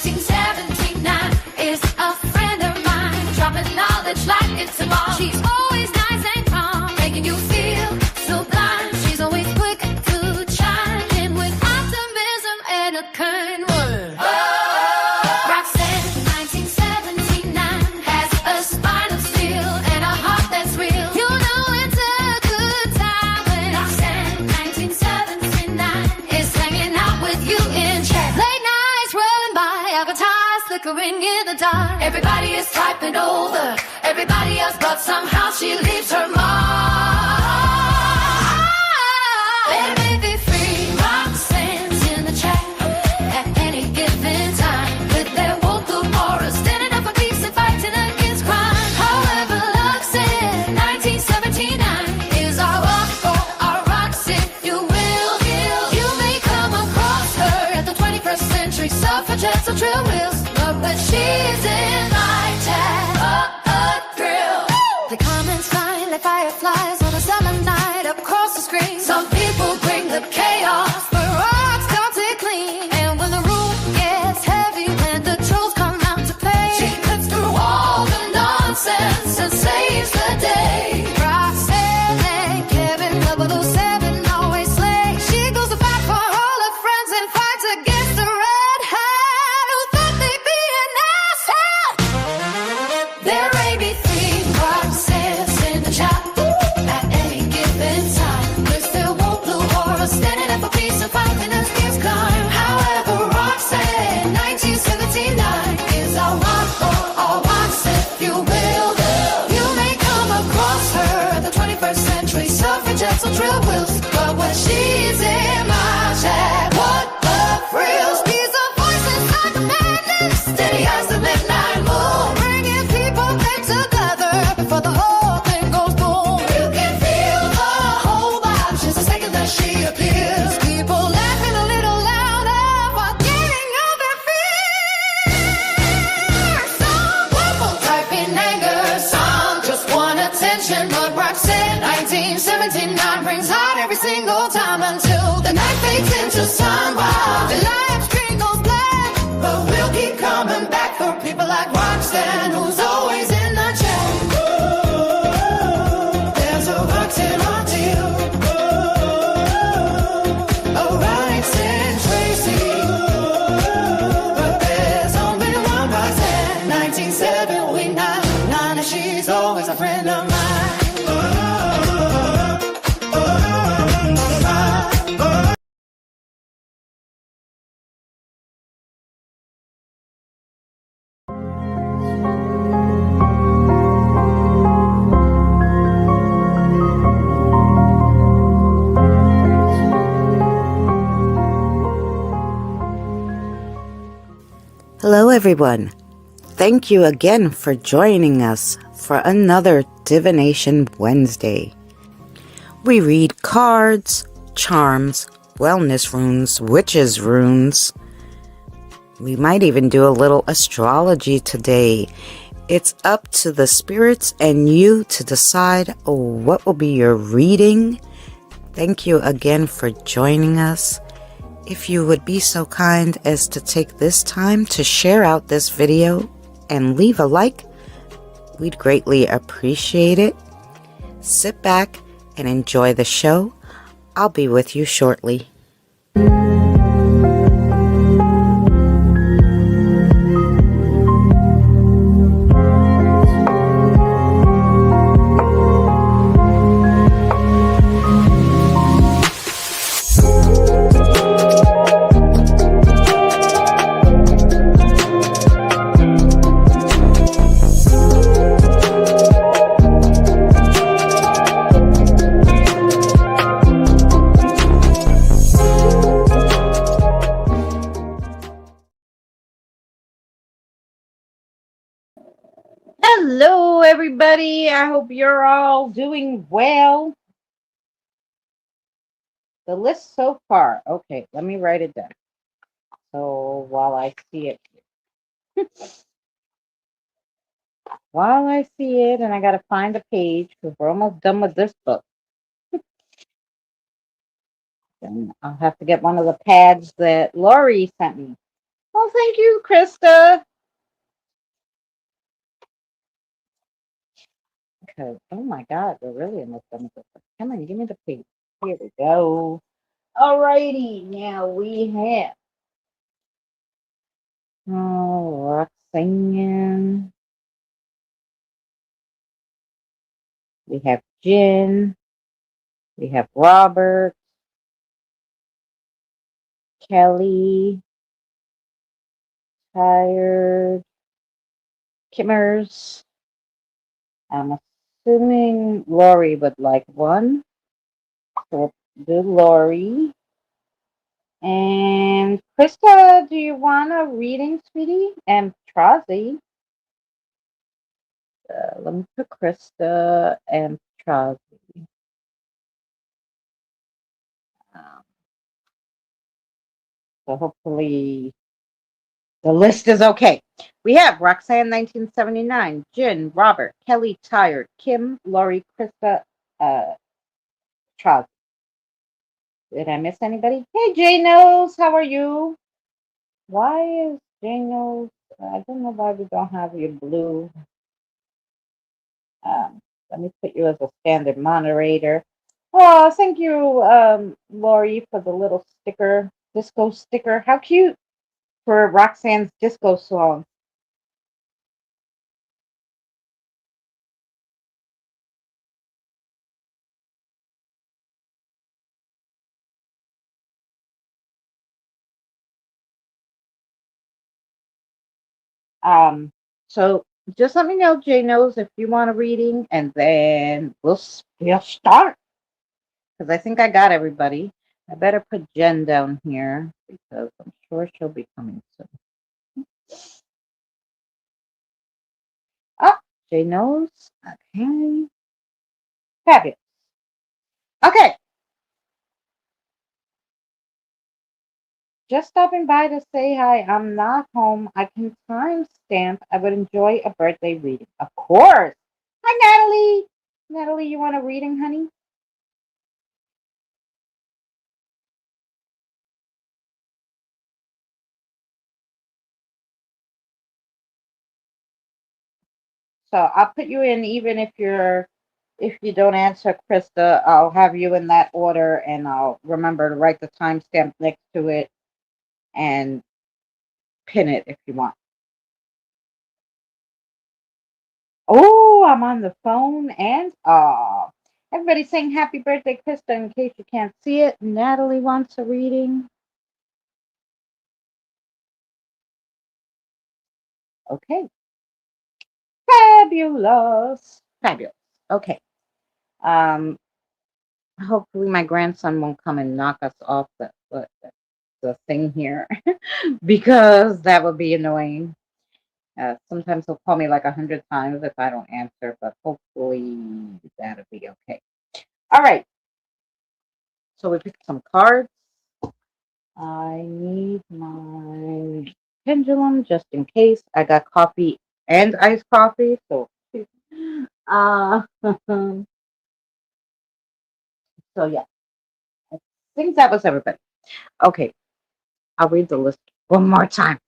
1979 is a friend of mine, dropping knowledge like it's tomorrow. She's always nice and calm, making you feel sublime. She's always quick to chime in with optimism and a kind word. Roxanne, 1979, has a spine of steel and a heart that's real. You know it's a good time when Roxanne, 1979, is hanging out with you in chat. Late nights rolling by, avatars flickering in the dark. Everybody is typing over everybody else, but somehow she leaves her mark. Let me be free. Roxanne's in the chat at any given time with their woke blue aura, standing up for peace and fighting against crime. However, Roxanne, 1979, is our rock or our rocks, if you will. You may come across her at the 21st century suffragettes or trail wheels, but when she's in my chat, a thrill. The comments fly like fireflies on a summer night across the screen. Some people bring the chaos, but rocks don't take clean. And when the room gets heavy, when the trolls come out to play, she cuts through all the nonsense and saves the day. Roxanne and Kevin, 007, always slay. She goes to bat for all her friends and fights against the red hat who thought they'd be an asshole. They're ABC, Roxanne's in the chat at any given time. With their woke blue aura, standing up for peace and fighting against crime. However, Roxanne, 1979, is our rock or our rocks, if you will. You may come across her at the 21st century suffragettes or drill wheels, but when she's in my chat, what the frills? She's a voice inside the madness, steady as the midnight moon, bringing people back together before the whole thing goes boom. You can feel the whole vibe just the second that she appears. People laughing a little louder while getting on their feet. Some people typing anger, some just want attention, but Roxanne, 1979, brings heart every single time until the night fades into sunrise. The live screen goes black, but we'll keep coming back for people like Roxanne, who's always in the chat. There's a Roxanne on deal, a Roxanne Tracy, but there's only one Roxanne, 1979, and she's always a friend of mine. Hello everyone. Thank you again for joining us for another Divination Wednesday. We read cards, charms, wellness runes, witches runes. We might even do a little astrology today. It's up to the spirits and you to decide what will be your reading. Thank you again for joining us. If you would be so kind as to take this time to share out this video and leave a like, we'd greatly appreciate it. Sit back and enjoy the show. I'll be with you shortly. Hello, everybody. I hope you're all doing well. The list so far. Okay, let me write it down. So while I see it, and I got to find a page because we're almost done with this book. Then I'll have to get one of the pads that Lori sent me. Oh, thank you, Krista. Because, oh my God, we're really in this. Come on, give me the page. Here we go. Alrighty, now we have Roxanne. We have Jen. We have Robert, Kelly, Tired, Kimmers. I'm assuming Lori would like one. So we'll do Lori. And Krista, do you want a reading, sweetie? And Trazi. Let me put Krista and Trazi. Um, so hopefully the list is okay. We have Roxanne 1979, Jen, Robert, Kelly, Tired, Kim, Lori, Krista, uh, Trazi. Did I miss anybody? Hey, J Nose, how are you? Why is J Nose? I don't know why we don't have your blue. Um, Let me put you as a standard moderator. Oh, thank you, Lori, for the little sticker, disco sticker. How cute for Roxanne's disco song. Um, so just let me know, Jay knows if you want a reading, and then we'll start because I think I got everybody. I better put Jen down here because I'm sure she'll be coming soon. Oh, Jay knows. Okay, fabulous. Okay, just stopping by to say hi. I'm not home. I can timestamp. I would enjoy a birthday reading, of course. Hi, Natalie. Natalie, you want a reading, honey? So I'll put you in even if you don't answer Krista, I'll have you in that order and I'll remember to write the timestamp next to it and pin it if you want. Oh, I'm on the phone and everybody's saying happy birthday, Krista, in case you can't see it. Natalie wants a reading. Okay. Fabulous. Fabulous. Okay. Um Hopefully my grandson won't come and knock us off the thing here because that would be annoying. Sometimes he'll call me like 100 times if I don't answer, but hopefully that'll be okay. All right. So we picked some cards. I need my pendulum just in case. I got coffee and iced coffee, so so yeah. I think that was everybody. Okay, I'll read the list one more time.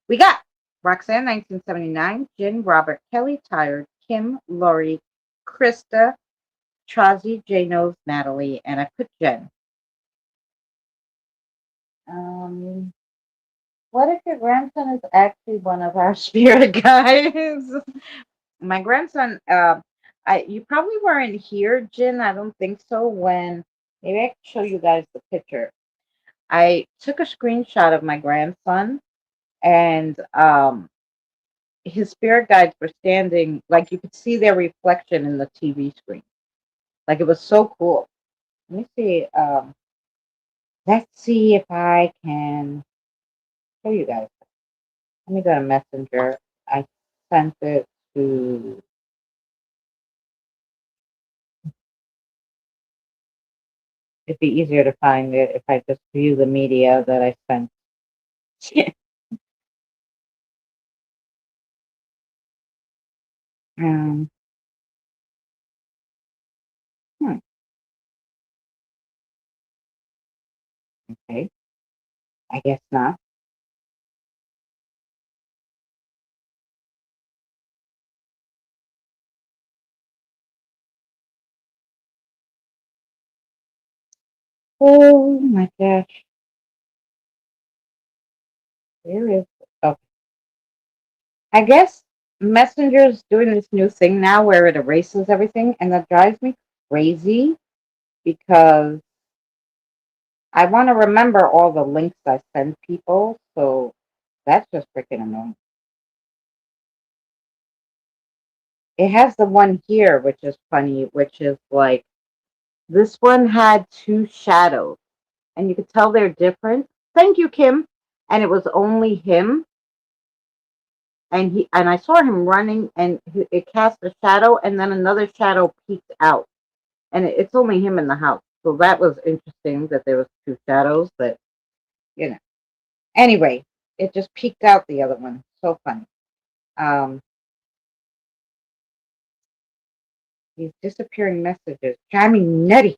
We got Roxanne, 1979, Jen, Robert, Kelly, Tired, Kim, Lori, Krista, Trazi, J Nose, Natalie, and I put Jen. Um, what if your grandson is actually one of our spirit guides? My grandson, you probably weren't here, Jen. I don't think so. When maybe I can show you guys the picture. I took a screenshot of my grandson, and his spirit guides were standing like you could see their reflection in the TV screen. Like it was so cool. Let me see. Let's see if I can show you guys. Let me go to Messenger. I sent it to. It'd be easier to find it if I just view the media that I sent. um, hmm, okay. I guess not. Oh my gosh. Where is it? Oh, I guess Messenger's doing this new thing now where it erases everything, and that drives me crazy because I want to remember all the links I send people. So that's just freaking annoying. It has the one here, which is funny, which is like this one had two shadows, and you could tell they're different. Thank you, Kim. And it was only him, and I saw him running, and it cast a shadow, and then another shadow peeked out, and it's only him in the house. So that was interesting that there was two shadows. But you know, anyway, it just peeked out the other one. So funny. Um, these disappearing messages drive me nutty.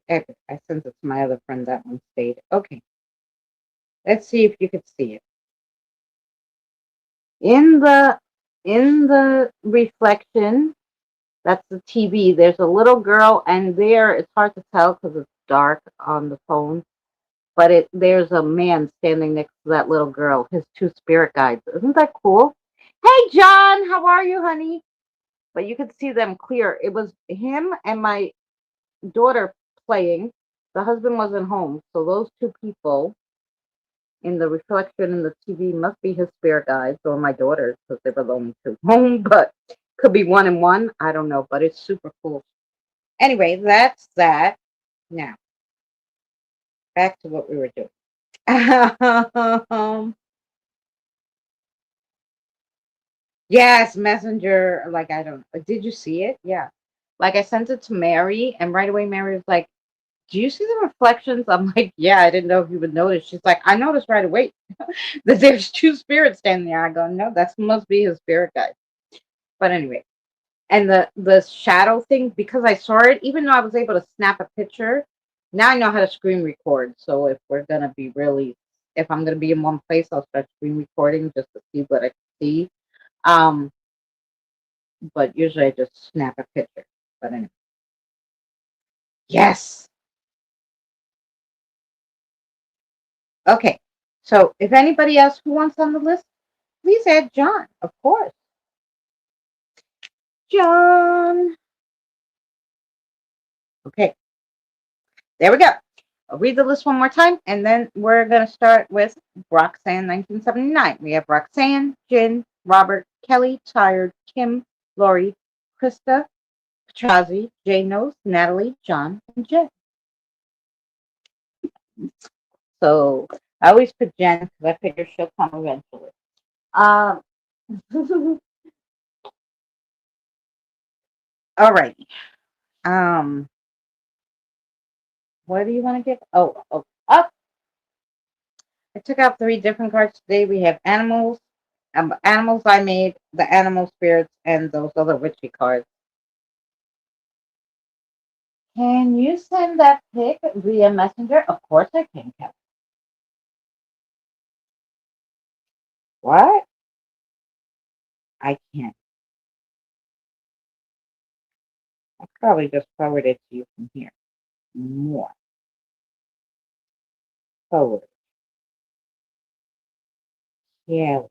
Epic. I sent it to my other friend. That one stayed. Okay, let's see if you could see it in the reflection. That's the TV. There's a little girl, and there it's hard to tell because it's dark on the phone. But there's a man standing next to that little girl. His two spirit guides. Isn't that cool? Hey, John, how are you, honey? But you could see them clear. It was him and my daughter playing. The husband wasn't home, so those two people in the reflection in the TV must be his spirit guides or my daughter's because they were the only two home. But could be one and one. I don't know, but it's super cool. Anyway, that's that. Now, back to what we were doing. Yes, Messenger. Like, I don't. Did you see it? Yeah. Like, I sent it to Mary, and right away, Mary was like, "Do you see the reflections?" I'm like, "Yeah, I didn't know if you would notice." She's like, "I noticed right away that there's two spirits standing there." I go, "No, that must be his spirit guide." But anyway, and the shadow thing, because I saw it, even though I was able to snap a picture, now I know how to screen record. So if we're gonna be really, if I'm gonna be in one place, I'll start screen recording just to see what I can see. Um, but usually I just snap a picture. But anyway, yes. Okay. So if anybody else who wants on the list, please add John, of course. John. Okay. There we go. I'll read the list one more time, and then we're going to start with Roxanne 1979. We have Roxanne, Jen, Robert, Kelly, Tired, Kim, Lori, Krista, Patrazi, Janos, Natalie, John, and Jen. So I always put Jen because I figure she'll come eventually. Um, all right. Um, what do you want to get? Oh, I took out three different cards today. We have animals I made, the animal spirits, and those other witchy cards. Can you send that pic via messenger? Of course I can, Kevin. What? I can't. I'll probably just forward it to you from here. More. Forward. Yeah.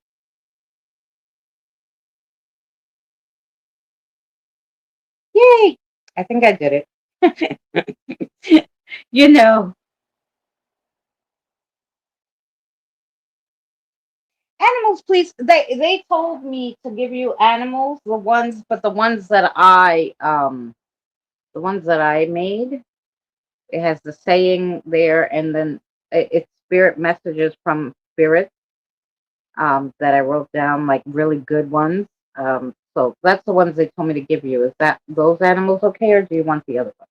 Yay! I think I did it. you know, animals, please. They told me to give you animals, the ones that I made. It has the saying there, and then it's spirit messages from spirit that I wrote down, like really good ones. So that's the ones they told me to give you. Is that those animals okay, or do you want the other one?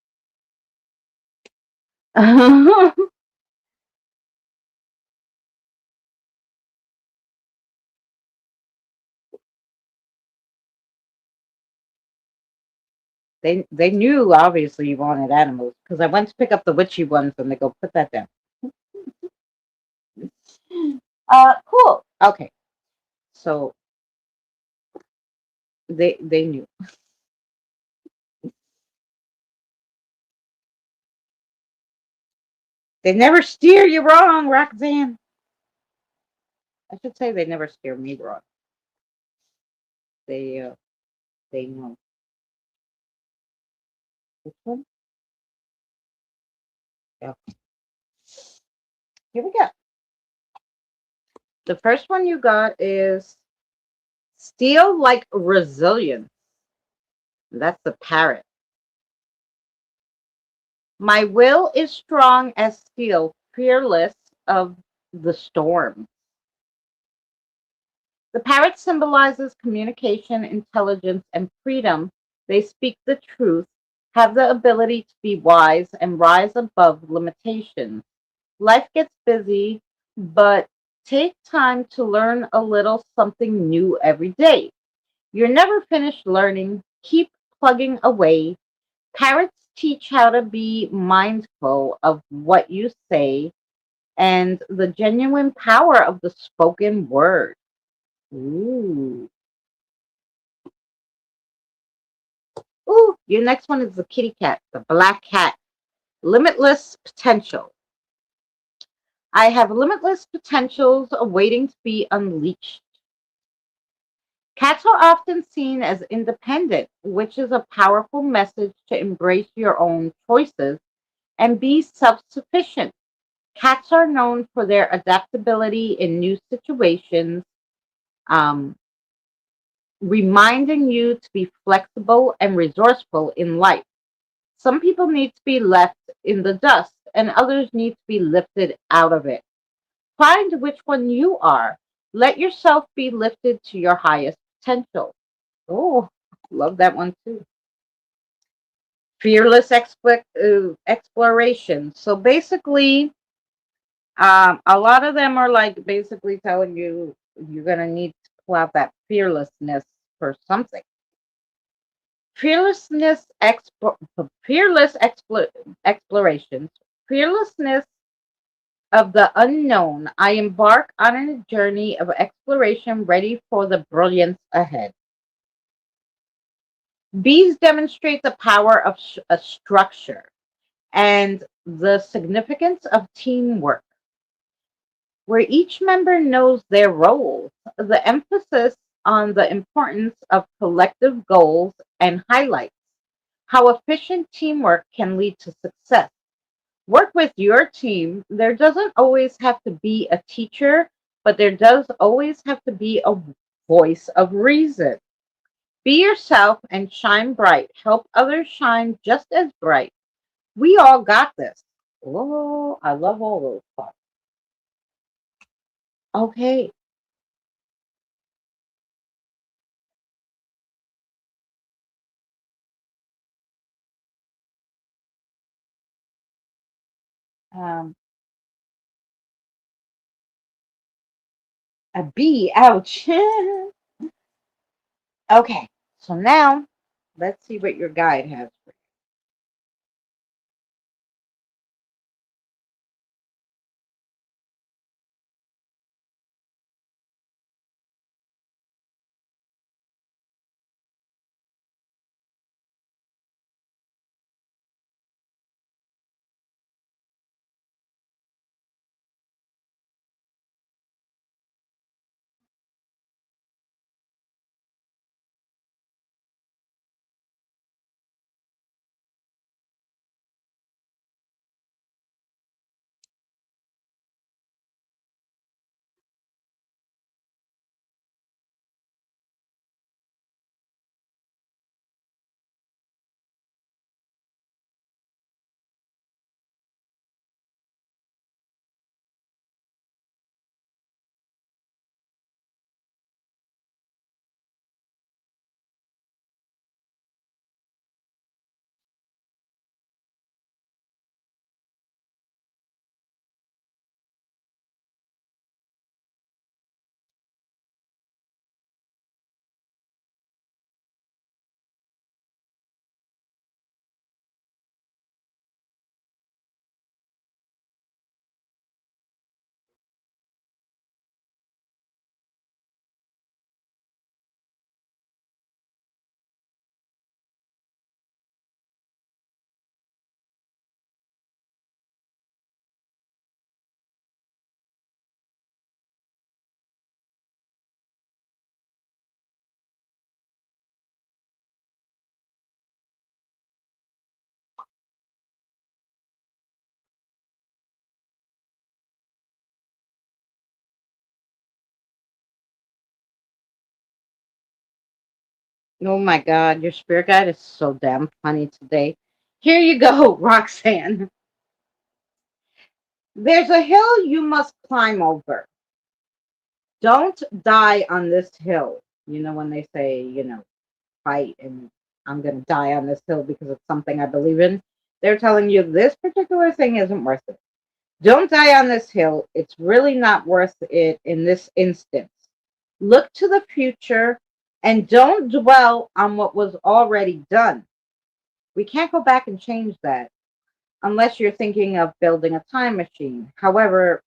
They knew obviously you wanted animals because I went to pick up the witchy ones and they go put that down. Cool. Okay. So they knew. They never steer you wrong, Roxanne. I should say they never steer me wrong. They uh they know. Which one? Yeah. Here we go. The first one you got is steel like resilience. That's the parrot. My will is strong as steel, fearless of the storm. The parrot symbolizes communication, intelligence, and freedom. They speak the truth, have the ability to be wise, and rise above limitations. Life gets busy, but take time to learn a little something new every day. You're never finished learning. Keep plugging away. Parrots teach how to be mindful of what you say and the genuine power of the spoken word. Ooh. Ooh, your next one is the kitty cat, the black cat. Limitless potential. I have limitless potentials awaiting to be unleashed. Cats are often seen as independent, which is a powerful message to embrace your own choices and be self sufficient. Cats are known for their adaptability in new situations, um, reminding you to be flexible and resourceful in life. Some people need to be left in the dust, and others need to be lifted out of it. Find which one you are. Let yourself be lifted to your highest potential. Oh, love that one too. Fearless exploration. So basically, a lot of them are like basically telling you you're gonna need to pull out that fearlessness for something. Fearlessness, explorations, fearlessness of the unknown. I embark on a journey of exploration, ready for the brilliance ahead. Bees demonstrate the power of a structure and the significance of teamwork, where each member knows their roles. The emphasis on the importance of collective goals and highlights how efficient teamwork can lead to success. Work with your team. There doesn't always have to be a teacher, but there does always have to be a voice of reason. Be yourself and shine bright. Help others shine just as bright. We all got this. Oh, I love all those parts. Okay. Um, a bee. Ouch. Okay. So now let's see what your guide has for Oh my God, your spirit guide is so damn funny today. Here you go, Roxanne. There's a hill you must climb over. Don't die on this hill. You know, when they say, fight and I'm going to die on this hill because it's something I believe in, they're telling you this particular thing isn't worth it. Don't die on this hill. It's really not worth it in this instance. Look to the future and don't dwell on what was already done. We can't go back and change that unless you're thinking of building a time machine. However,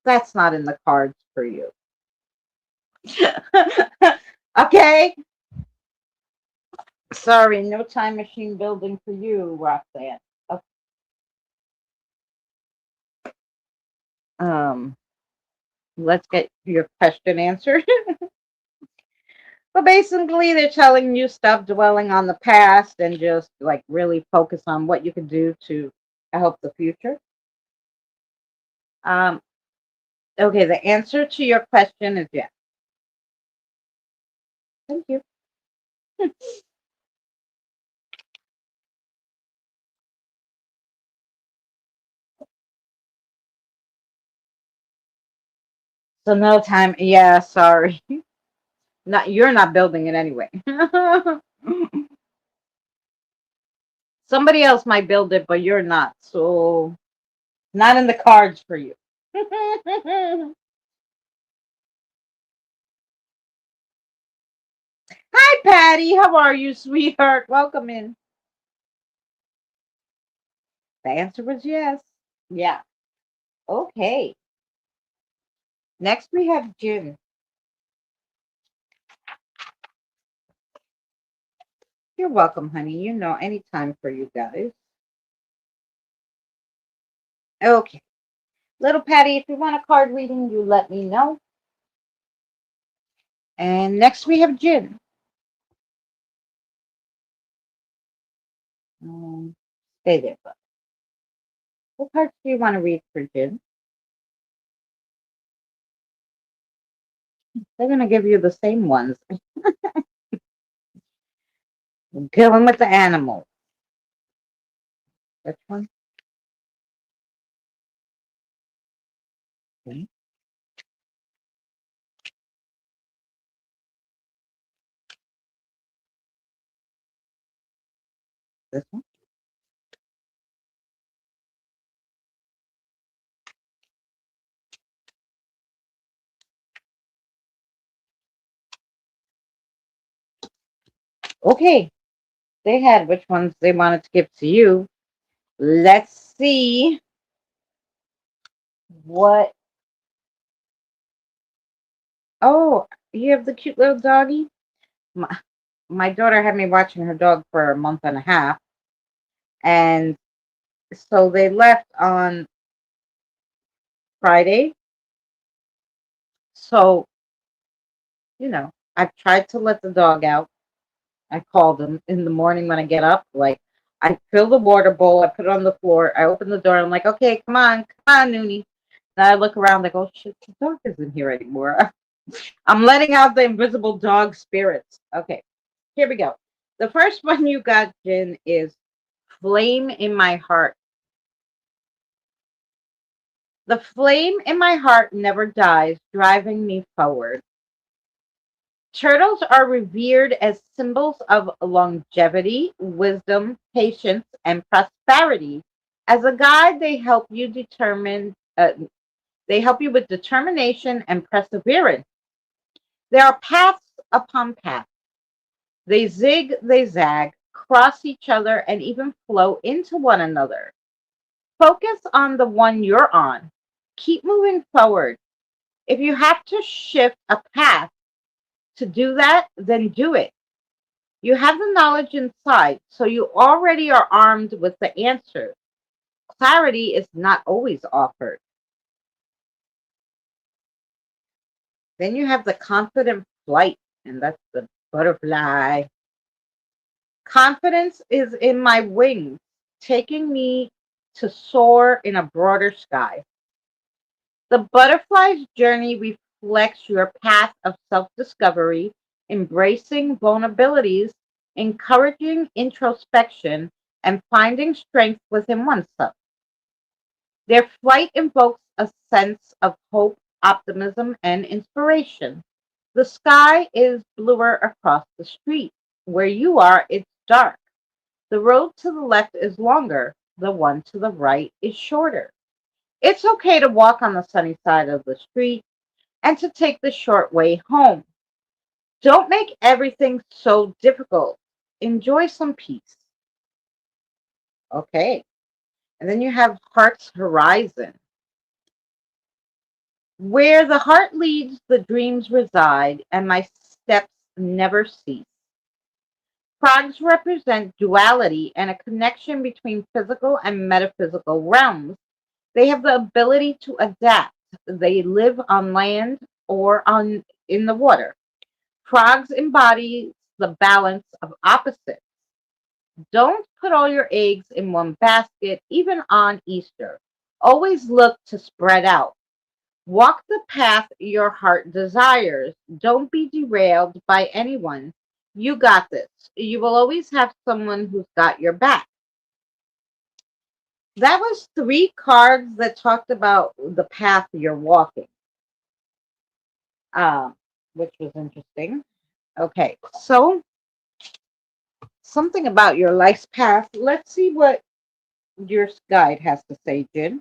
that's not in the cards for you. Okay? Sorry, no time machine building for you, Roxanne. Okay. Um, let's get your question answered. But basically, they're telling you stop dwelling on the past and just like really focus on what you can do to help the future. Um, okay, the answer to your question is yes. Thank you. So no time. Yeah, sorry. Not you're not building it anyway. Somebody else might build it, but you're not. So not in the cards for you. Hi, Patty. How are you, sweetheart? Welcome in. The answer was yes. Yeah. Okay. Next, we have Jim. You're welcome, honey. You know, anytime for you guys. Okay. Little Patty, if you want a card reading, you let me know. And next, we have Jim. Um, Stay there, bud. What cards do you want to read for Jim? They're going to give you the same ones. Going with the animal. Which one? Okay. This one? Okay. They had which ones they wanted to give to you. Let's see what. Oh, you have the cute little doggy? My daughter had me watching her dog for a month and a half. And so they left on Friday. So, I've tried to let the dog out. I called him in the morning when I get up. Like, I fill the water bowl, I put it on the floor, I open the door, I'm like, okay, come on, Noonie. And I look around, like, oh shit, the dog isn't here anymore. I'm letting out the invisible dog spirits. Okay, here we go. The first one you got, Jen, is Flame in My Heart. The flame in my heart never dies, driving me forward. Turtles are revered as symbols of longevity, wisdom, patience, and prosperity. As a guide, they help you with determination and perseverance. There are paths upon paths. They zig, they zag, cross each other, and even flow into one another. Focus on the one you're on. Keep moving forward. If you have to shift a path to do that, then do it. You have the knowledge inside, so you already are armed with the answers. Clarity is not always offered. Then you have the confident flight, and that's the butterfly. Confidence is in my wings, taking me to soar in a broader sky. The butterfly's journey reflects your path of self discovery embracing vulnerabilities, encouraging introspection, and finding strength within oneself. Their flight invokes a sense of hope, optimism, and inspiration. The sky is bluer across the street. Where you are, it's dark. The road to the left is longer, the one to the right is shorter. It's okay to walk on the sunny side of the street and to take the short way home. Don't make everything so difficult. Enjoy some peace. Okay. And then you have Heart's Horizon. Where the heart leads, the dreams reside, and my steps never cease. Frogs represent duality and a connection between physical and metaphysical realms. They have the ability to adapt. They live on land or on in the water. Frogs embody the balance of opposites. Don't put all your eggs in one basket, even on Easter. Always look to spread out. Walk the path your heart desires. Don't be derailed by anyone. You got this. You will always have someone who's got your back. That was three cards that talked about the path you're walking, uh, which was interesting. Okay, so something about your life's path. Let's see what your guide has to say, Jin.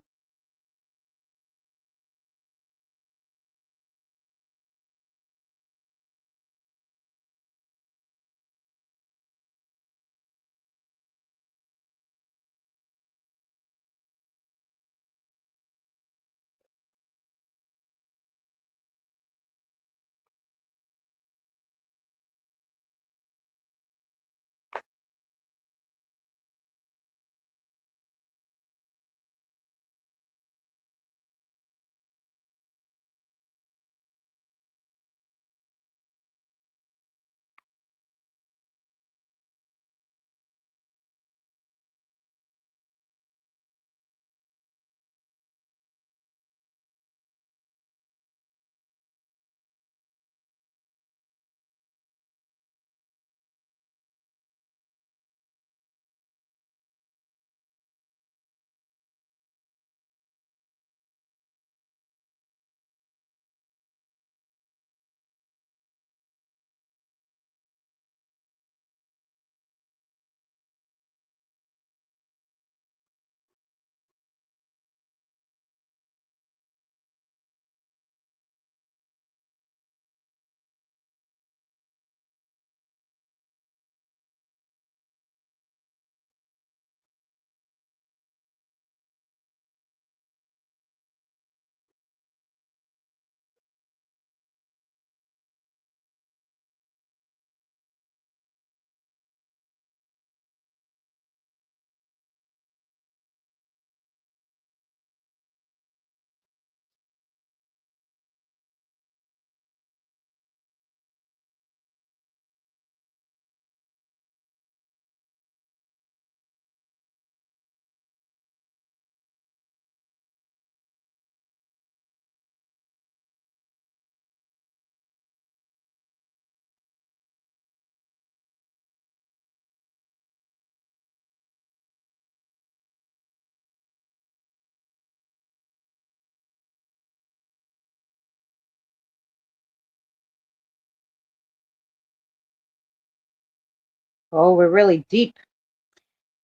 Oh, we're really deep.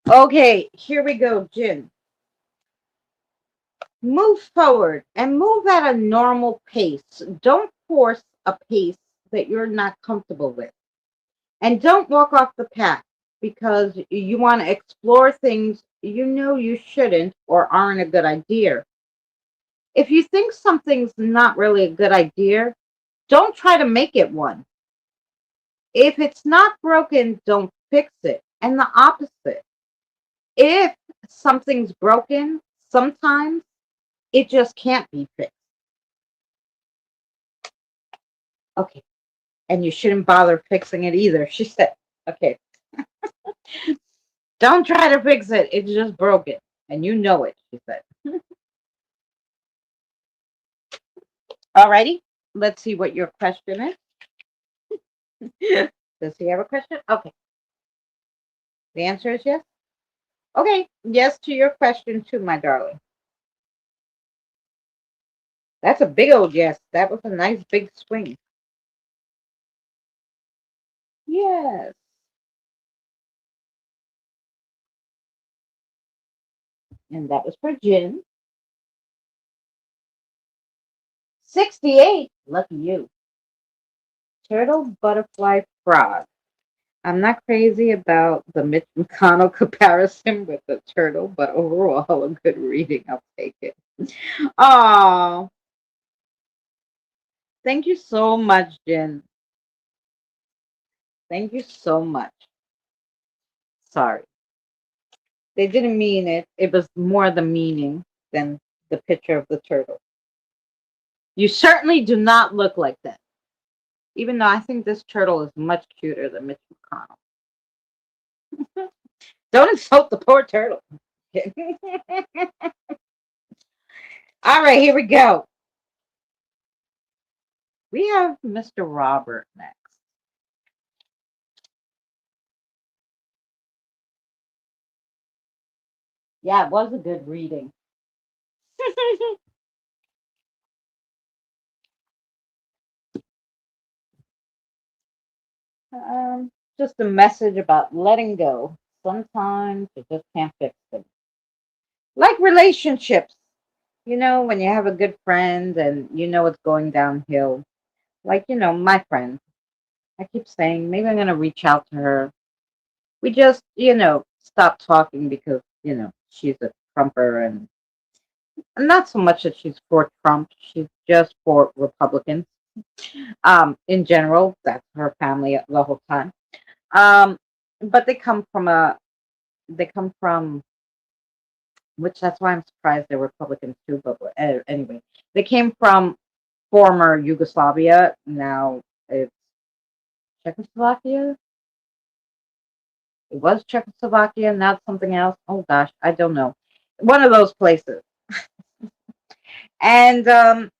Okay, here we go, Jin. Move forward and move at a normal pace. Don't force a pace that you're not comfortable with. And don't walk off the path because you want to explore things you know you shouldn't or aren't a good idea. If you think something's not really a good idea, don't try to make it one. If it's not broken, don't fix it. And the opposite. If something's broken, sometimes it just can't be fixed. Okay. And you shouldn't bother fixing it either. She said, okay, don't try to fix it. It's just broken. And you know it, she said. Alrighty. Let's see what your question is. Does he have a question? Okay. The answer is yes. Okay. Yes to your question too, my darling. That's a big old yes. That was a nice big swing. Yes. And that was for Jen. 68. Lucky you. Turtle, butterfly, frog. I'm not crazy about the Mitch McConnell comparison with the turtle, but overall, a good reading. I'll take it. Oh, thank you so much, Jen. Thank you so much. Sorry. They didn't mean it. It was more the meaning than the picture of the turtle. You certainly do not look like that. Even though I think this turtle is much cuter than Mitch McConnell. Don't insult the poor turtle. All right, here we go. We have Mr. Robert next. Yeah, it was a good reading. Just a message about letting go. Sometimes you just can't fix them. Like relationships, when you have a good friend and you know it's going downhill. Like, my friend. I keep saying maybe I'm going to reach out to her. We just, stop talking because, she's a Trumper and not so much that she's for Trump. She's just for Republicans. In general, that's her family the whole time. Um, but they come from, which that's why I'm surprised they're Republicans too. But anyway, they came from former Yugoslavia. Now it's Czechoslovakia. It was Czechoslovakia, not something else. Oh gosh, I don't know. One of those places. And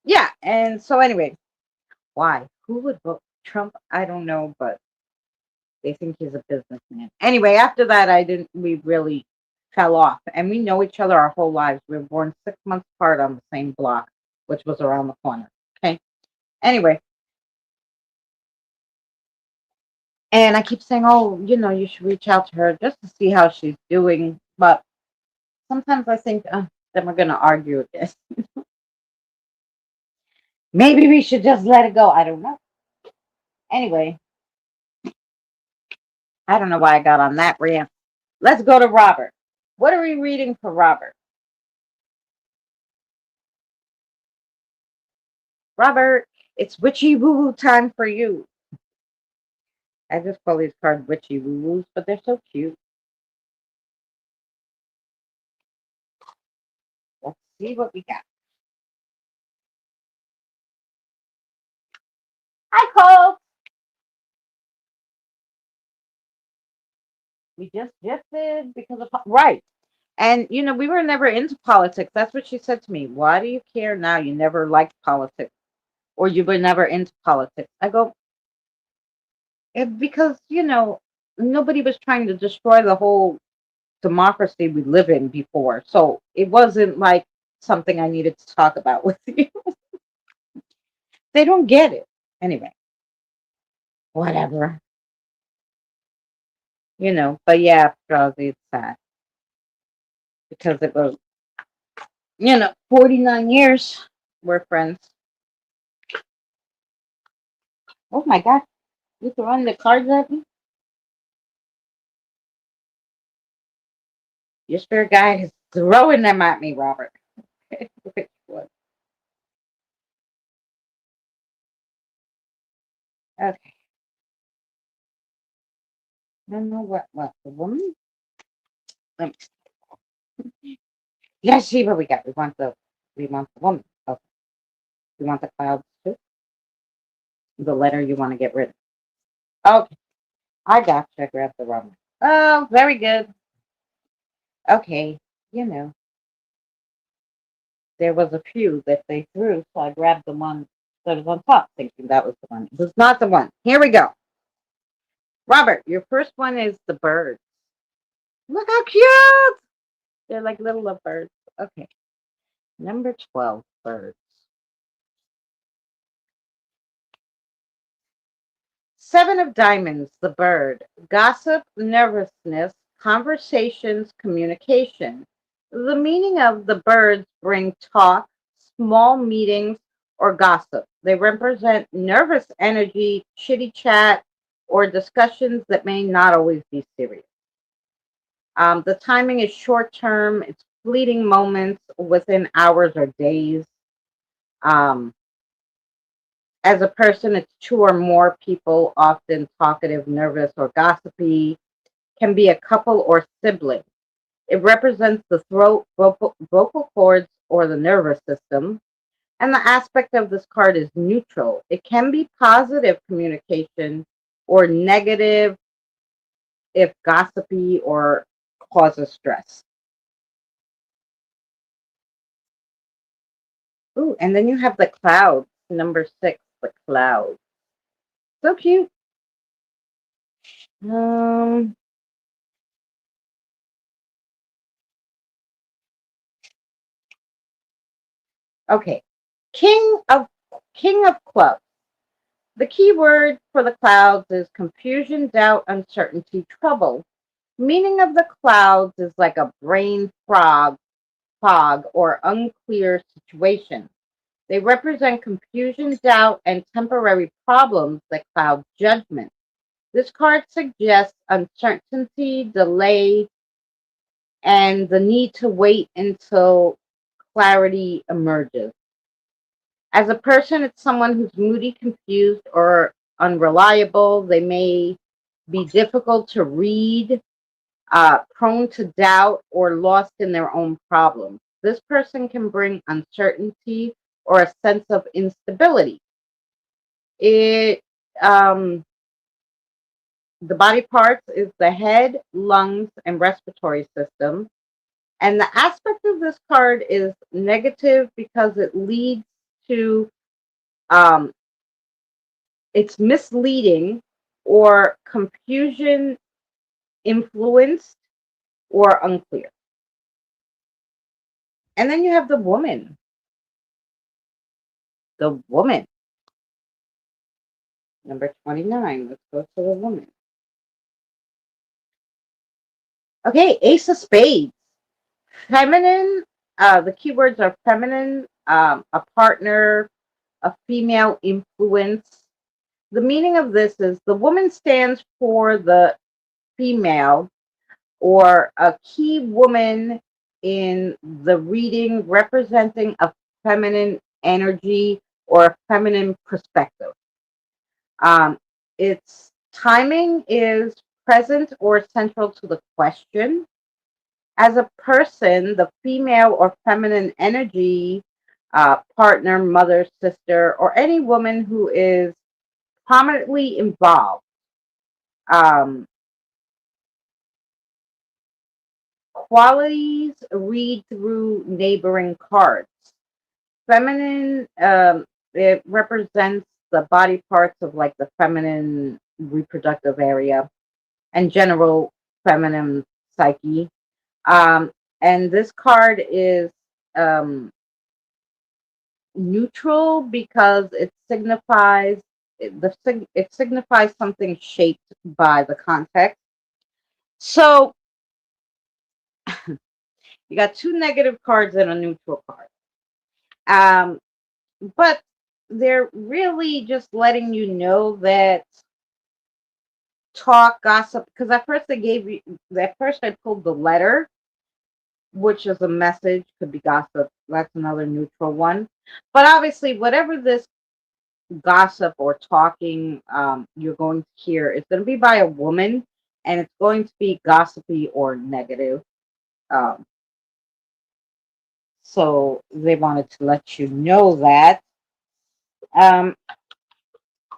yeah, and so anyway, why? Who would vote for Trump? I don't know, but they think he's a businessman. Anyway, after that, I didn't. We really fell off, and we know each other our whole lives. We were born 6 months apart on the same block, which was around the corner. Okay. Anyway, and I keep saying, oh, you should reach out to her just to see how she's doing. But sometimes I think, then we're gonna argue again. Maybe we should just let it go. I don't know. Anyway, I don't know why I got on that rant. Let's go to Robert. What are we reading for Robert? Robert, it's witchy woo woo time for you. I just call these cards witchy woo woos, but they're so cute. Let's see what we got. Hi, Cole. We just drifted because of right. And we were never into politics. That's what she said to me. Why do you care now? You never liked politics, or you were never into politics. I go, because nobody was trying to destroy the whole democracy we live in before. So it wasn't like something I needed to talk about with you. They don't get it. Anyway, whatever. But yeah, Rosie, it's sad because it was, 49 years we're friends. Oh my God, you throwing the cards at me? Your spirit guide is throwing them at me, Robert. Which one? Okay. I don't know what the woman. Let me, yeah, see what we got. We want the woman. Okay. You want the clouds too? The letter you want to get rid of. Okay. I got you. I grabbed the wrong one. Oh, very good. Okay. You know, there was a few that they threw, so I grabbed the one that was on top, thinking that was the one. It was not the one. Here we go. Robert, your first one is the birds. Look how cute! They're like little birds. Okay, number 12, birds. Seven of diamonds, the bird. Gossip, nervousness, conversations, communication. The meaning of the birds bring talk, small meetings, or gossip. They represent nervous energy, chitty chat, or discussions that may not always be serious. The timing is short term, it's fleeting moments within hours or days. Um, as a person, it's two or more people, often talkative, nervous, or gossipy, can be a couple or sibling. It represents the throat, vocal cords, or the nervous system. And the aspect of this card is neutral. It can be positive communication or negative if gossipy or causes stress. Ooh, and then you have the clouds, number 6, the clouds. So cute. Um, okay. King of King of Clubs. The key word for the clouds is confusion, doubt, uncertainty, trouble. Meaning of the clouds is like a brain fog or unclear situation. They represent confusion, doubt, and temporary problems that cloud judgment. This card suggests uncertainty, delay, and the need to wait until clarity emerges. As a person, it's someone who's moody, confused, or unreliable. They may be difficult to read, prone to doubt, or lost in their own problems. This person can bring uncertainty or a sense of instability. It The body parts is the head, lungs, and respiratory system. And the aspect of this card is negative because it leads to um, it's misleading or confusion, influenced, or unclear. And then you have the woman. The woman, number 29. Let's go to the woman. Okay, Ace of Spades. Feminine. The keywords are feminine, a partner, a female influence. The meaning of this is the woman stands for the female or a key woman in the reading representing a feminine energy or a feminine perspective. Its timing is present or central to the question. As a person, the female or feminine energy, partner, mother, sister, or any woman who is prominently involved. Um, Qualities read through neighboring cards. Feminine, it represents the body parts of like the feminine reproductive area and general feminine psyche. Um, and this card is um, neutral because it signifies something shaped by the context. So you got two negative cards and a neutral card. Um, but they're really just letting you know that talk, gossip, because at first I pulled the letter, which is a message, could be gossip. That's another neutral one. But obviously, whatever this gossip or talking you're going to hear is going to be by a woman, and it's going to be gossipy or negative. Um, so they wanted to let you know that. Um,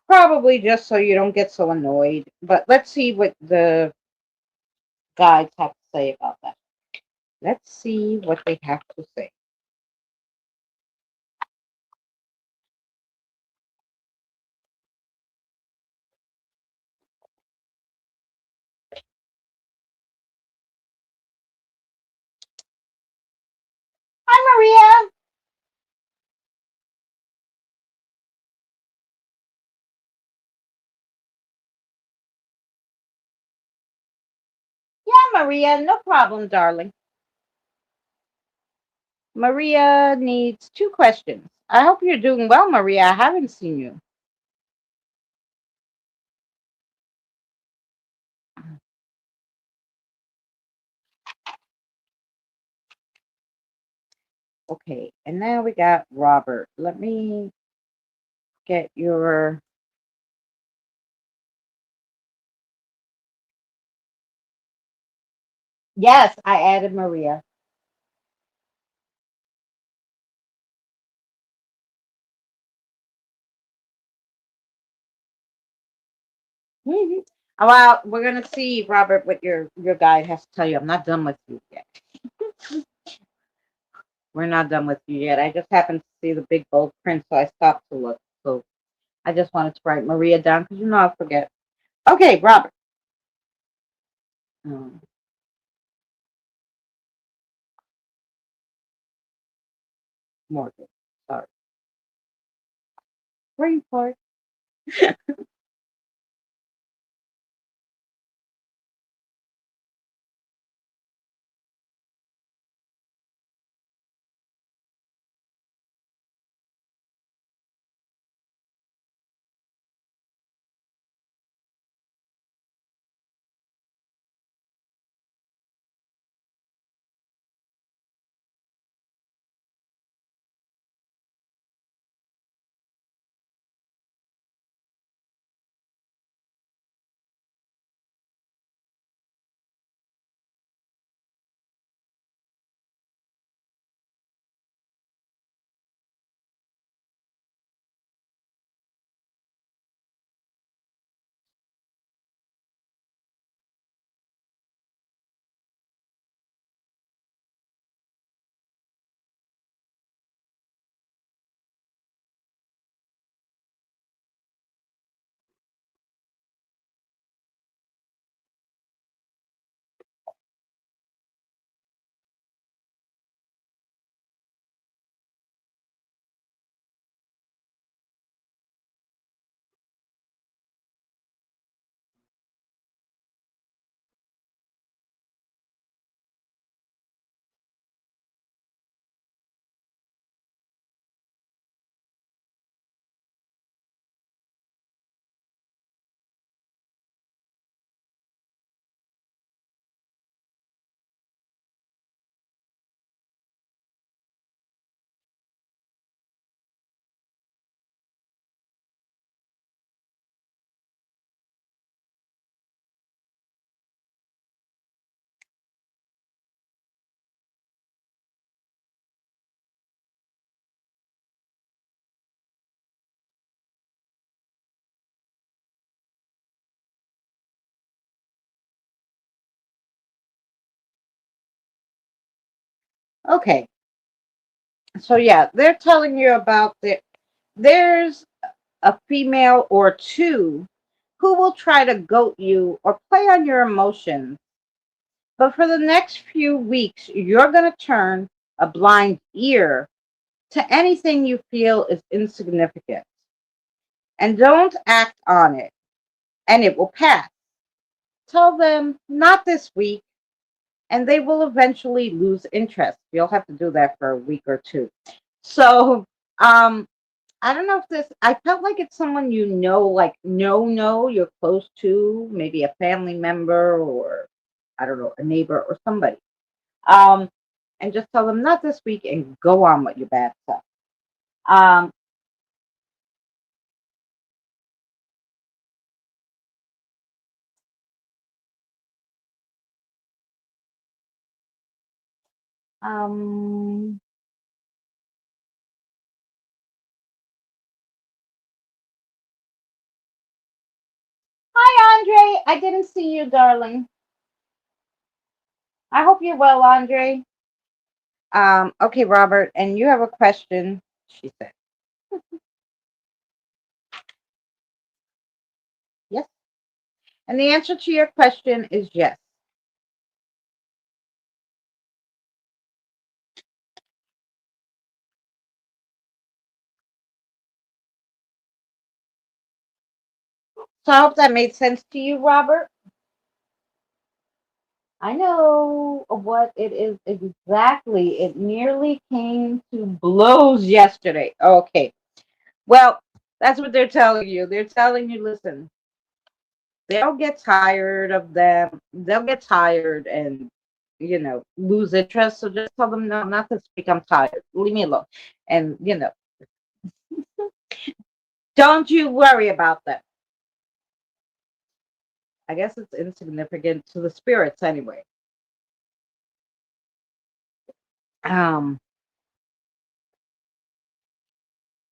Probably just so you don't get so annoyed. But let's see what the guides have to say about that. Let's see what they have to say. Maria. No problem, darling. Maria needs two questions. I hope you're doing well, Maria. I haven't seen you. Okay, and now we got Robert. Let me get your. Yes, I added Maria. Mhm. Well, we're gonna see, Robert, what your guide has to tell you. I'm not done with you yet. We're not done with you yet. I just happened to see the big bold print, so I stopped to look. So I just wanted to write Maria down because I'll forget. Okay, Robert. Um, Morgan. Sorry. Rainforest. Okay, so yeah, they're telling you about there's a female or two who will try to goat you or play on your emotions. But for the next few weeks, you're going to turn a blind ear to anything you feel is insignificant and don't act on it, and it will pass. Tell them, not this week, and they will eventually lose interest. You'll have to do that for a week or two. So, I don't know if I felt like it's someone you know, like, no, you're close to, maybe a family member or, I don't know, a neighbor or somebody. Um, and just tell them, not this week, and go on with your bad stuff. Um, um, Hi, Andre. I didn't see you, darling. I hope you're well, Andre. Okay, Robert, and you have a question, she said. Yes. And the answer to your question is yes. So I hope that made sense to you, Robert. I know what it is exactly. It nearly came to blows yesterday. Okay. Well, that's what they're telling you. They're telling you, listen, they'll get tired of them. They'll get tired and, lose interest. So just tell them, no, not this week. I'm tired. Leave me alone. And, don't you worry about them. I guess it's insignificant to the spirits anyway. Um,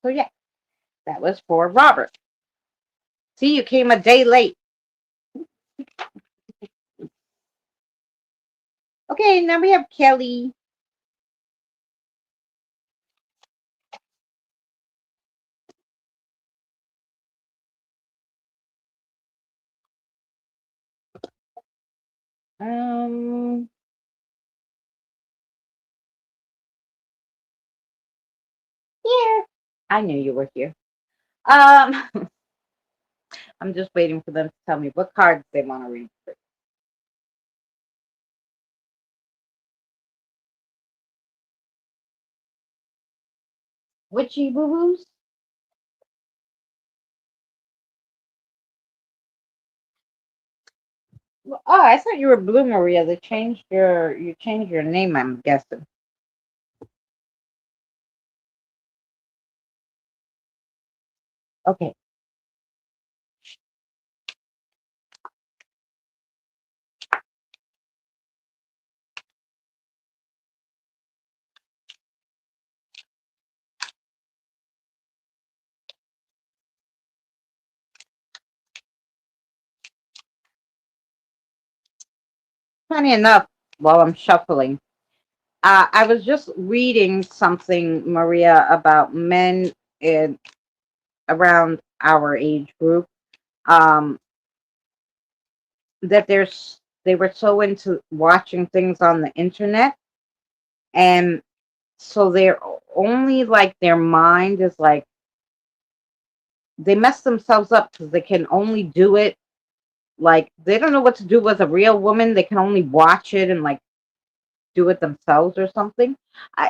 so yeah, that was for Robert. See, you came a day late. Okay, now we have Kelly. Um, here. I knew you were here. Um, I'm just waiting for them to tell me what cards they want to read. Witchy boo boos? Oh, I thought you were Blue Maria. You changed your name, I'm guessing. Okay. Funny enough, while I'm shuffling, I was just reading something, Maria, about men in around our age group. Um, that they were so into watching things on the internet, and so they're only like their mind is like they mess themselves up because they can only do it like they don't know what to do with a real woman. They can only watch it and like do it themselves or something.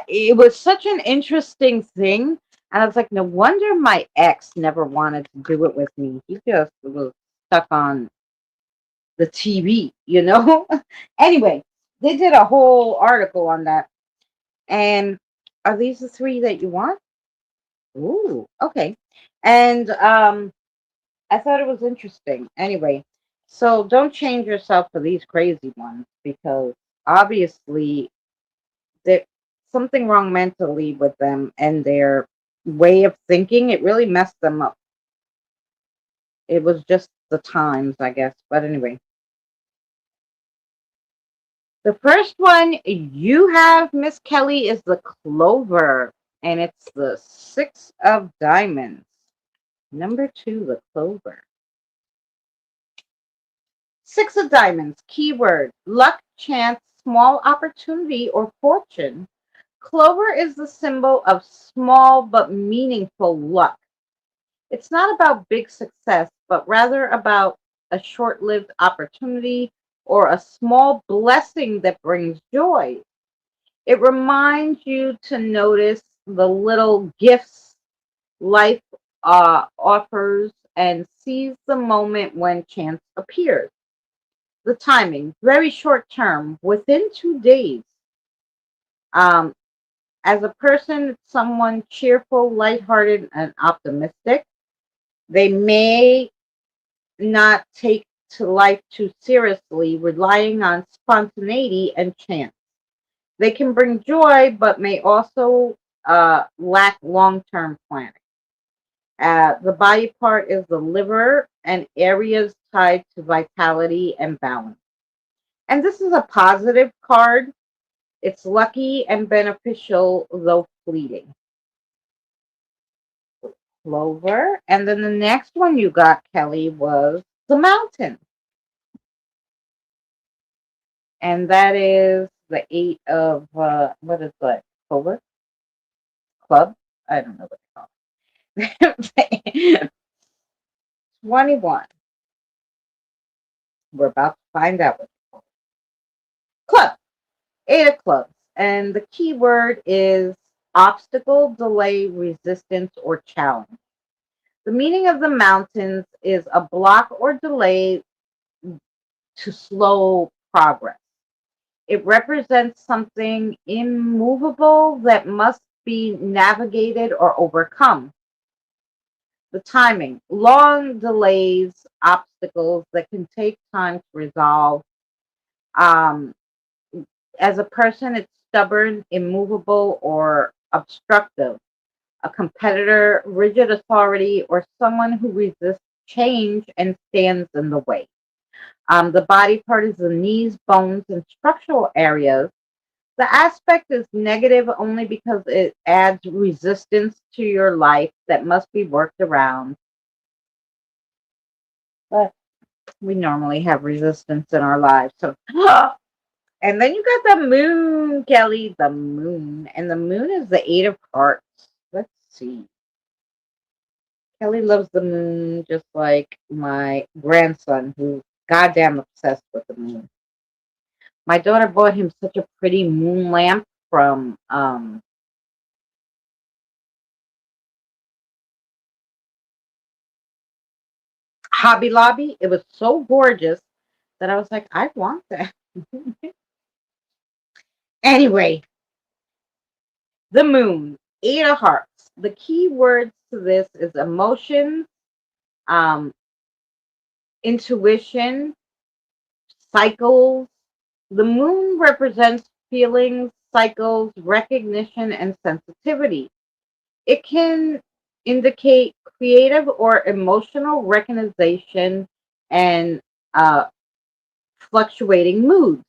It was such an interesting thing. And I was like, no wonder my ex never wanted to do it with me. He just was stuck on the TV. Anyway, they did a whole article on that. And are these the three that you want? Ooh, okay. And I thought it was interesting. Anyway, so don't change yourself for these crazy ones because obviously there's something wrong mentally with them and their way of thinking. It really messed them up. It was just the times, I guess. But anyway, the first one you have, Miss Kelly, is the clover, and it's the six of diamonds. Number two, the clover. Six of diamonds, keyword, luck, chance, small opportunity, or fortune. Clover is the symbol of small but meaningful luck. It's not about big success, but rather about a short lived opportunity or a small blessing that brings joy. It reminds you to notice the little gifts life offers and seize the moment when chance appears. The timing, very short term, within 2 days. Um, as a person, someone cheerful, lighthearted, and optimistic. They may not take to life too seriously, relying on spontaneity and chance. They can bring joy, but may also lack long term planning. The body part is the liver and areas tied to vitality and balance. And this is a positive card. It's lucky and beneficial, though fleeting. Clover. And then the next one you got, Kelly, was the mountain. And that is the eight of, what is that? Clover? Club? I don't know what they call it. 21. We're about to find out. Club, 8 of clubs. And the key word is obstacle, delay, resistance, or challenge. The meaning of the mountains is a block or delay to slow progress. It represents something immovable that must be navigated or overcome. The timing, long delays, obstacles that can take time to resolve. Um, as a person, it's stubborn, immovable, or obstructive. A competitor, rigid authority, or someone who resists change and stands in the way. The body part is the knees, bones, and structural areas. The aspect is negative only because it adds resistance to your life that must be worked around. But we normally have resistance in our lives. So, and then you got the moon, Kelly, the moon. And the moon is the 8 of hearts. Let's see. Kelly loves the moon just like my grandson, who's goddamn obsessed with the moon. My daughter bought him such a pretty moon lamp from Hobby Lobby. It was so gorgeous that I was like, I want that. Anyway, the moon, 8 of hearts. The key words to this is emotions, um, intuition, cycles. The moon represents feelings, cycles, recognition, and sensitivity. It can indicate creative or emotional recognition and uh, fluctuating moods.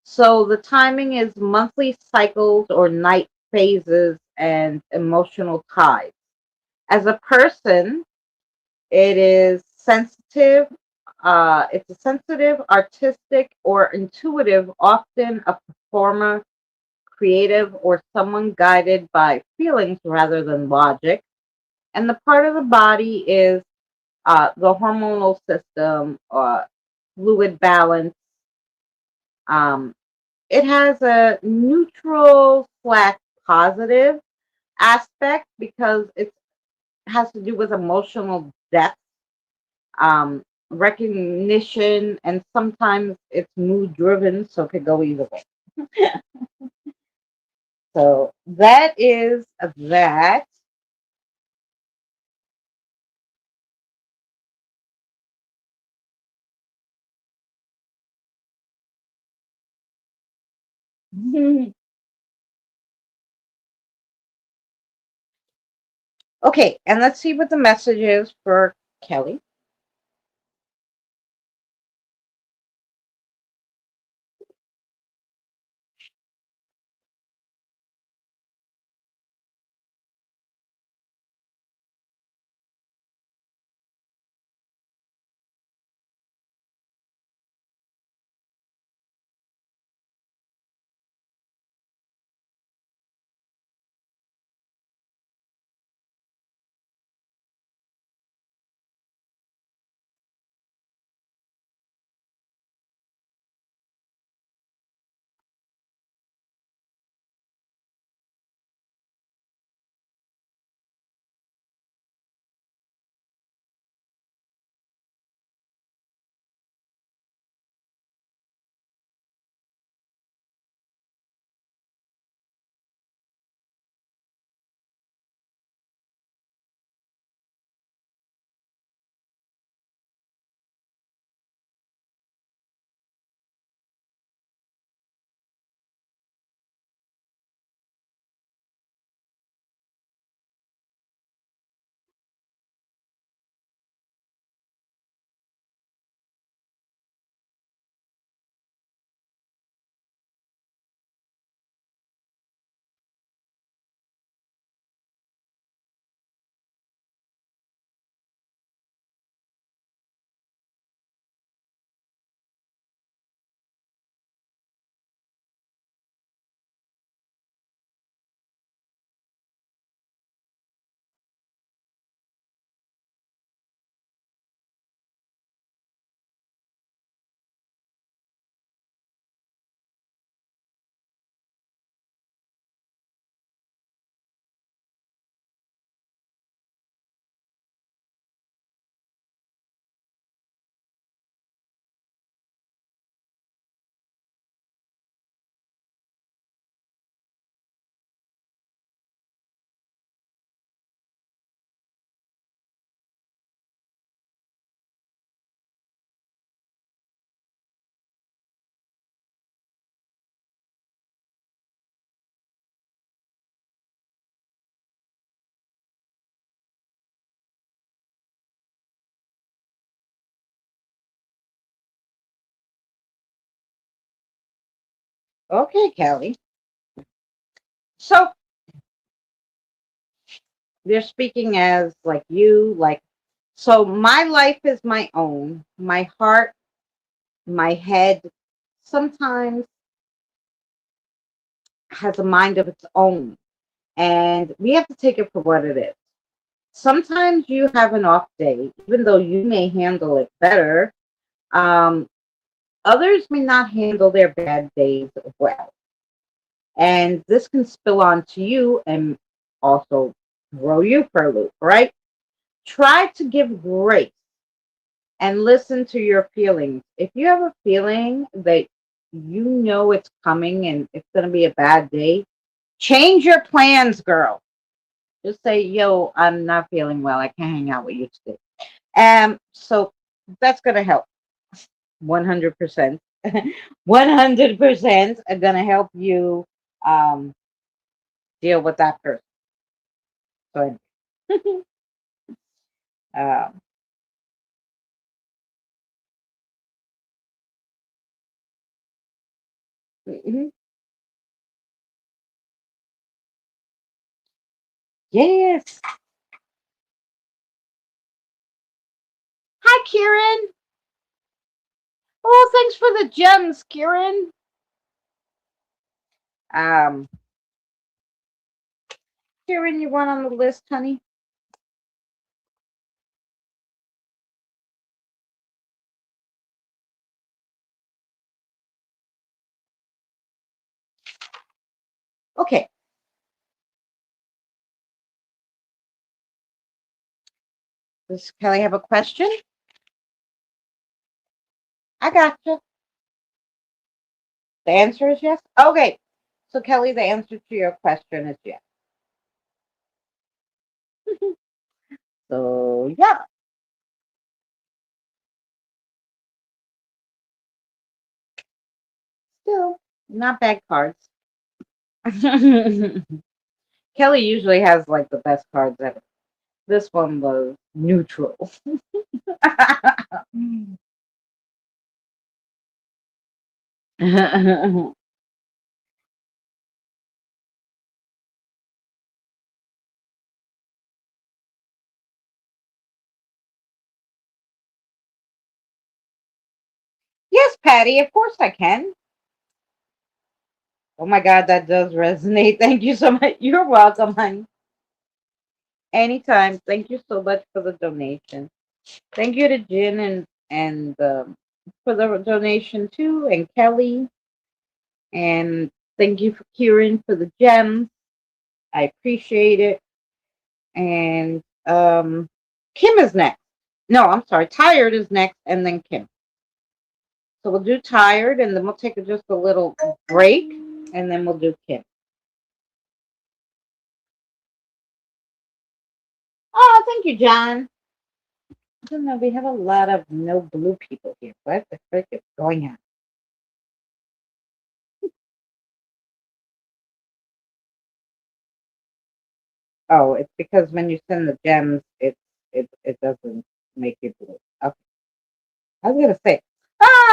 So the timing is monthly cycles or night phases and emotional tides. As a person, it is sensitive. It's a sensitive, artistic, or intuitive, often a performer, creative, or someone guided by feelings rather than logic. And the part of the body is the hormonal system, fluid balance. Um, it has a neutral slash positive aspect because it has to do with emotional depth, recognition, and sometimes it's mood driven, so it could go either way. So that is that. Okay, and let's see what the message is for Kelly. Okay, Kelly. So they're speaking as like you, like, so my life is my own. My heart, my head sometimes has a mind of its own, and we have to take it for what it is. Sometimes you have an off day, even though you may handle it better. Um, Others may not handle their bad days well. And this can spill onto you and also throw you for a loop, right? Try to give grace and listen to your feelings. If you have a feeling that you know it's coming and it's going to be a bad day, change your plans, girl. Just say, yo, I'm not feeling well. I can't hang out with you today. So that's going to help 100%. 100% are going to help you um, deal with that person. So, uh, mhm. Yes. Hi, Kieran. Oh, thanks for the gems, Kieran. Um, Kieran, you want on the list, honey? Okay. Does Kelly have a question? I got you. The answer is yes. Okay. So, Kelly, the answer to your question is yes. So, yeah, still not bad cards. Kelly usually has like the best cards ever. This one was neutral. Yes, Patty, of course I can. Oh my God, that does resonate. Thank you so much. You're welcome, honey. Anytime. Thank you so much for the donation. Thank you to Jen and for the donation too, and Kelly, and thank you for Kieran for the gems. I appreciate it. And Kim is next. No, I'm sorry. Tired is next, and then Kim. So we'll do tired, and then we'll take just a little break, and then we'll do Kim. Oh, thank you, John. I don't know. We have a lot of no blue people here. What the frick is going on? Oh, it's because when you send the gems, it doesn't make it blue. Okay. I was gonna say,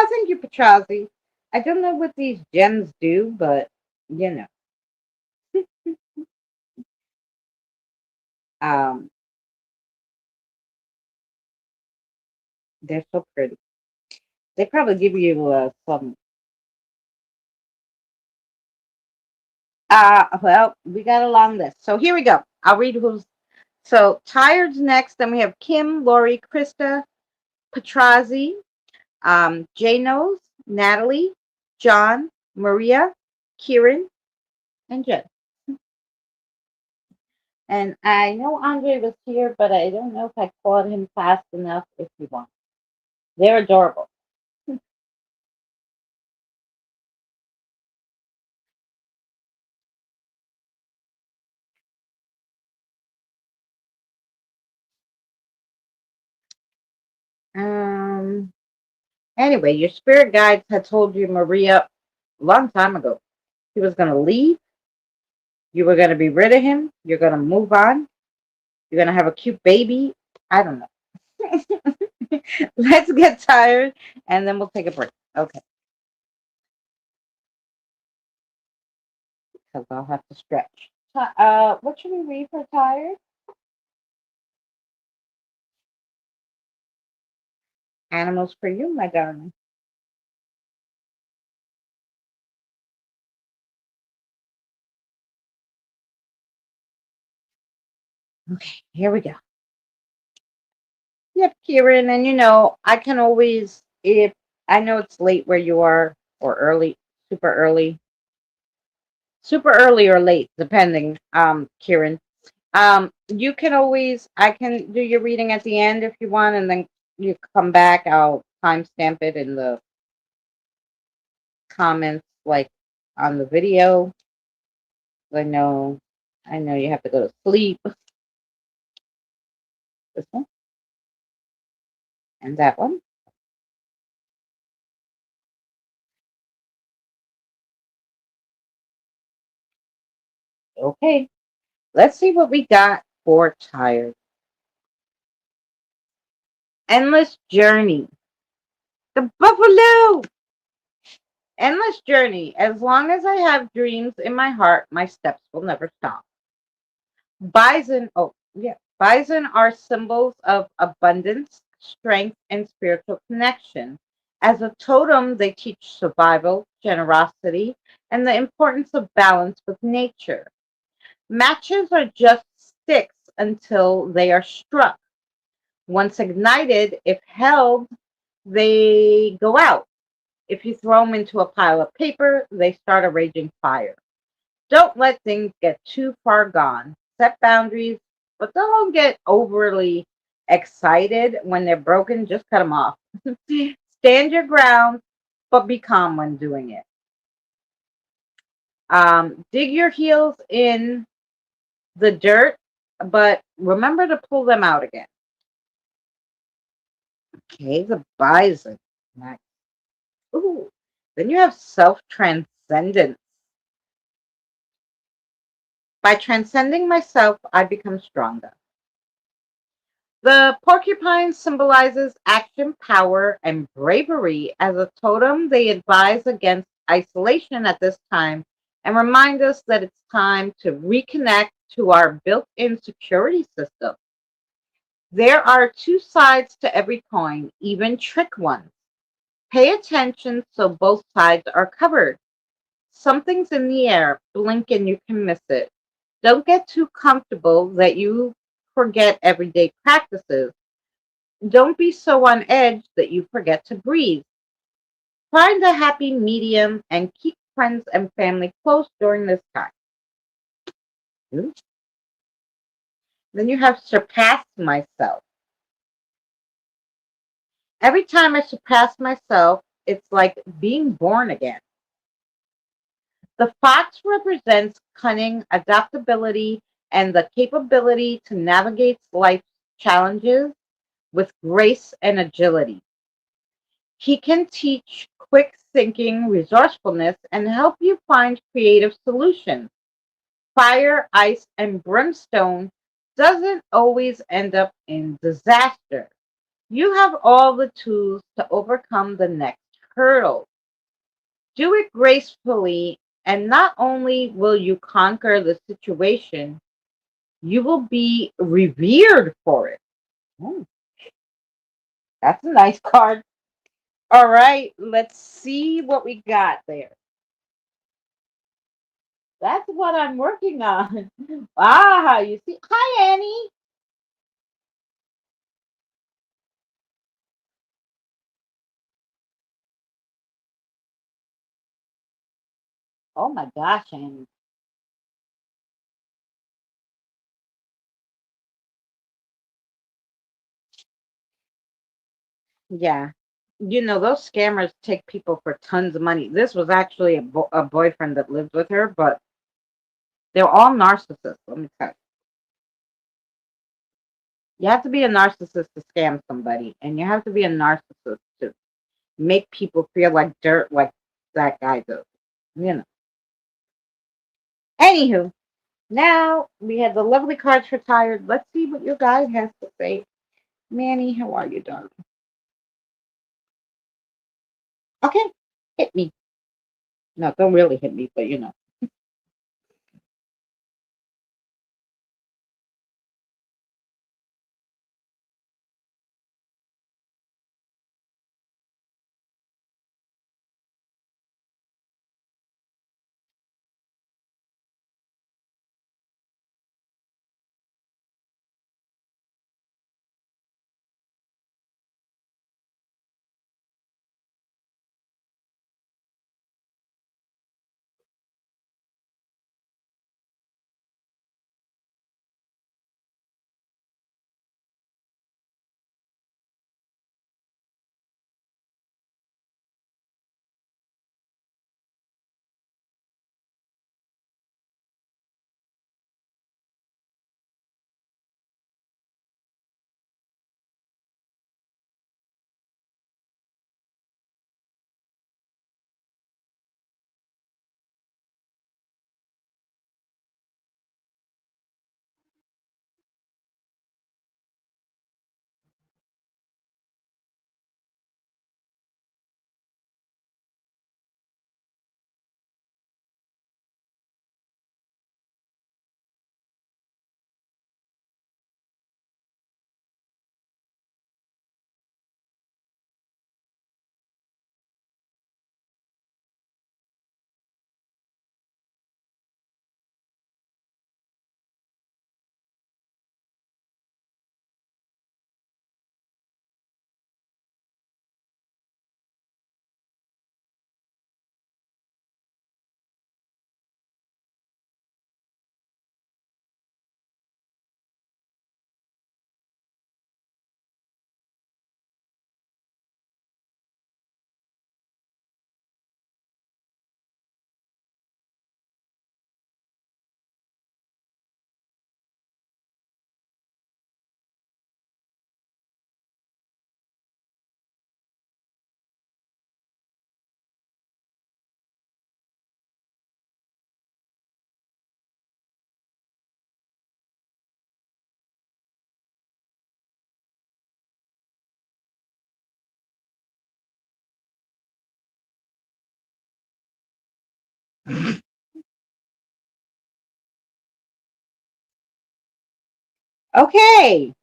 thank you, Patrazi. I don't know what these gems do, but you know, um, they're so pretty. They probably give you some. Well, we got a long list, so here we go. I'll read who's. So Tired's next. Then we have Kim, Lori, Krista, Patrazi, Janos, Natalie, John, Maria, Kieran, and Jen. And I know Andre was here, but I don't know if I caught him fast enough if you want. They're adorable. Um, anyway, your spirit guides had told you, Maria, a long time ago, he was going to leave. You were going to be rid of him. You're going to move on. You're going to have a cute baby. I don't know. Let's get tired and then we'll take a break. Okay. because I'll have to stretch. What should we read for tired? Animals for you, my darling. Okay, here we go. Yep, Kieran, and I can always, if I know it's late where you are, or early, super early, super early or late, depending, Kieran. You can always, I can do your reading at the end if you want, and then you come back. I'll timestamp it in the comments, like on the video. I know, I know you have to go to sleep. This one and that one. Okay, let's see what we got for tired. Endless journey. The buffalo. Endless journey. As long as I have dreams in my heart, my steps will never stop. Bison, oh, yeah. Bison are symbols of abundance, strength, and spiritual connection. As a totem, they teach survival, generosity, and the importance of balance with nature. Matches are just sticks until they are struck. Once ignited, if held, they go out. If you throw them into a pile of paper, they start a raging fire. Don't let things get too far gone. Set boundaries, but don't get overly excited when they're broken. Just cut them off. Stand your ground, but be calm when doing it. Dig your heels in the dirt, but remember to pull them out again. Okay, the bison. Nice. Ooh. Then you have self transcendence. By transcending myself, I become stronger. The porcupine symbolizes action, power, and bravery. As a totem, they advise against isolation at this time and remind us that it's time to reconnect to our built in security system. There are two sides to every coin, even trick ones. Pay attention so both sides are covered. Something's in the air, blink and you can miss it. Don't get too comfortable that you forget everyday practices. Don't be so on edge that you forget to breathe. Find a happy medium and keep friends and family close during this time. Ooh. Then you have surpassed myself. Every time I surpass myself, it's like being born again. The fox represents cunning, adaptability, and the capability to navigate life's challenges with grace and agility. He can teach quick thinking, resourcefulness, and help you find creative solutions. Fire, ice, and brimstone doesn't always end up in disaster. You have all the tools to overcome the next hurdle. Do it gracefully, and not only will you conquer the situation, you will be revered for it. Oh, that's a nice card. All right, let's see what we got there. That's what I'm working on. Ah, you see. Hi, Annie. Oh my gosh, Annie. Yeah. Those scammers take people for tons of money. This was actually a boyfriend that lived with her, but they're all narcissists. Let me tell you. You have to be a narcissist to scam somebody, and you have to be a narcissist to make people feel like dirt, like that guy does. You know. Anywho, now we have the lovely cards for tired. Let's see what your guide has to say. Manny, how are you, darling? Okay, hit me. No, don't really hit me, but. Okay.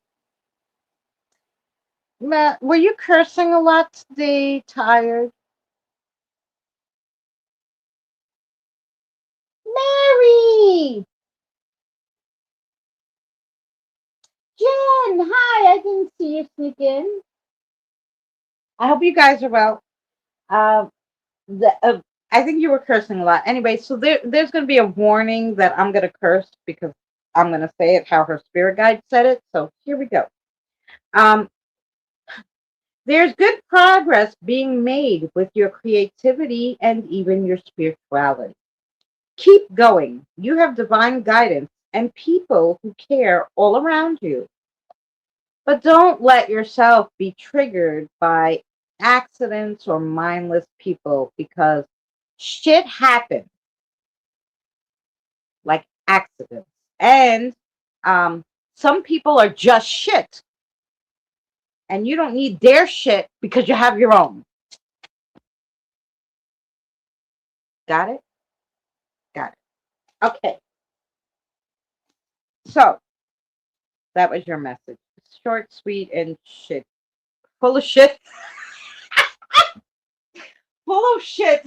Were you cursing a lot today? Tired? Mary! Jen! Hi! I didn't see you sneak in. I hope you guys are well. Um, I think you were cursing a lot. Anyway, so there's going to be a warning that I'm going to curse because I'm going to say it how her spirit guide said it. So here we go. Um, there's good progress being made with your creativity and even your spirituality. Keep going. You have divine guidance and people who care all around you. But don't let yourself be triggered by accidents or mindless people because shit happens like accidents. And um, some people are just shit. And you don't need their shit because you have your own. Got it? Got it. Okay. So that was your message. Short, sweet, and shit. Full of shit. Full of shit.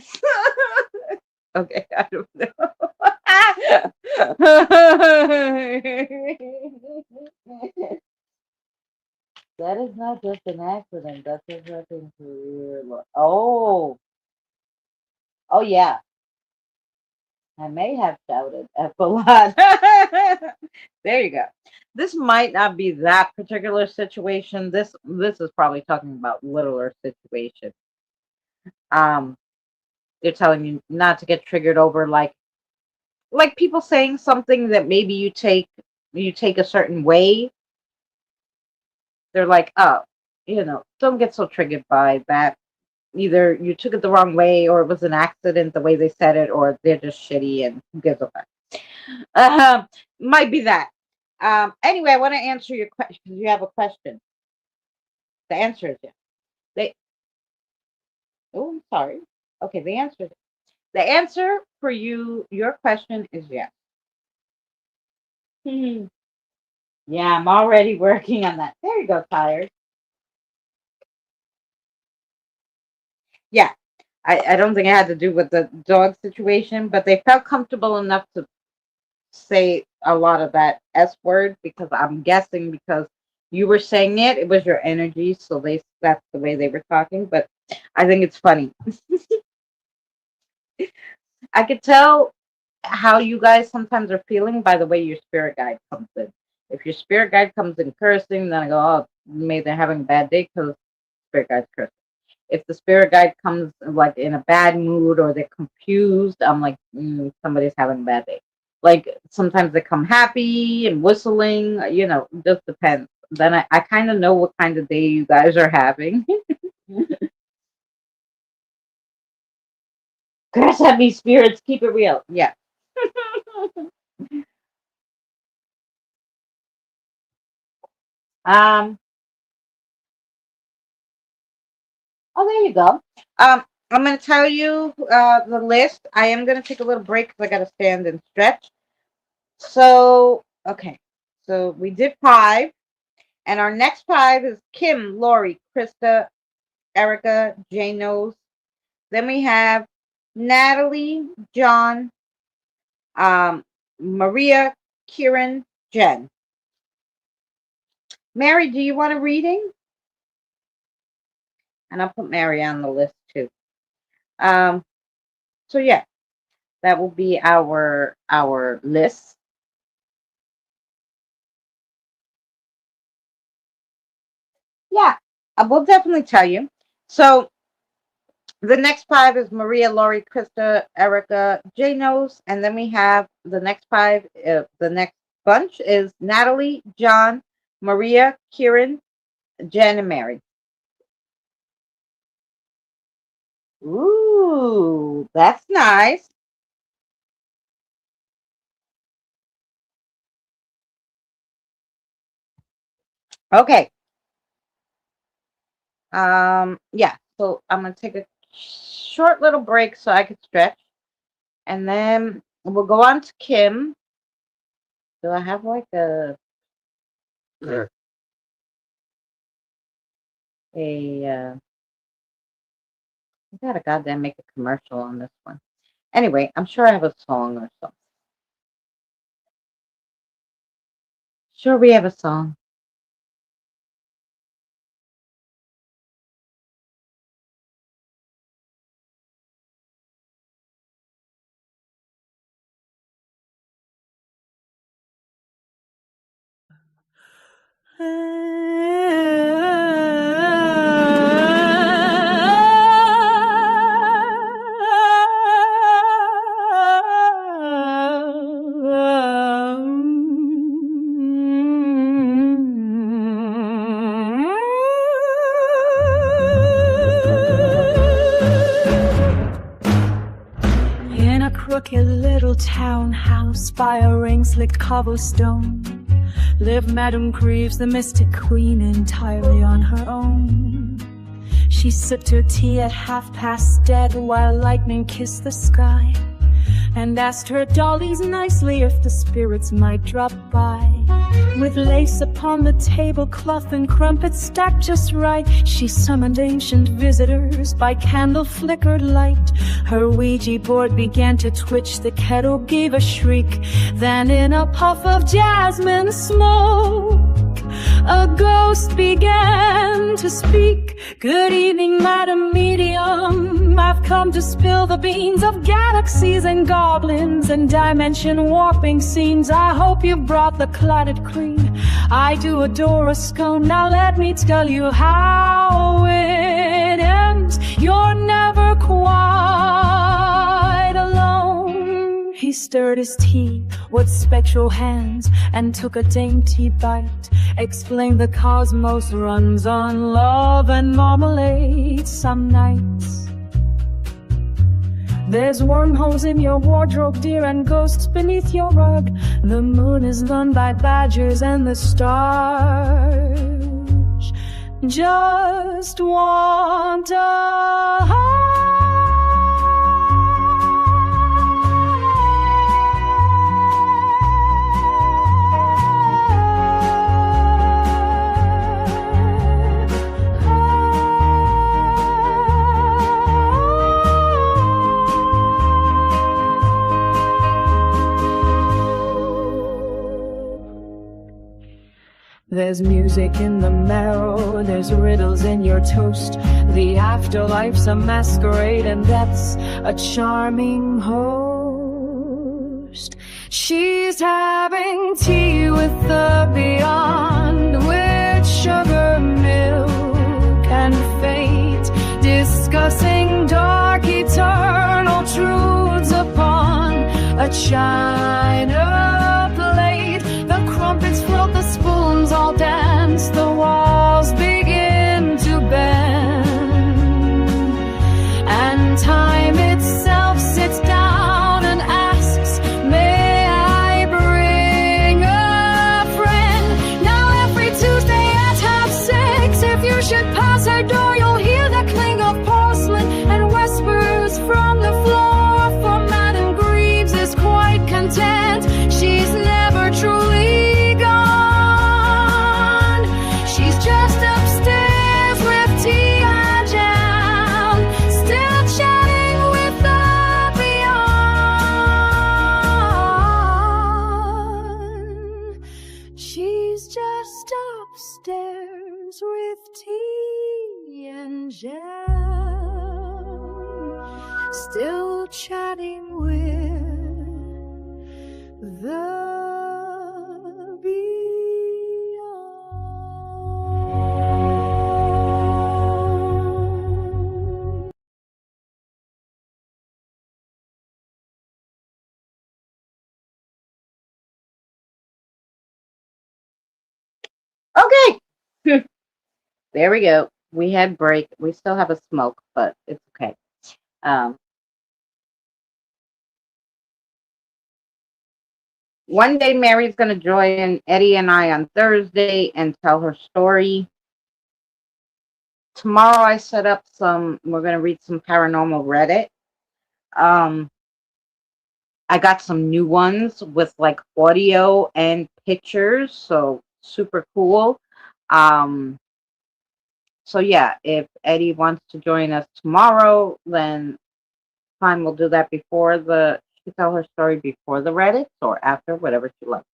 Okay, I don't know. That is not just an accident. That's just happened to you. Oh, oh yeah. I may have shouted F a lot. There you go. This might not be that particular situation. This is probably talking about littler situation. Um, they're telling you not to get triggered over like people saying something that maybe you take a certain way. They're like, oh, don't get so triggered by that. Either you took it the wrong way, or it was an accident the way they said it, or they're just shitty and who gives a fuck. Might be that. Anyway, I want to answer your question because you have a question. The answer is yes. They. Oh, I'm sorry. Okay, the answer for your question is yes. Hmm. Yeah, I'm already working on that. There you go, tired. Yeah, I don't think it had to do with the dog situation, but they felt comfortable enough to say a lot of that S word because I'm guessing because you were saying it, it was your energy, so that's the way they were talking. But I think it's funny. I could tell how you guys sometimes are feeling by the way your spirit guide comes in. If your spirit guide comes in cursing, then I go, oh, maybe they're having a bad day because spirit guide's cursing. If the spirit guide comes like in a bad mood or they're confused, I'm like, somebody's having a bad day. Like sometimes they come happy and whistling, just depends. Then I kind of know what kind of day you guys are having. Curse heavy spirits, keep it real. Yeah. um. Oh, there you go. I'm going to tell you the list. I am going to take a little break because I got to stand and stretch. So, okay. So we did five. And our next five is Kim, Lori, Krista, Erica, Janos. Then we have Natalie, John, Maria, Kieran, Jen. Mary, do you want a reading? And I'll put Mary on the list too. Um, so yeah, that will be our list. Yeah, I will definitely tell you. So the next five is Maria, Laurie, Krista, Erica, Janos, and then we have the next five. The next bunch is Natalie, John, Maria, Kieran, Jen, and Mary. Ooh, that's nice. Okay. Yeah. So I'm gonna take a short little break so I can stretch. And then we'll go on to Kim. Do I have like a I gotta goddamn make a commercial on this one. Anyway, I'm sure I have a song or something. Sure, we have a song. In a crooked little townhouse by a rain-slicked cobblestone lived Madame Greaves, the mystic queen, entirely on her own. She sipped her tea at dead while lightning kissed the sky, and asked her dollies nicely if the spirits might drop by. With lace upon the tablecloth and crumpets stacked just right, she summoned ancient visitors by candle flickered light. Her Ouija board began to twitch, the kettle gave a shriek. Then in a puff of jasmine smoke, a ghost began to speak. Good evening, Madam Medium. I've come to spill the beans of galaxies and goblins and dimension warping scenes. I hope you brought the clotted cream. I do adore a scone. Now let me tell you how it ends. You're never quite alone. He stirred his tea with spectral hands and took a dainty bite. Explained the cosmos runs on love and marmalade some nights. There's wormholes in your wardrobe, dear, and ghosts beneath your rug. The moon is run by badgers and the stars just want a There's music in the marrow, there's riddles in your toast. The afterlife's a masquerade, and that's a charming host. She's having tea with the beyond, with sugar, milk, and fate, discussing dark eternal truths upon a china plate. The crumpets float, the spoons all dance, the walls begin to bend, and time itself sits down and asks, may I bring a friend? Now every Tuesday at 6:30, if you should pass her door, you'll hear the cling of porcelain and whispers from the floor. For Madame Greaves is quite content, she's never truly gone. She's just upstairs with tea and jam, still chatting with the beyond. She's just upstairs with tea and jam, still chatting with the beyond. Okay. There we go. We had break. We still have a smoke, but it's okay. Um, One day Mary's going to join Eddie and I on Thursday and tell her story. Tomorrow I set up we're going to read some paranormal Reddit. Um, I got some new ones with like audio and pictures, so super cool. Um, so yeah, if Eddie wants to join us tomorrow, then fine, we'll do that before she can tell her story before the Reddit or after, whatever she likes.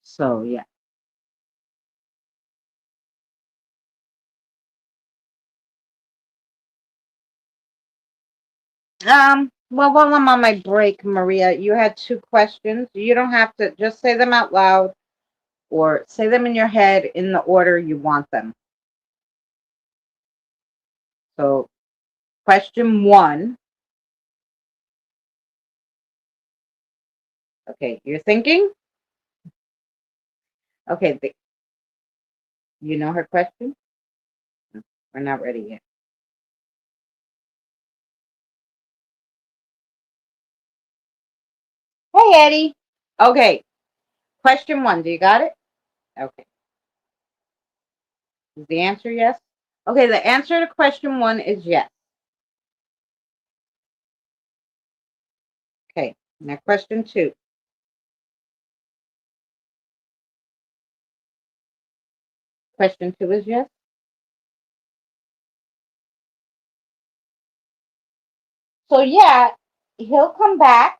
So yeah. Well, while I'm on my break, Maria, you had two questions. You don't have to just say them out loud or say them in your head in the order you want them. So, question one. Okay, you're thinking? Okay, you know her question? We're not ready yet. Hey, Eddie. Okay, question one. Do you got it? Okay. Is the answer yes? Okay, the answer to question one is yes. Okay, now question two. Question two is yes? So, yeah, he'll come back.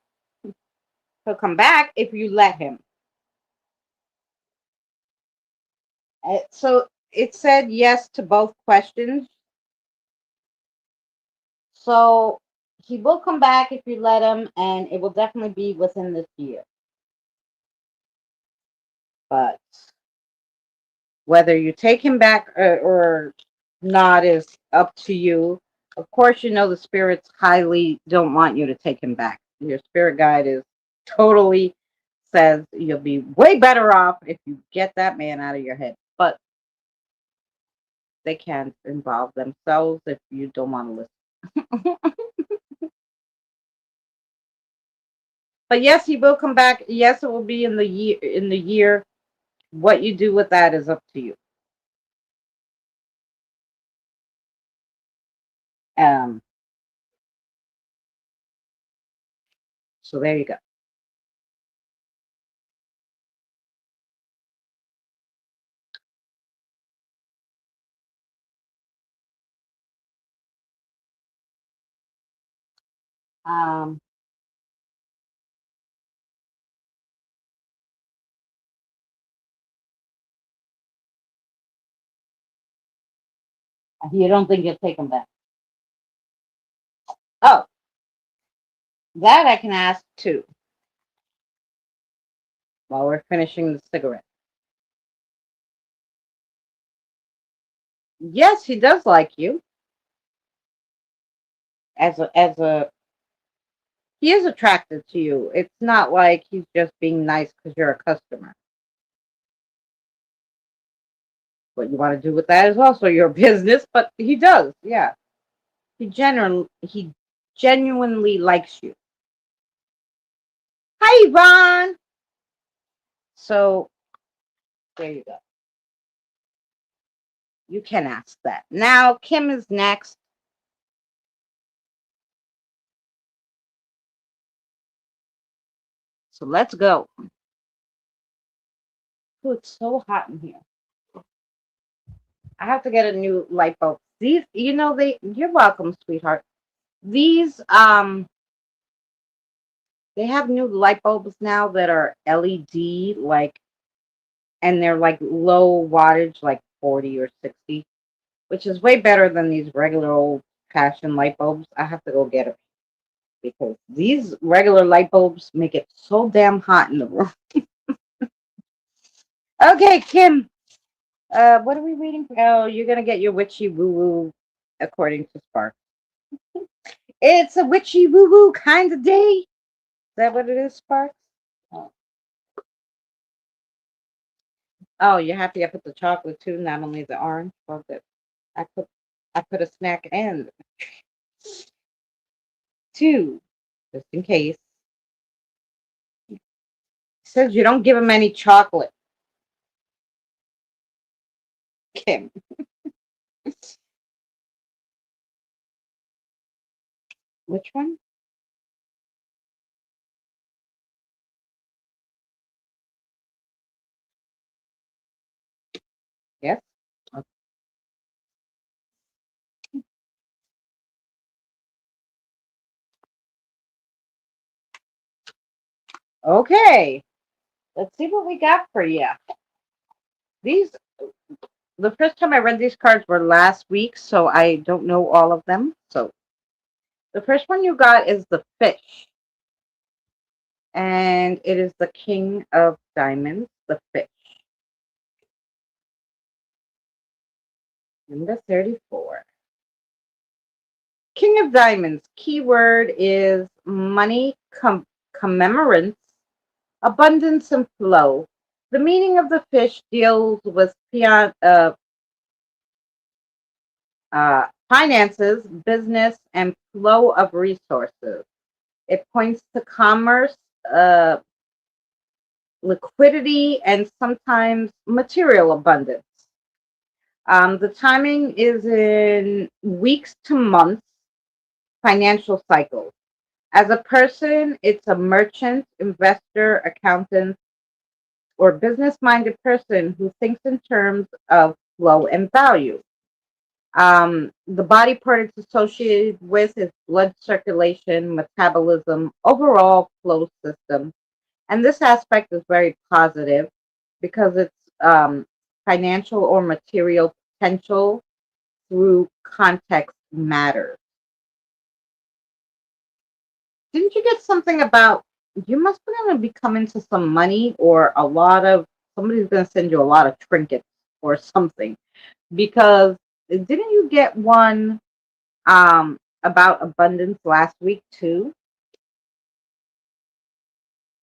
He'll come back if you let him. So, it said yes to both questions. So, he will come back if you let him, and it will definitely be within this year. But whether you take him back or not is up to you. Of course, you know the spirits highly don't want you to take him back. Your spirit guide is totally says you'll be way better off if you get that man out of your head. But they can't involve themselves if you don't want to listen. But yes, he will come back. Yes, it will be in the year. In the year, what you do with that is up to you. Um. So there you go. Um. You don't think you'll take him back? Oh, that I can ask too while we're finishing the cigarette. Yes, he does like you as a. He is attracted to you. It's not like he's just being nice because you're a customer. What you want to do with that is also your business, but he does. Yeah, he genuinely likes you. Hi, Yvonne. So there you go. You can ask that. Now Kim is next. So let's go. Oh, it's so hot in here. I have to get a new light bulb. These, you're welcome, sweetheart. These, they have new light bulbs now that are LED, like, and they're like low wattage, like 40 or 60, which is way better than these regular old fashioned light bulbs. I have to go get them because these regular light bulbs make it so damn hot in the room. Okay, Kim, what are we reading? Oh, you're gonna get your witchy woo woo, according to Spark. It's a witchy woo woo kind of day. Is that what it is, Spark? Oh. Oh, you're happy I put the chocolate too, not only the orange, but that I put I put a snack and two, just in case. It says you don't give him any chocolate, Kim. Which one? Yes. Okay. Let's see what we got for you. These, the first time I read these cards were last week, so I don't know all of them. So the first one you got is the fish, and it is the King of Diamonds, the fish. Number 34. King of Diamonds, keyword is money, commemorance, abundance, and flow. The meaning of the fish deals with finances, business, and flow of resources. It points to commerce, uh, liquidity, and sometimes material abundance. The timing is in weeks to months, financial cycles. As a person, it's a merchant, investor, accountant, or business minded person who thinks in terms of flow and value. The body part it's associated with is blood circulation, metabolism, overall flow system. And this aspect is very positive because it's financial or material potential through context matters. Didn't you get something about you must be going to be coming to some money or a lot of somebody's going to send you a lot of trinkets or something? Because didn't you get one about abundance last week too?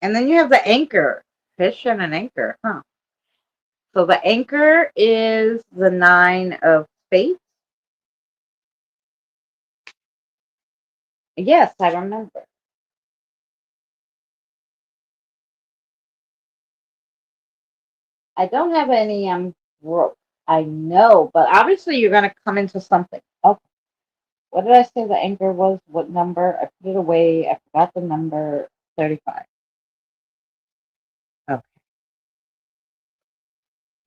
And then you have the anchor, fish and an anchor, huh? So the anchor is the nine of spades. Yes, I remember. I don't have any broke. I know, but obviously you're gonna come into something. Okay. What did I say the anchor was? What number? I put it away. I forgot the number. 35. Okay.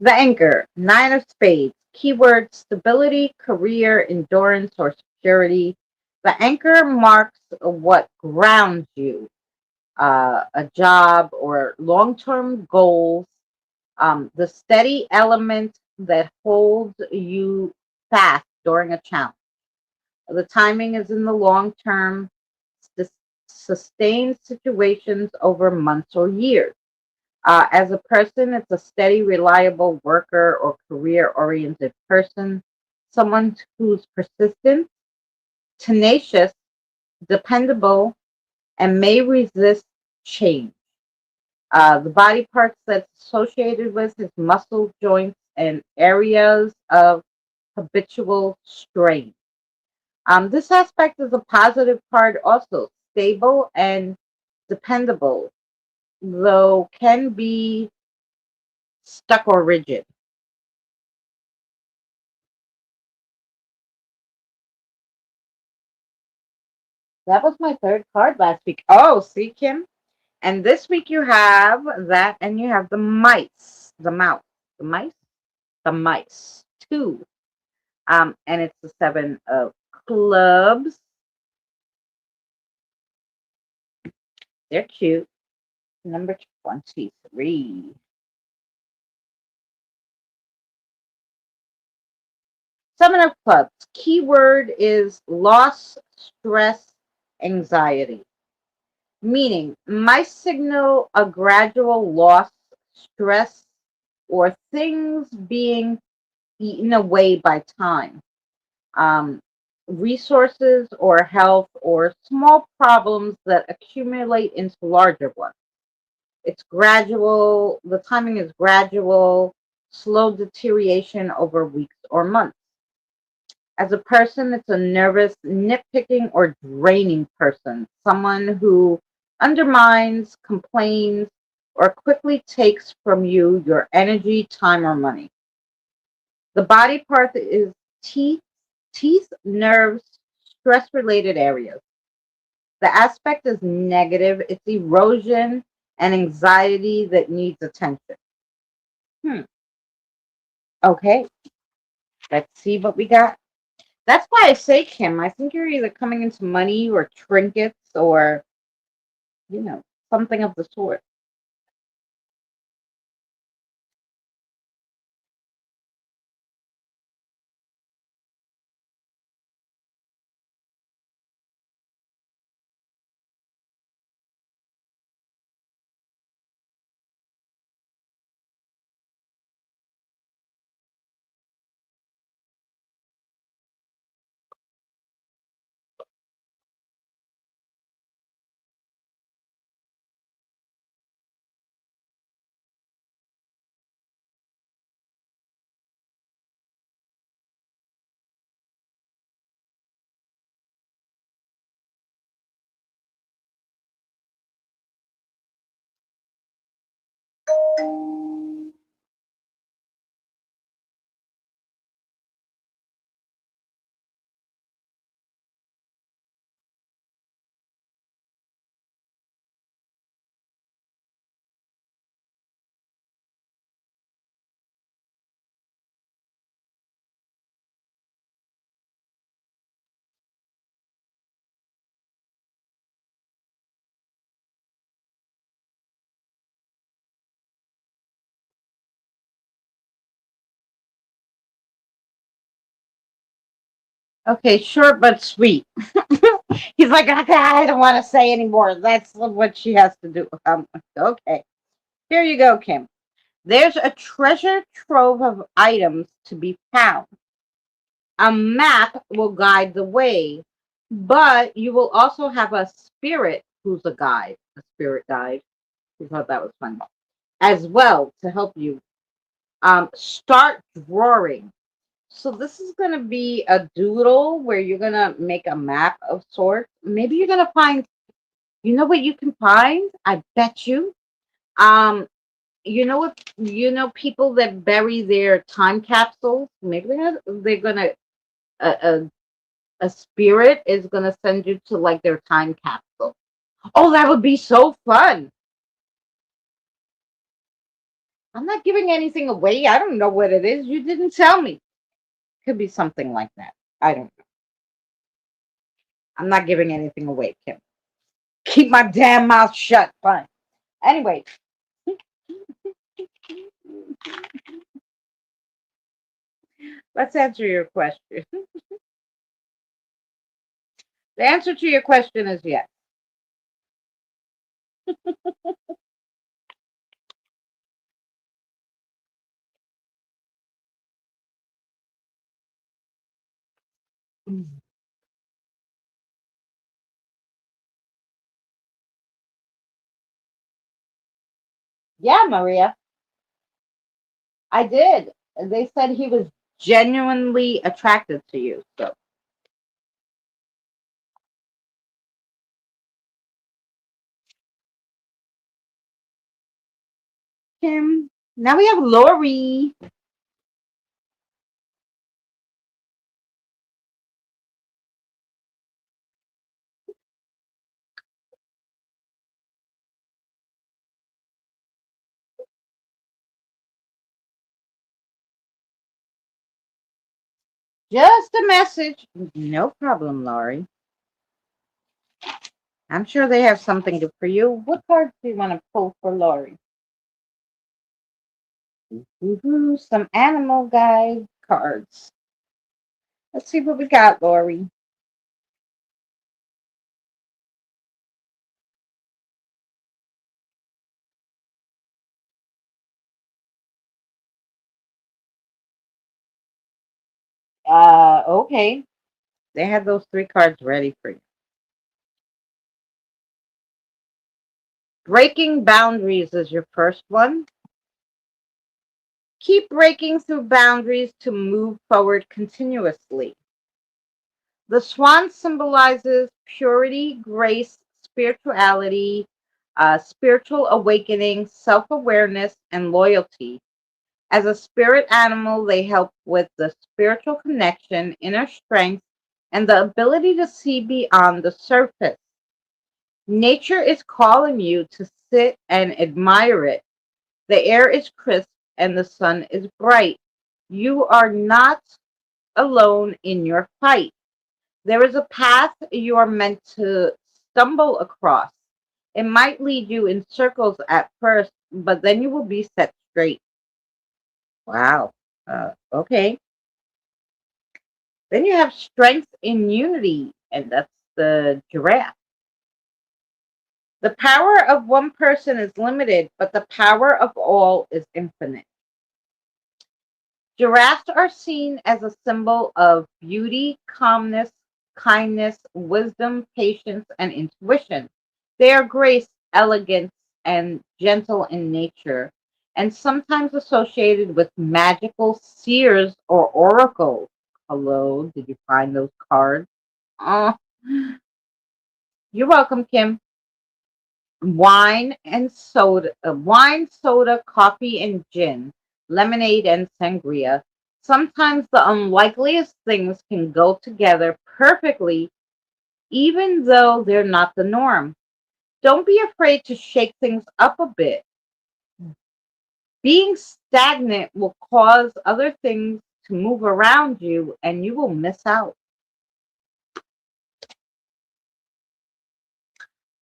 The anchor, nine of spades. Keyword stability, career, endurance, or security. The anchor marks what grounds you, a job or long-term goals, the steady element that holds you fast during a challenge. The timing is in the long term, sustained situations over months or years. As a person, it's a steady, reliable worker or career oriented person, someone who's persistent, tenacious, dependable, and may resist change. The body parts that's associated with is muscle joints and areas of habitual strain. This aspect is a positive part, also stable and dependable, though can be stuck or rigid. That was my third card last week. Oh, see, Kim? And this week you have that, and you have the mice, the mouse, the mice, the mice, two. And it's the seven of clubs. They're cute. Number 23. Seven of clubs. Keyword is loss, stress, anxiety. Meaning, might signal a gradual loss, stress, or things being eaten away by time, um, resources or health, or small problems that accumulate into larger ones. It's gradual, the timing is gradual, slow deterioration over weeks or months. As a person, it's a nervous, nitpicking, or draining person, someone who undermines, complains, or quickly takes from you your energy, time, or money. The body part is teeth, nerves, stress related areas. The aspect is negative. It's erosion and anxiety that needs attention. Hmm. Okay, let's see what we got. That's why I say, Kim, I think you're either coming into money or trinkets or, something of the sort. Okay, short but sweet. He's like, okay, I don't want to say anymore. That's what she has to do. Okay, here you go, Kim. There's a treasure trove of items to be found. A map will guide the way, but you will also have a spirit who's a guide, a spirit guide. We thought that was fun as well to help you. Start drawing. So this is gonna be a doodle where you're gonna make a map of sorts. Maybe you're gonna find. You know what you can find? I bet you. Um, people that bury their time capsules. Maybe they're gonna a, a a spirit is gonna send you to like their time capsule. Oh, that would be so fun. I'm not giving anything away. I don't know what it is. You didn't tell me. Could be something like that. I don't know. I'm not giving anything away, Kim. Keep my damn mouth shut. Fine. Anyway, let's answer your question. The answer to your question is yes. Yeah, Maria, I did. They said he was genuinely attracted to you. So, Kim, now we have Lori. Just a message. No problem, Lori. I'm sure they have something good for you. What cards do you want to pull for Lori? Some animal guide cards. Let's see what we got, Lori. Okay. They have those three cards ready for you. Breaking boundaries is your first one. Keep breaking through boundaries to move forward continuously. The swan symbolizes purity, grace, spirituality, spiritual awakening, self awareness, and loyalty. As a spirit animal, they help with the spiritual connection, inner strength, and the ability to see beyond the surface. Nature is calling you to sit and admire it. The air is crisp and the sun is bright. You are not alone in your fight. There is a path you are meant to stumble across. It might lead you in circles at first, but then you will be set straight. Wow. Okay. Then you have strength in unity, and that's the giraffe. The power of one person is limited, but the power of all is infinite. Giraffes are seen as a symbol of beauty, calmness, kindness, wisdom, patience, and intuition. They are grace, elegance, and gentle in nature, and sometimes associated with magical seers or oracles. Hello, did you find those cards? Oh, you're welcome, Kim. Wine, soda, coffee, and gin, lemonade, and sangria. Sometimes the unlikeliest things can go together perfectly, even though they're not the norm. Don't be afraid to shake things up a bit. Being stagnant will cause other things to move around you, and you will miss out.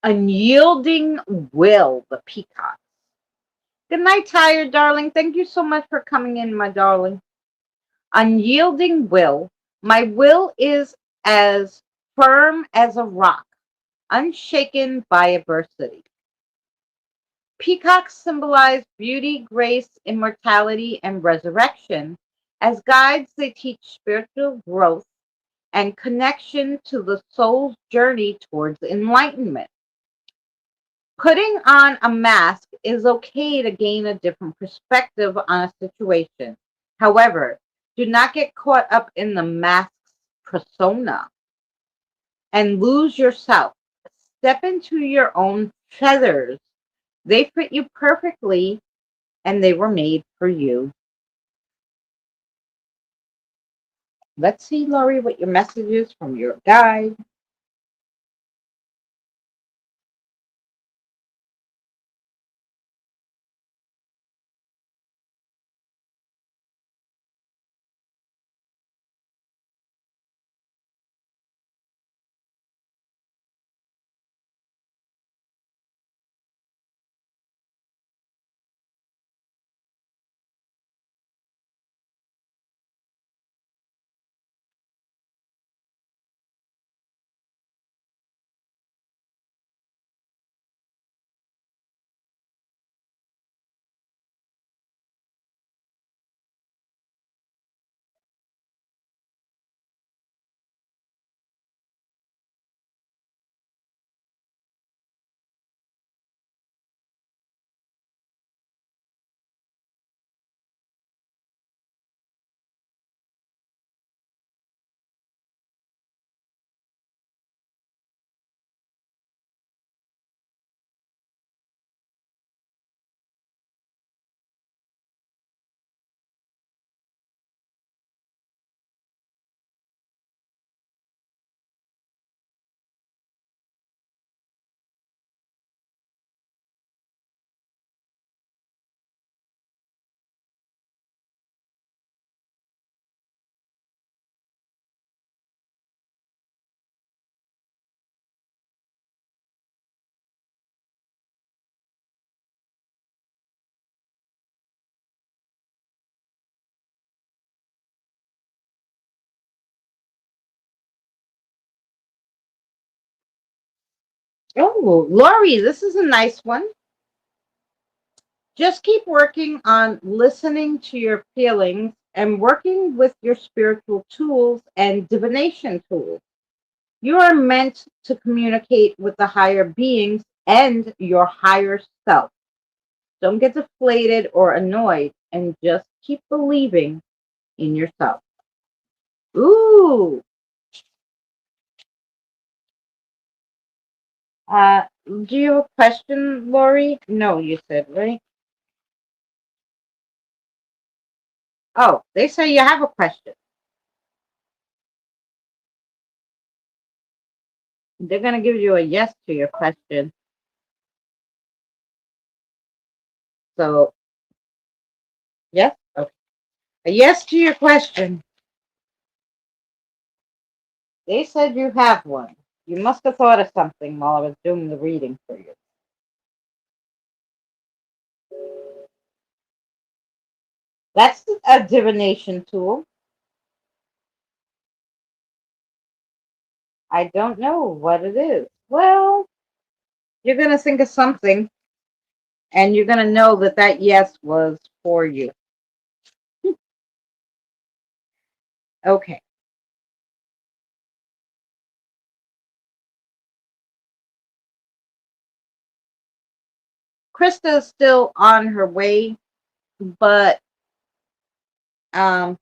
Unyielding will, the peacock. Good night, tired darling. Thank you so much for coming in, my darling. Unyielding will. My will is as firm as a rock, unshaken by adversity. Peacocks symbolize beauty, grace, immortality, and resurrection. As guides, they teach spiritual growth and connection to the soul's journey towards enlightenment. Putting on a mask is okay to gain a different perspective on a situation. However, do not get caught up in the mask's persona and lose yourself. Step into your own feathers. They fit you perfectly and they were made for you. Let's see, Laurie, what your message is from your guide. Oh, Laurie, this is a nice one. Just keep working on listening to your feelings and working with your spiritual tools and divination tools. You are meant to communicate with the higher beings and your higher self. Don't get deflated or annoyed and just keep believing in yourself. Ooh. Do you have a question, Lori? No, you said, right? Oh, they say you have a question. They're gonna give you a yes to your question. So yes, okay. A yes to your question. They said you have one. You must have thought of something while I was doing the reading for you. That's a divination tool. I don't know what it is. Well, you're gonna think of something, and you're gonna know that that yes was for you. Okay. Krista is still on her way, but um,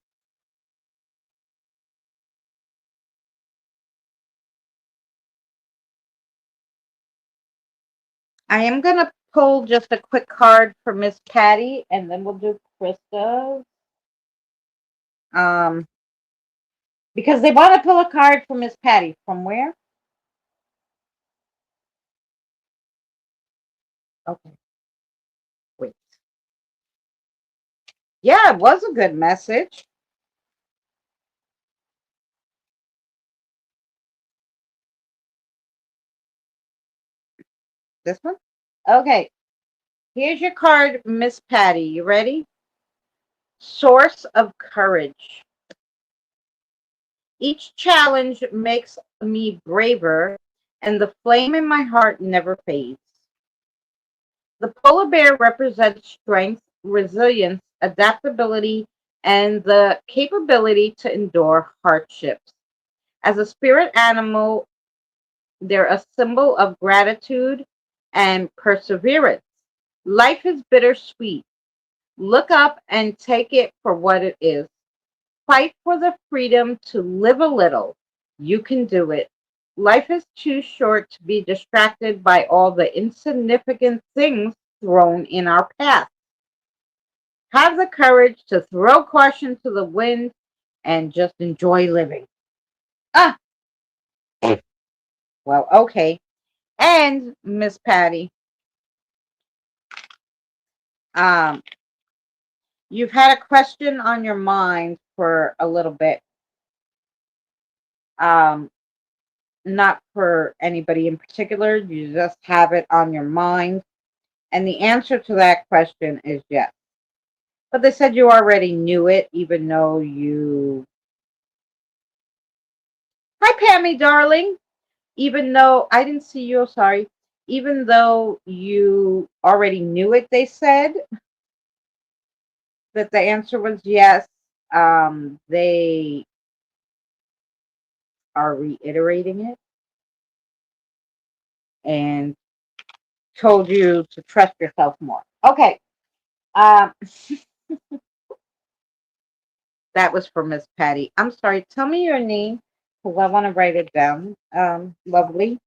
I am gonna pull just a quick card for Miss Patty, and then we'll do Krista's. Um, because they want to pull a card for Miss Patty. From where? Okay, wait. Yeah, it was a good message. This one? Okay. Here's your card, Miss Patty. You ready? Source of courage. Each challenge makes me braver, and the flame in my heart never fades. The polar bear represents strength, resilience, adaptability, and the capability to endure hardships. As a spirit animal, they're a symbol of gratitude and perseverance. Life is bittersweet. Look up and take it for what it is. Fight for the freedom to live a little. You can do it. Life is too short to be distracted by all the insignificant things thrown in our path. Have the courage to throw caution to the wind and just enjoy living. Ah, well, okay. And Miss Patty, um, you've had a question on your mind for a little bit. Um, Not for anybody in particular. You just have it on your mind. And the answer to that question is yes. But they said you already knew it, even though you. Hi, Pammy, darling. Even though I didn't see you, sorry. Even though you already knew it, they said that the answer was yes. They are reiterating it and told you to trust yourself more. Okay. Um, that was for Miss Patty. I'm sorry. Tell me your name because I want to write it down. Lovely.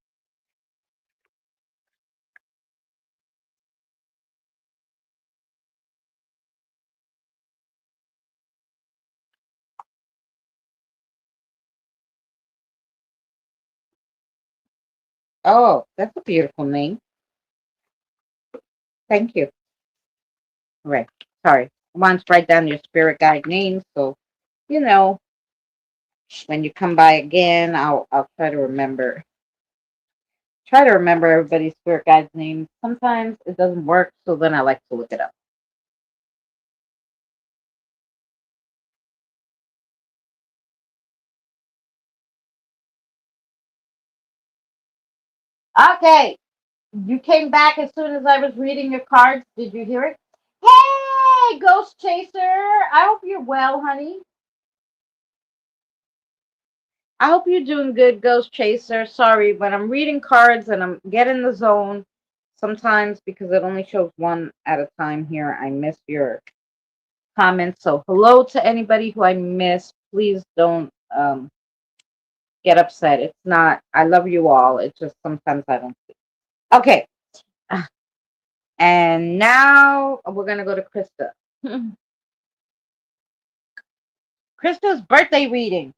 Oh, that's a beautiful name. Thank you. Right. Sorry. I want to write down your spirit guide name so you know when you come by again. I'll try to remember. Try to remember everybody's spirit guide's name. Sometimes it doesn't work, so then I like to look it up. Okay. You came back as soon as I was reading your cards. Did you hear it? Hey, Ghost Chaser. I hope you're well, honey. I hope you're doing good, Ghost Chaser. Sorry, when I'm reading cards and I'm getting the zone, sometimes because it only shows one at a time here, I miss your comments. So hello to anybody who I miss. Please don't get upset. It's not, I love you all. It's just sometimes I don't see. Okay. And now we're going to go to Krista. Krista's birthday reading.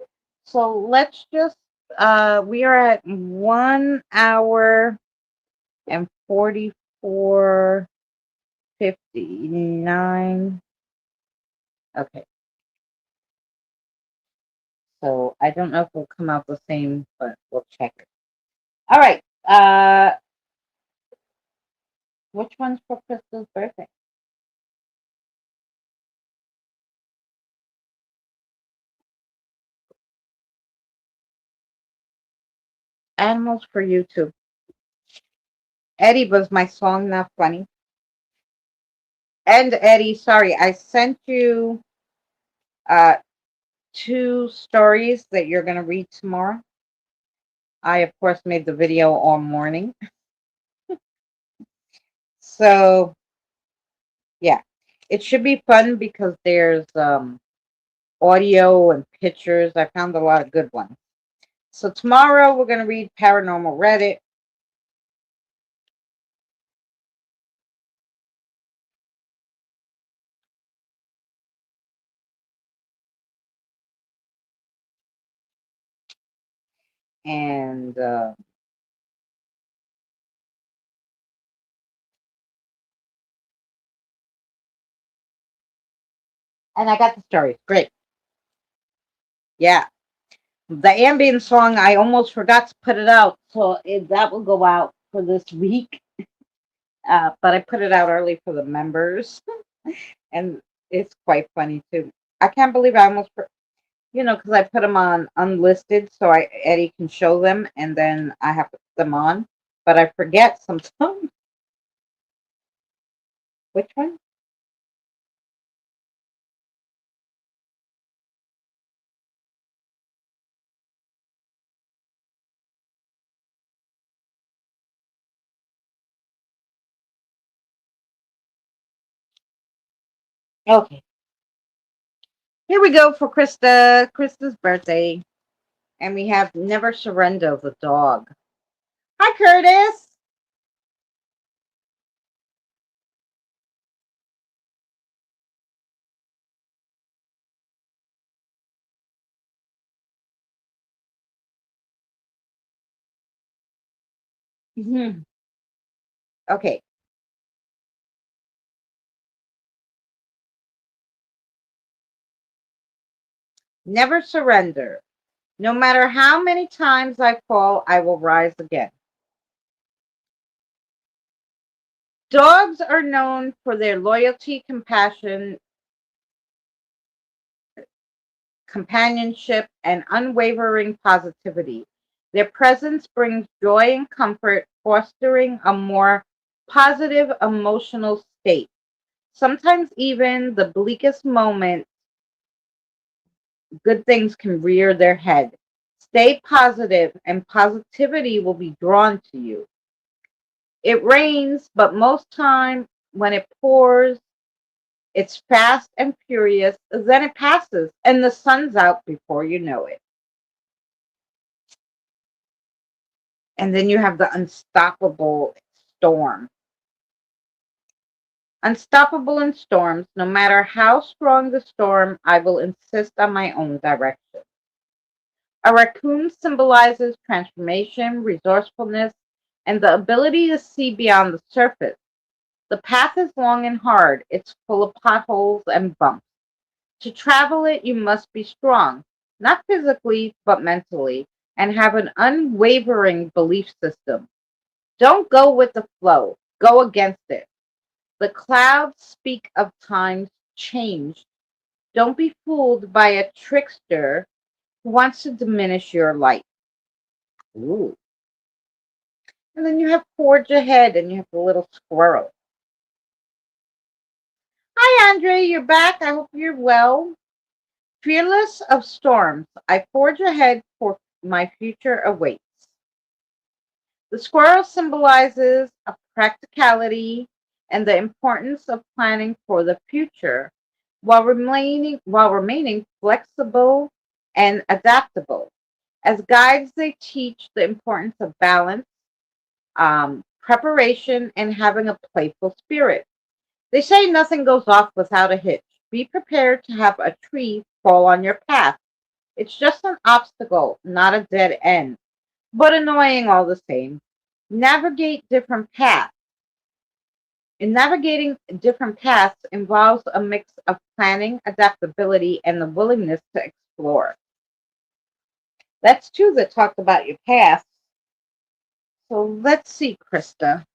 So let's just We are at 1 hour and 44:59. Okay, so I don't know if we'll come out the same, but we'll check. All right. Which one's for Crystal's birthday? Animals for you too. Eddie, was my song not funny? And Eddie, sorry, I sent you uh two stories that you're gonna read tomorrow. I of course made the video all morning. So yeah. It should be fun because there's audio and pictures. I found a lot of good ones. So tomorrow we're gonna read Paranormal Reddit. And and I got the stories. Great. Yeah. The ambient song, I almost forgot to put it out, so that will go out for this week. But I put it out early for the members, and it's quite funny too. I can't believe I almost, because I put them on unlisted, so Eddie can show them, and then I have to put them on. But I forget sometimes. Which one? Okay, here we go for Krista's birthday, and we have Never Surrender the dog. Hi, Curtis. Mhm. Okay. Never surrender. No matter how many times I fall, I will rise again. Dogs are known for their loyalty, compassion, companionship, and unwavering positivity. Their presence brings joy and comfort, fostering a more positive emotional state. Sometimes, even the bleakest moment, good things can rear their head. Stay positive, and positivity will be drawn to you. It rains, but most time when it pours, it's fast and furious. Then it passes, and the sun's out before you know it. And then you have the unstoppable storm. Unstoppable in storms, no matter how strong the storm, I will insist on my own direction. A raccoon symbolizes transformation, resourcefulness, and the ability to see beyond the surface. The path is long and hard. It's full of potholes and bumps. To travel it, you must be strong, not physically, but mentally, and have an unwavering belief system. Don't go with the flow, go against it. The clouds speak of times changed. Don't be fooled by a trickster who wants to diminish your light. Ooh. And then you have Forge Ahead, and you have the little squirrel. Hi, Andre, you're back. I hope you're well. Fearless of storms, I forge ahead for my future awaits. The squirrel symbolizes a practicality and the importance of planning for the future while remaining flexible and adaptable. As guides, they teach the importance of balance, preparation, and having a playful spirit. They say nothing goes off without a hitch. Be prepared to have a tree fall on your path. It's just an obstacle, not a dead end, but annoying all the same. Navigate different paths. In navigating different paths involves a mix of planning, adaptability, and the willingness to explore. That's two that talked about your past. So let's see, Krista.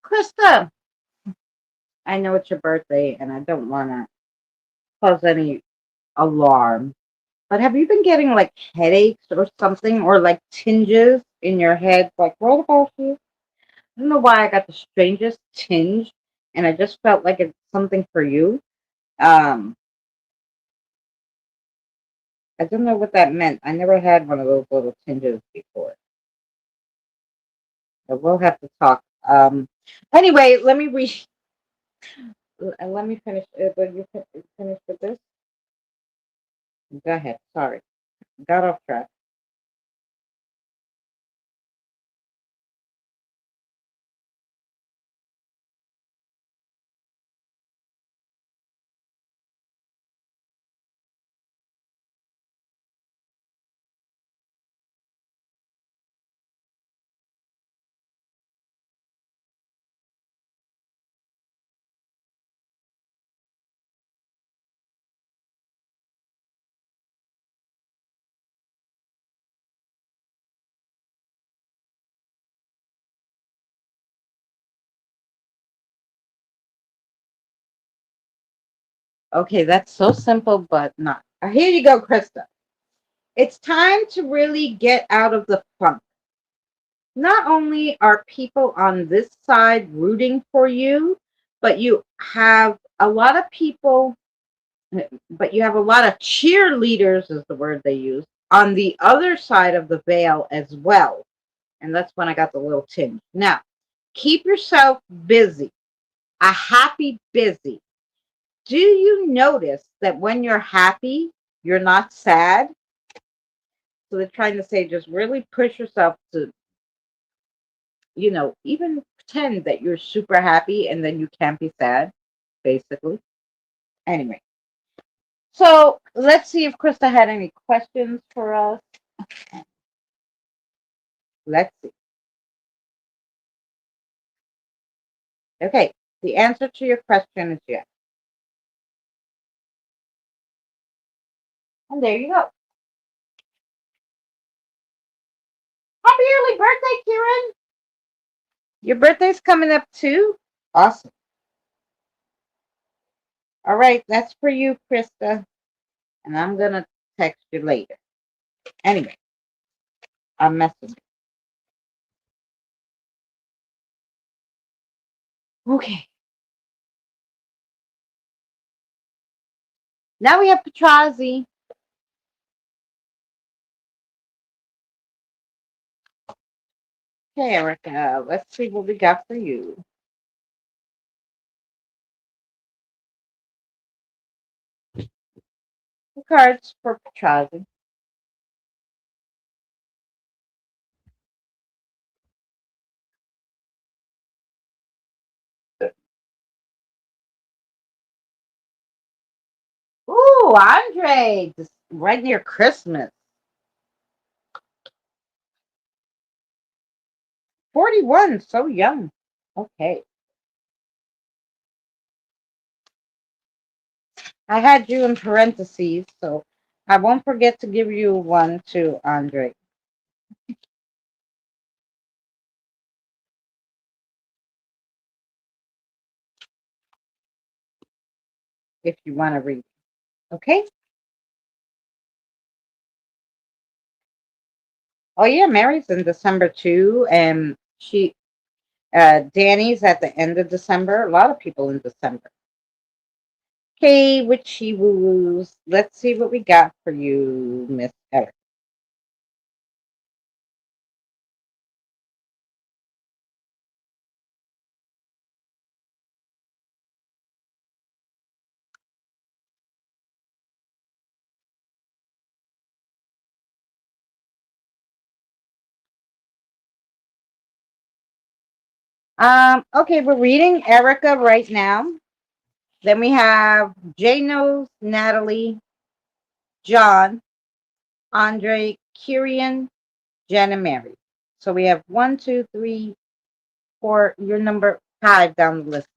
Krista, I know it's your birthday and I don't want to cause any alarm, but have you been getting like headaches or something or like tinges in your head? Like, what about you? I don't know why I got the strangest tinge and I just felt like it's something for you. Um, I don't know what that meant. I never had one of those little tinges before. So we'll have to talk. Anyway, let me finish. Will you finish with this? Go ahead. Sorry, got off track. Okay, that's so simple, but not. Here you go, Krista. It's time to really get out of the funk. Not only are people on this side rooting for you, but you have a lot of people, but you have a lot of cheerleaders, is the word they use, on the other side of the veil as well. And that's when I got the little tinge. Now, keep yourself busy, a happy busy. Do you notice that when you're happy, you're not sad? So they're trying to say just really push yourself to, even pretend that you're super happy and then you can't be sad, basically. Anyway, so let's see if Krista had any questions for us. Let's see. Okay, the answer to your question is yes. And there you go. Happy early birthday, Kieran. Your birthday's coming up too? Awesome. All right, that's for you, Krista. And I'm going to text you later. Anyway, I'm messaging. Okay. Now we have Patrazi. Okay, Erica, let's see what we got for you. The cards for Patrazi. Oh, Andre, just right near Christmas. 41, so young. Okay. I had you in parentheses, so I won't forget to give you one to Andre. If you want to read. Okay? Oh yeah, Mary's in December too, and Danny's at the end of December. A lot of people in December. Okay, witchy woos. Let's see what we got for you, Miss Eric. Okay, we're reading Erica right now. Then we have Janos, Natalie, John, Andre, Kirian, Jen, and Mary. So we have 1, 2, 3, 4. You're number 5 down the list.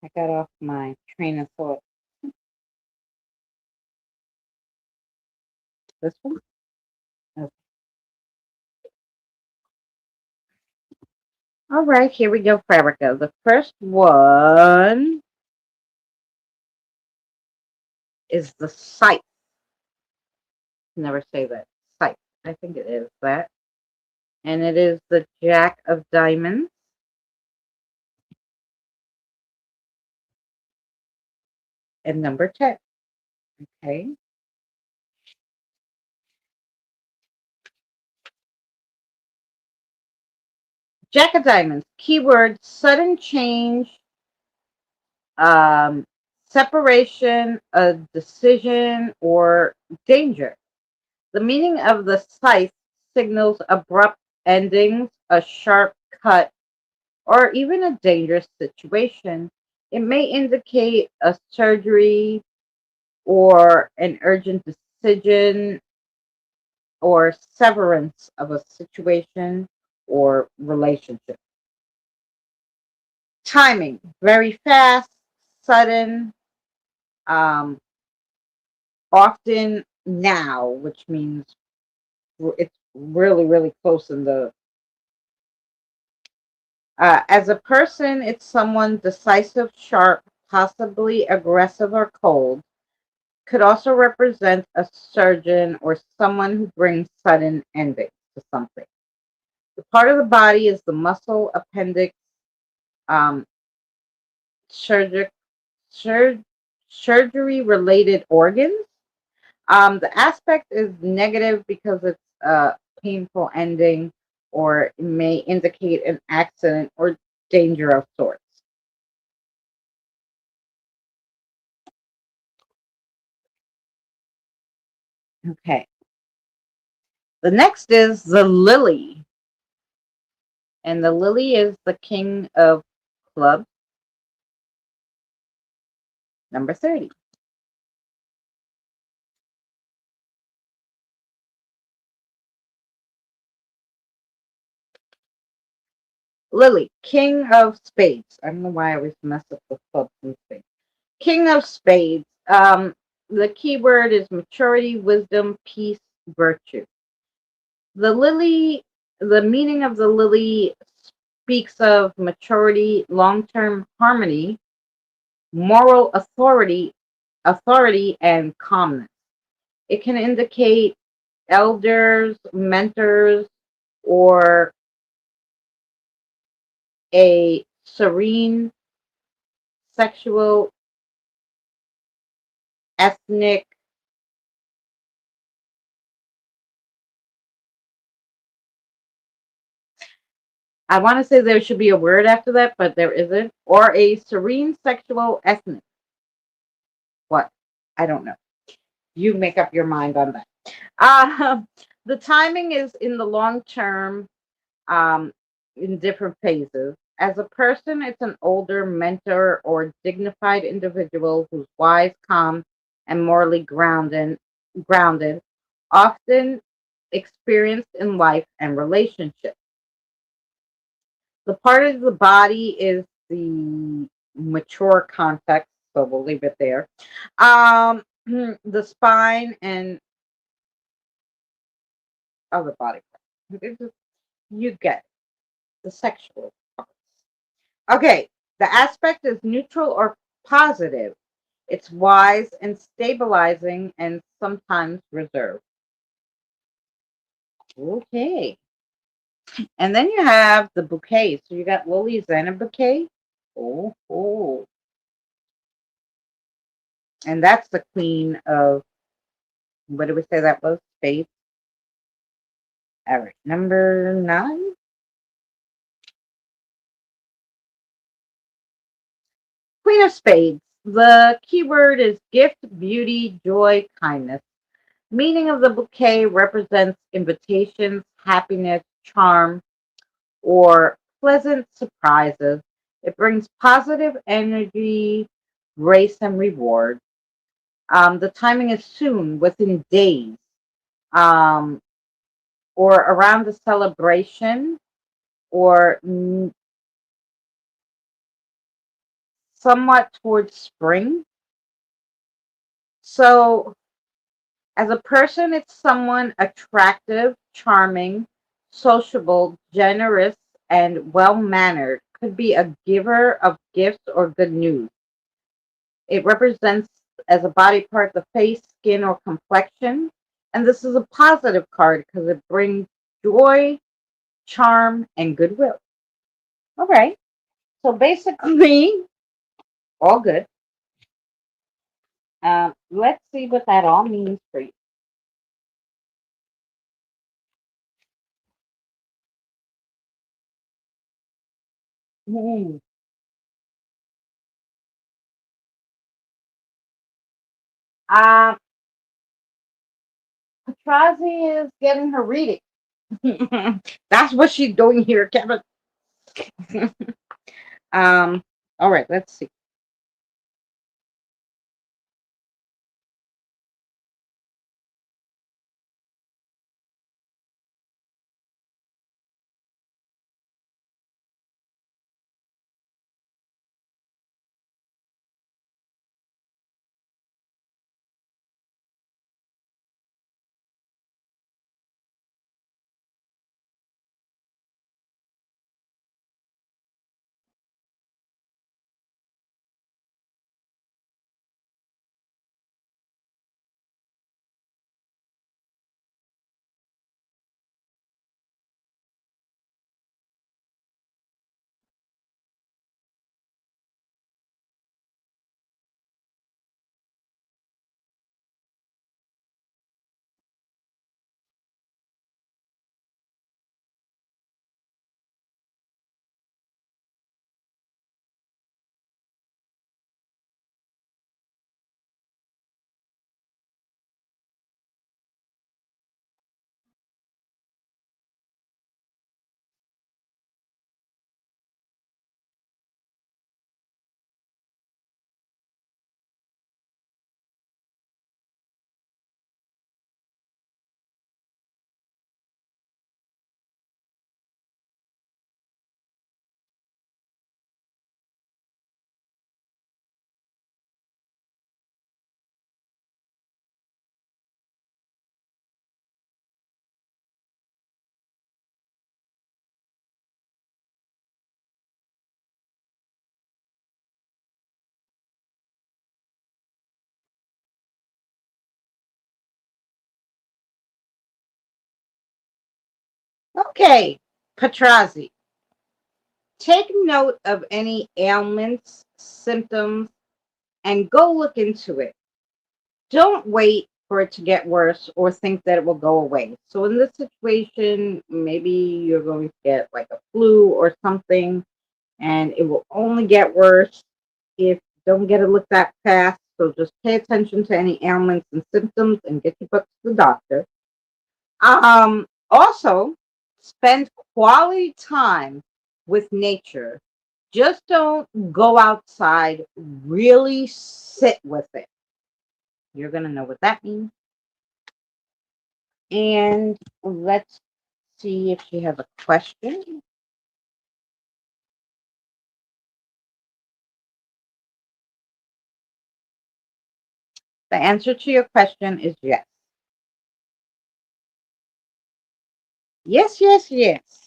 I got off my train of thought. This one? Okay. All right, here we go for Erica. The first one is the scythe. Never say that. Scythe. I think it is that. And it is the Jack of Diamonds. And number 10. Okay. Jack of Diamonds. Keyword sudden change, um, separation, a decision, or danger. The meaning of the scythe signals abrupt endings, a sharp cut, or even a dangerous situation. It may indicate a surgery or an urgent decision or severance of a situation or relationship. Timing, very fast, sudden, um, often now, which means it's really, really close in the. As a person, it's someone decisive, sharp, possibly aggressive or cold. Could also represent a surgeon or someone who brings sudden endings to something. The part of the body is the muscle appendix, um, surgery, surgery related organs. The aspect is negative because it's a painful ending or it may indicate an accident or danger of sorts. Okay. The next is the lily. And the lily is the king of clubs, number 30. Lily, king of spades. I don't know why I always mess up the clubs and spades. King of spades. The key word is maturity, wisdom, peace, virtue. The lily, the meaning of the lily speaks of maturity, long-term harmony, moral authority, and calmness. It can indicate elders, mentors, or a serene sexual, ethnic, I want to say there should be a word after that, but there isn't. Or a serene sexual essence. What? I don't know. You make up your mind on that. Uh, the timing is in the long term, um, in different phases. As a person, it's an older mentor or dignified individual who's wise, calm, and morally grounded, often experienced in life and relationships. The part of the body is the mature context, so we'll leave it there. The spine and other body parts. You get it, the sexual parts. Okay, the aspect is neutral or positive. It's wise and stabilizing and sometimes reserved. Okay. And then you have the bouquet. So you got lilies and a bouquet. Oh. And that's the queen of, what did we say that was? Spades. All right. Number 9. Queen of Spades. The key word is gift, beauty, joy, kindness. Meaning of the bouquet represents invitations, happiness, charm, or pleasant surprises. It brings positive energy, grace, and reward. The timing is soon, within days, um, or around the celebration, or somewhat towards spring. So, as a person, it's someone attractive, charming, sociable, generous, and well mannered. Could be a giver of gifts or good news. It represents as a body part the face, skin, or complexion. And this is a positive card because it brings joy, charm, and goodwill. All right. So basically, all good. Let's see what that all means for you. Hmm. Uh, Patrazi is getting her reading. That's what she's doing here, Kevin. um, all right, let's see. Okay, Patrazi, take note of any ailments, symptoms, and go look into it. Don't wait for it to get worse or think that it will go away. So in this situation, maybe you're going to get like a flu or something, and it will only get worse if you don't get it looked at fast. So just pay attention to any ailments and symptoms and get your butt to the doctor. Also, spend quality time with nature. Just don't go outside, really sit with it. You're going to know what that means. And let's see if she has a question. The answer to your question is yes. Yes, yes, yes.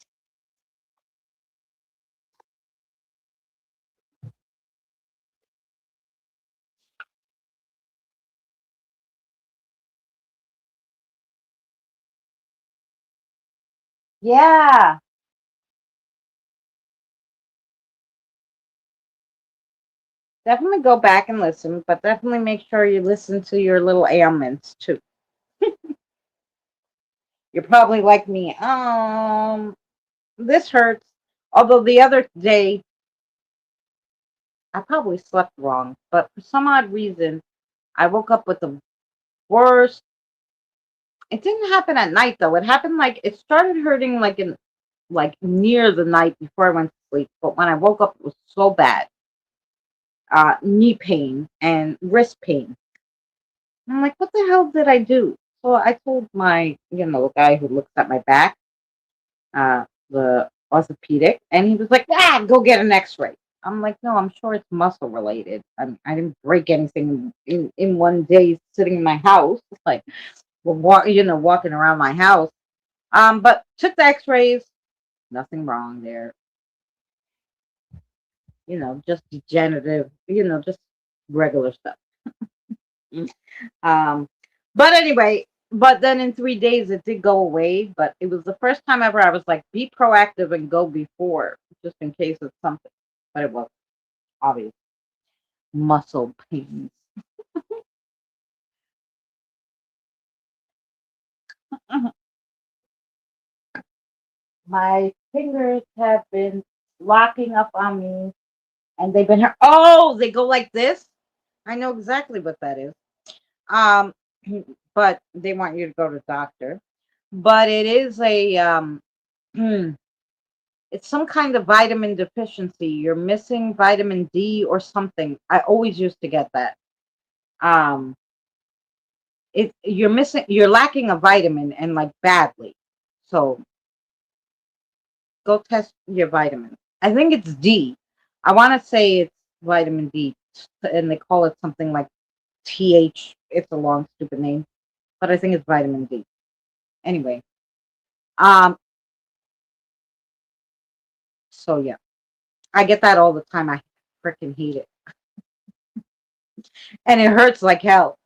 Yeah, definitely go back and listen, but definitely make sure you listen to your little ailments too. You're probably like me. This hurts. Although the other day I probably slept wrong, but for some odd reason I woke up with the worst. It didn't happen at night though. It happened like it started hurting like near the night before I went to sleep. But when I woke up, it was so bad. Knee pain and wrist pain. And I'm like, what the hell did I do? So I told my, the guy who looks at my back, the orthopedic, and he was like, go get an X-ray. I'm like, no, I'm sure it's muscle related. I didn't break anything in one day sitting in my house, like, walking around my house. But took the X-rays, nothing wrong there. Just degenerative, just regular stuff. Mm. Um, but anyway, but then in 3 days it did go away. But it was the first time ever I was like, be proactive and go before, just in case of something. But it wasn't obvious. Muscle pains. My fingers have been locking up on me, and they've been hurt. Oh, they go like this. I know exactly what that is. Um, but they want you to go to the doctor. But it is a it's some kind of vitamin deficiency. You're missing vitamin D or something. I always used to get that. Um, you're lacking a vitamin and like badly. So go test your vitamin. I think it's D. I want to say it's vitamin D, and they call it something like TH. It's a long, stupid name, but I think it's vitamin D. Anyway, um, so yeah, I get that all the time. I freaking hate it, and it hurts like hell.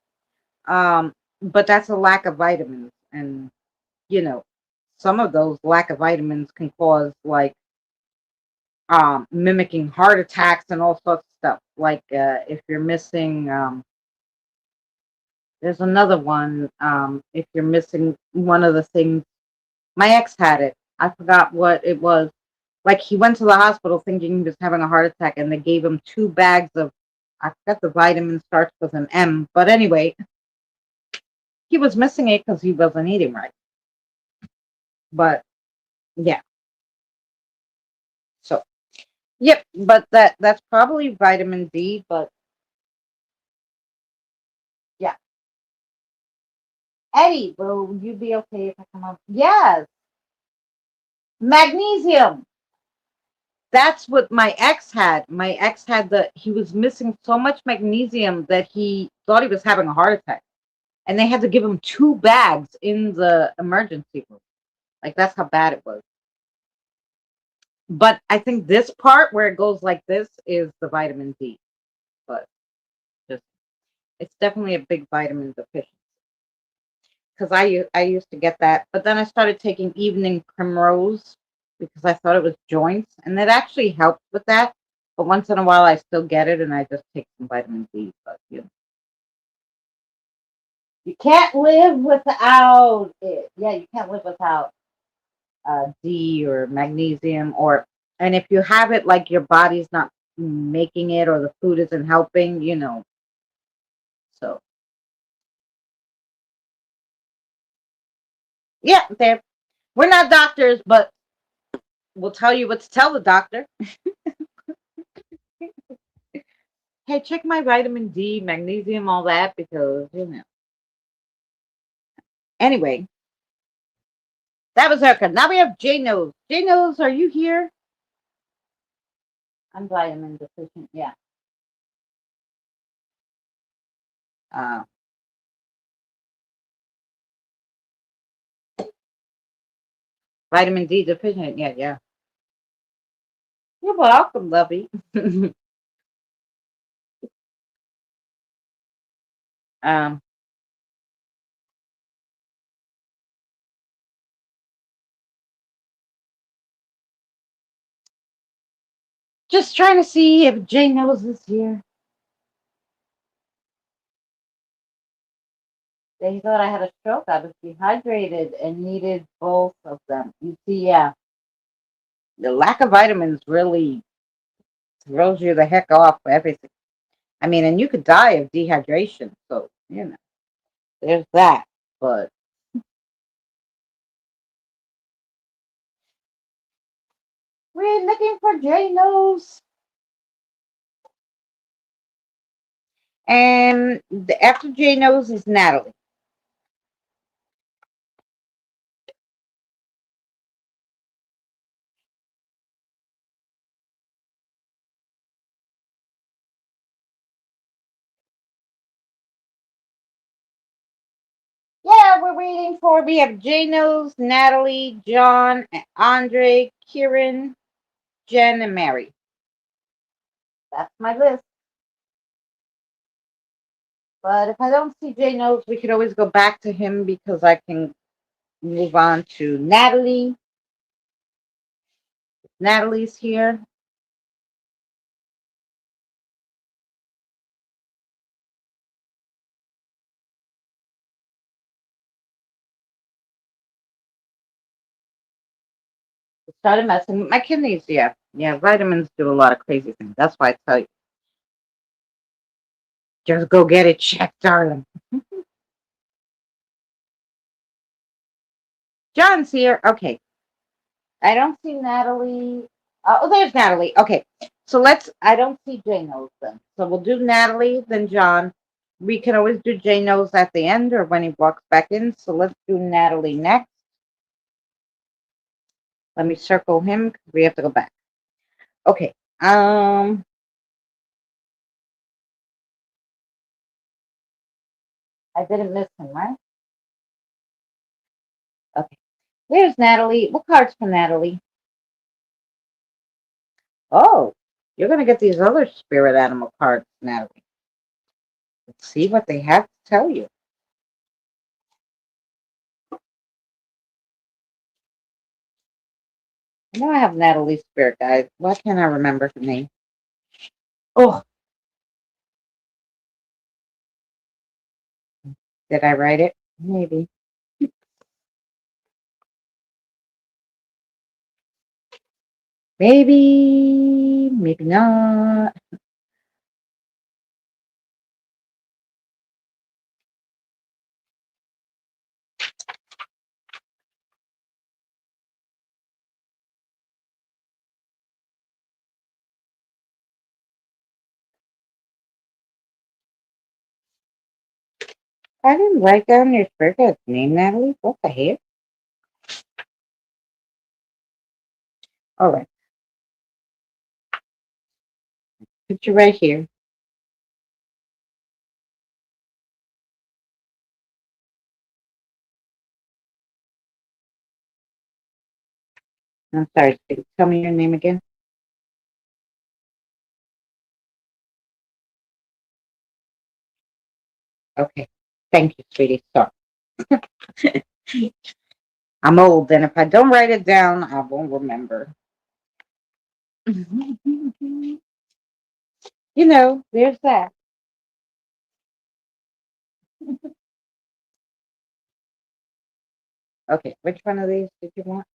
But that's a lack of vitamins, and you know, some of those lack of vitamins can cause like mimicking heart attacks and all sorts of stuff. Like if you're missing, there's another one. If you're missing one of the things, my ex had it. I forgot what it was. Like he went to the hospital thinking he was having a heart attack, and they gave him 2 bags of. I forgot the vitamin starts with an M, but anyway, he was missing it because he wasn't eating right. But yeah, so yep, but that's probably vitamin D. But yeah, Eddie, will you be okay if I come up? Yes, magnesium. That's what my ex had. My ex had he was missing so much magnesium that he thought he was having a heart attack. And they had to give him 2 bags in the emergency room. Like that's how bad it was. But I think this part where it goes like this is the vitamin D. But just it's definitely a big vitamin deficiency. Because I used to get that, but then I started taking evening primrose because I thought it was joints, and it actually helped with that. But once in a while, I still get it, and I just take some vitamin D. But You can't live without it. Yeah, you can't live without D or magnesium or, and if you have it, like your body's not making it or the food isn't helping, So yeah, there. We're not doctors, but we'll tell you what to tell the doctor. Hey, check my vitamin D, magnesium, all that, because. Anyway, that was Erica. Now we have J Nose. J Nose, are you here? I'm vitamin deficient. Yeah. Uh, vitamin D deficient. Yeah, yeah. You're welcome, lovey. um, just trying to see if J Nose is here. They thought I had a stroke. I was dehydrated and needed both of them. You see, yeah, the lack of vitamins really throws you the heck off for everything. I mean, and you could die of dehydration. So, there's that. But we're looking for J Nose. And after J Nose is Natalie. Yeah, we're waiting for. We have J Nose, Natalie, John, Andre, Kieran, Jen, and Mary. That's my list. But if I don't see J Nose, we could always go back to him because I can move on to Natalie. Natalie's here. Started messing with my kidneys. Yeah, yeah. Vitamins do a lot of crazy things. That's why I tell you, just go get it checked, darling. John's here. Okay, I don't see Natalie. Oh, there's Natalie. Okay, so let's. I don't see J Nose then. So we'll do Natalie, then John. We can always do J Nose at the end or when he walks back in. So let's do Natalie next. Let me circle him because we have to go back. Okay. I didn't miss him, right? Okay. There's Natalie. What cards for Natalie? Oh, you're gonna get these other spirit animal cards, Natalie. Let's see what they have to tell you. I know I have Natalie's spirit guide. Why can't I remember her name? Oh, did I write it? Maybe. Maybe. Maybe not. I didn't write down your spirit guide's name, Natalie. What the heck? All right. Picture right here. I'm sorry. Tell me your name again. Okay. Thank you, sweetie. Sorry. I'm old, and if I don't write it down, I won't remember. There's that. Okay, which one of these did you want?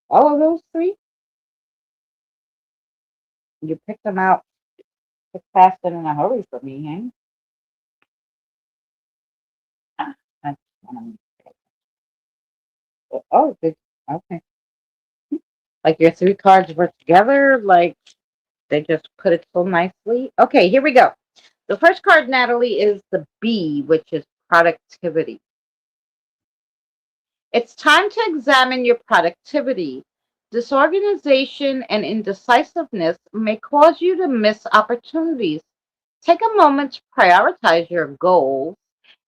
All of those three? You picked them out fast and in a hurry for me, eh? Ah, that's one oh, good. Okay. Like your three cards were together, like they just put it so nicely. Okay, here we go. The first card, Natalie, is the B, which is productivity. It's time to examine your productivity. Disorganization and indecisiveness may cause you to miss opportunities. Take a moment to prioritize your goals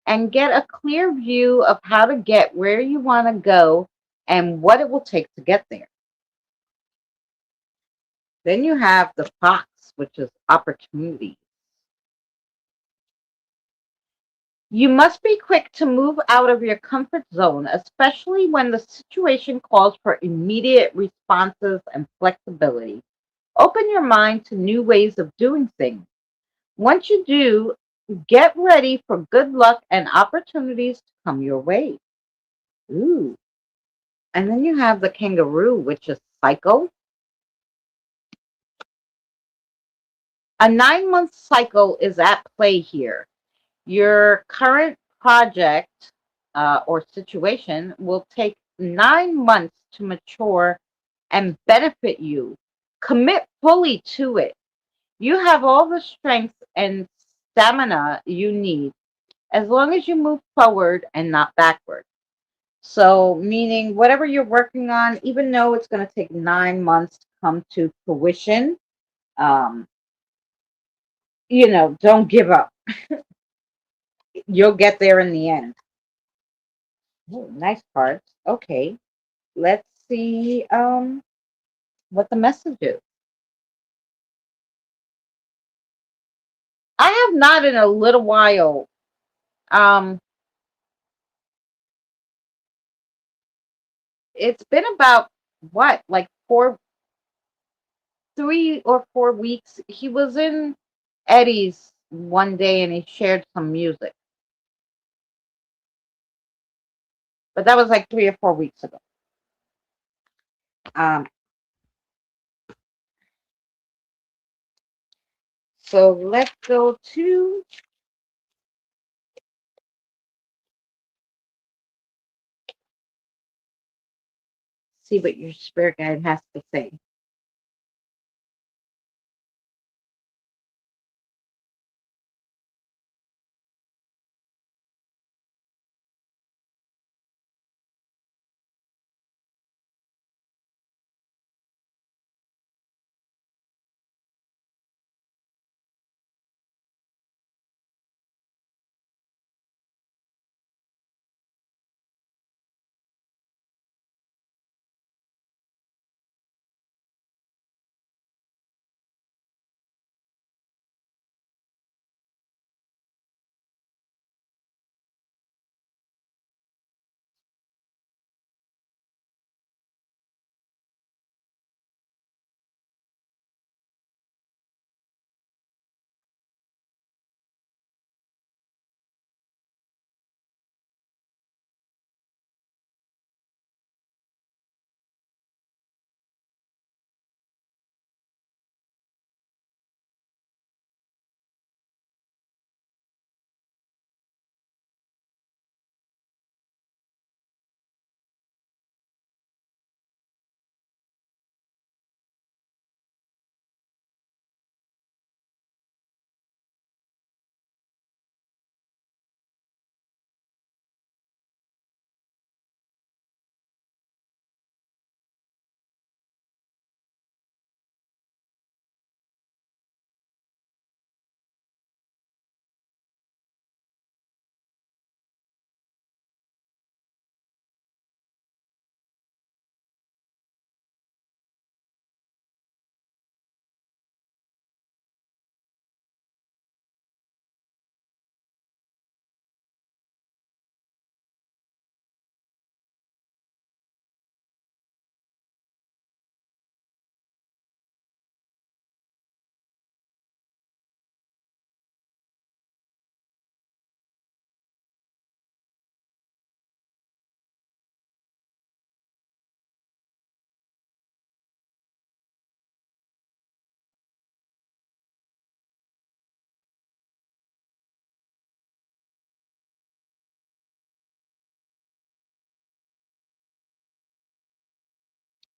and get a clear view of how to get where you want to go and what it will take to get there. Then you have the fox, which is opportunity. You must be quick to move out of your comfort zone, especially when the situation calls for immediate responses and flexibility. Open your mind to new ways of doing things. Once you do, get ready for good luck and opportunities to come your way. Ooh. And then you have the kangaroo, which is cycle. A 9-month cycle is at play here. Your current project or situation will take 9 months to mature and benefit you. Commit fully to it. You have all the strength and stamina you need as long as you move forward and not backward. So, meaning whatever you're working on, even though it's going to take 9 months to come to fruition, um, don't give up. You'll get there in the end. Oh, nice cards. Okay, let's see what the message is. I have not in a little while. Um, it's been about what, like 3 or 4 weeks. He was in Eddie's one day and he shared some music, but that was like 3 or 4 weeks ago. Um, so let's go to see what your spirit guide has to say.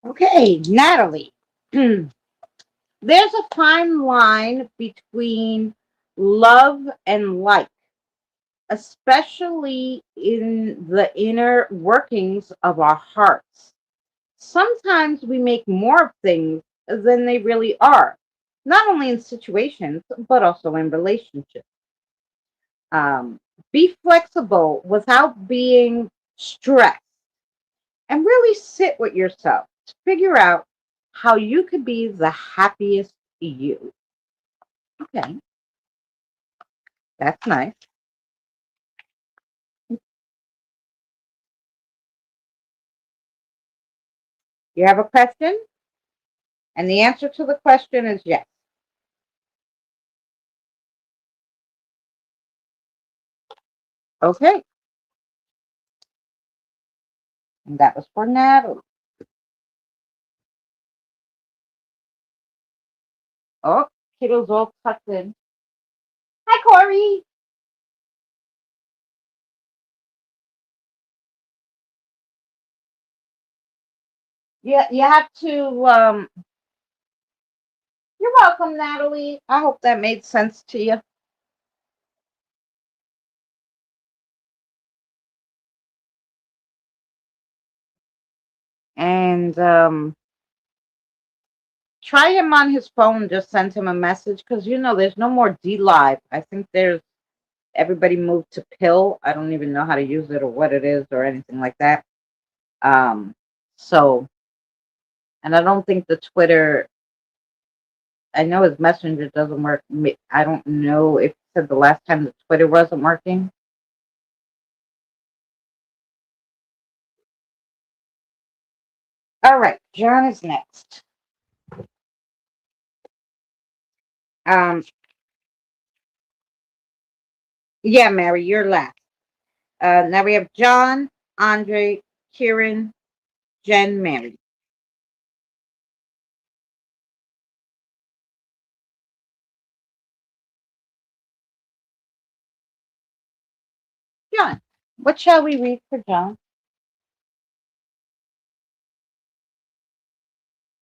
Okay, Natalie. There's a fine line between love and like, especially in the inner workings of our hearts. Sometimes we make more of things than they really are, not only in situations, but also in relationships. Um, be flexible without being stressed and really sit with yourself to figure out how you could be the happiest you. Okay, that's nice. You have a question? And the answer to the question is yes. Okay, and that was for Natalie. Oh, kiddo's all tucked in. Hi, Corey. You have to. You're welcome, Natalie. I hope that made sense to you. And try him on his phone. Just send him a message because there's no more D Live. I think there's everybody moved to Pill. I don't even know how to use it or what it is or anything like that. Um, so, and I don't think the Twitter. I know his Messenger doesn't work. I don't know if he said the last time the Twitter wasn't working. All right, John is next. Um, yeah, Mary, you're last. Now we have John, Andre, Kieran, Jen, Mary. John, what shall we read for John?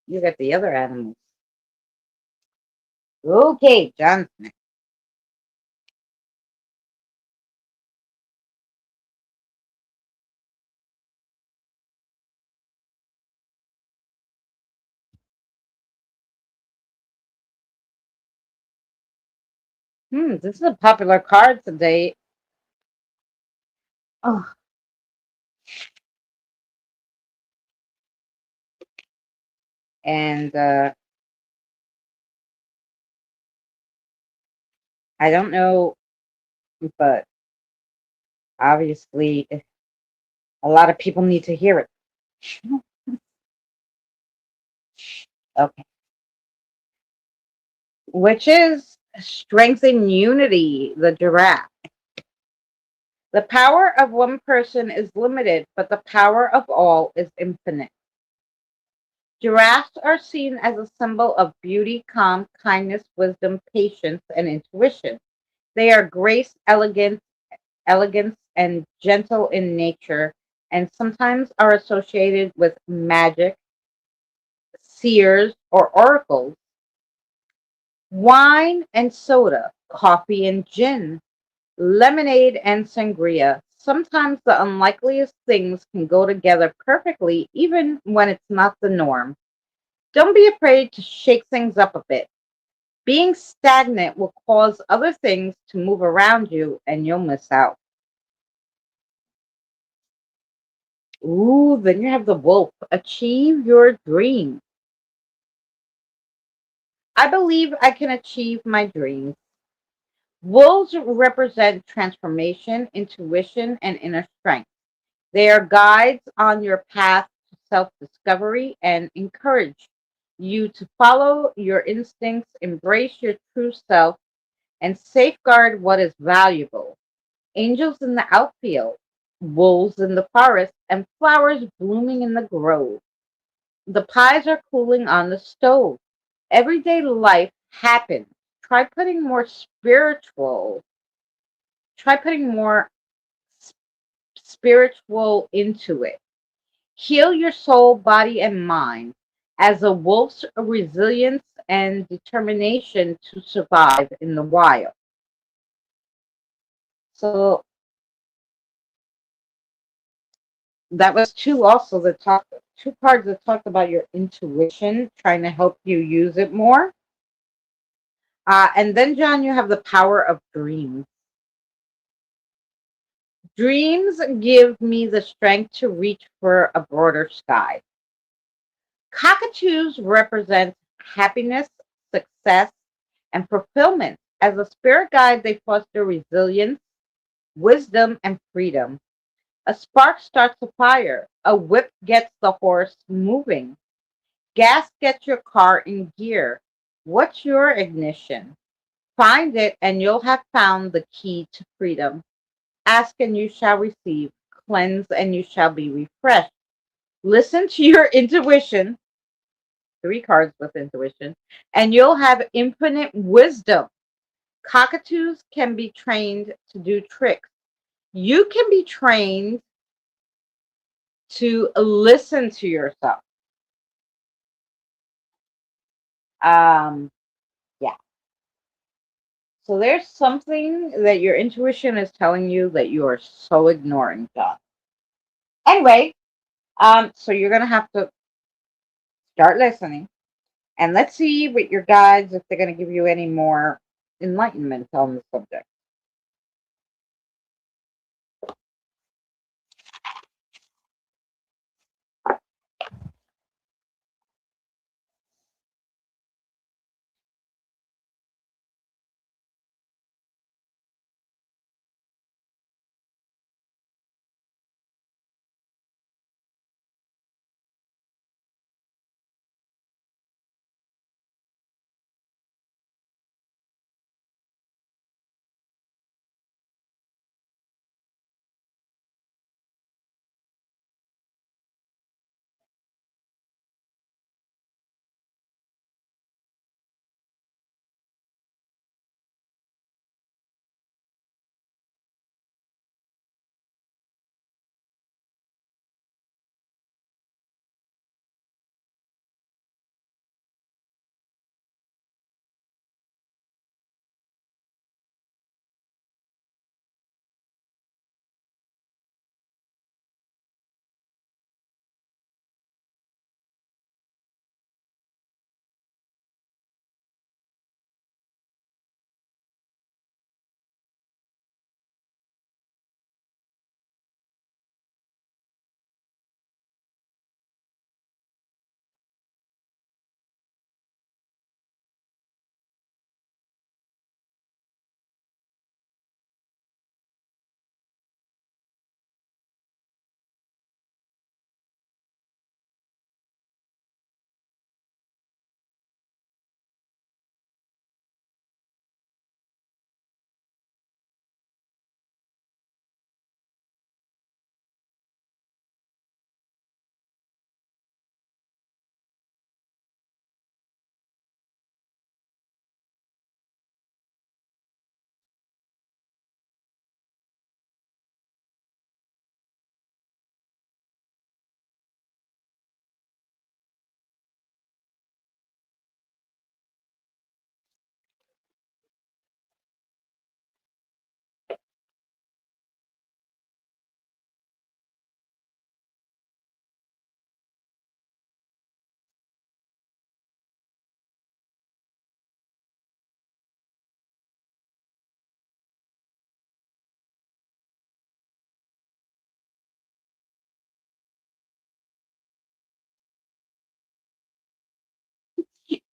You got the other animals. Okay, John's next. This is a popular card today. Oh, and I don't know, but obviously, a lot of people need to hear it. Okay, which is strengthen unity, the giraffe. The power of one person is limited, but the power of all is infinite. Giraffes are seen as a symbol of beauty, calm, kindness, wisdom, patience, and intuition. They are grace, elegance, and gentle in nature, and sometimes are associated with magic, seers, or oracles. Wine and soda, coffee and gin, lemonade and sangria. Sometimes the unlikeliest things can go together perfectly, even when it's not the norm. Don't be afraid to shake things up a bit. Being stagnant will cause other things to move around you and you'll miss out. Ooh, then you have the wolf. Achieve your dream. I believe I can achieve my dreams. Wolves represent transformation, intuition, and inner strength. They are guides on your path to self discovery and encourage you to follow your instincts, embrace your true self, and safeguard what is valuable. Angels in the outfield, wolves in the forest, and flowers blooming in the grove. The pies are cooling on the stove. Everyday life happens. Try putting more spiritual, try putting more spiritual into it. Heal your soul, body, and mind as a wolf's resilience and determination to survive in the wild. So that was two cards that talked about your intuition, trying to help you use it more. And then, John, you have the power of dreams. Dreams give me the strength to reach for a broader sky. Cockatoos represent happiness, success, and fulfillment. As a spirit guide, they foster resilience, wisdom, and freedom. A spark starts a fire. A whip gets the horse moving. Gas gets your car in gear. What's your ignition? Find it, and you'll have found the key to freedom. Ask, and you shall receive. Cleanse, and you shall be refreshed. Listen to your intuition. Three cards with intuition, and you'll have infinite wisdom. Cockatoos can be trained to do tricks. You can be trained to listen to yourself. Um, yeah. So there's something that your intuition is telling you that you are so ignoring, John. Anyway, so you're gonna have to start listening, and let's see what your guides, if they're gonna give you any more enlightenment on the subject.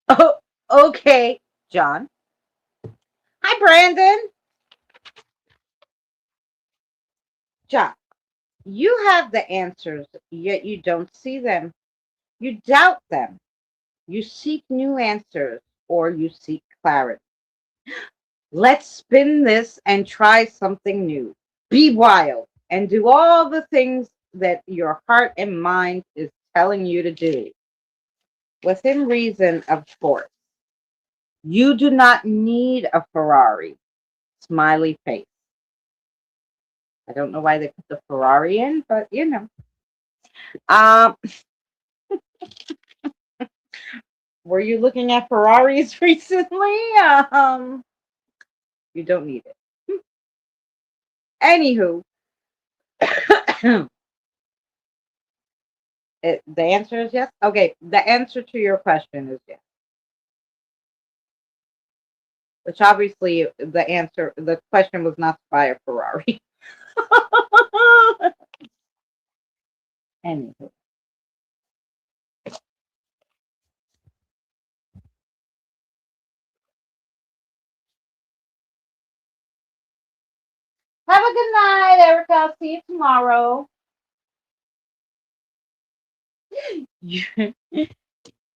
Oh, okay, John. Hi, Brandon. John, you have the answers, yet you don't see them. You doubt them. You seek new answers, or you seek clarity. Let's spin this and try something new. Be wild and do all the things that your heart and mind is telling you to do. Within reason, of course. You do not need a Ferrari. Smiley face. I don't know why they put the Ferrari in, but you know. Um, were you looking at Ferraris recently? You don't need it. Anywho, the answer is yes. Okay, the answer to your question is yes. Which obviously the question was not to buy a Ferrari. Anywho, have a good night, Erica. I'll see you tomorrow.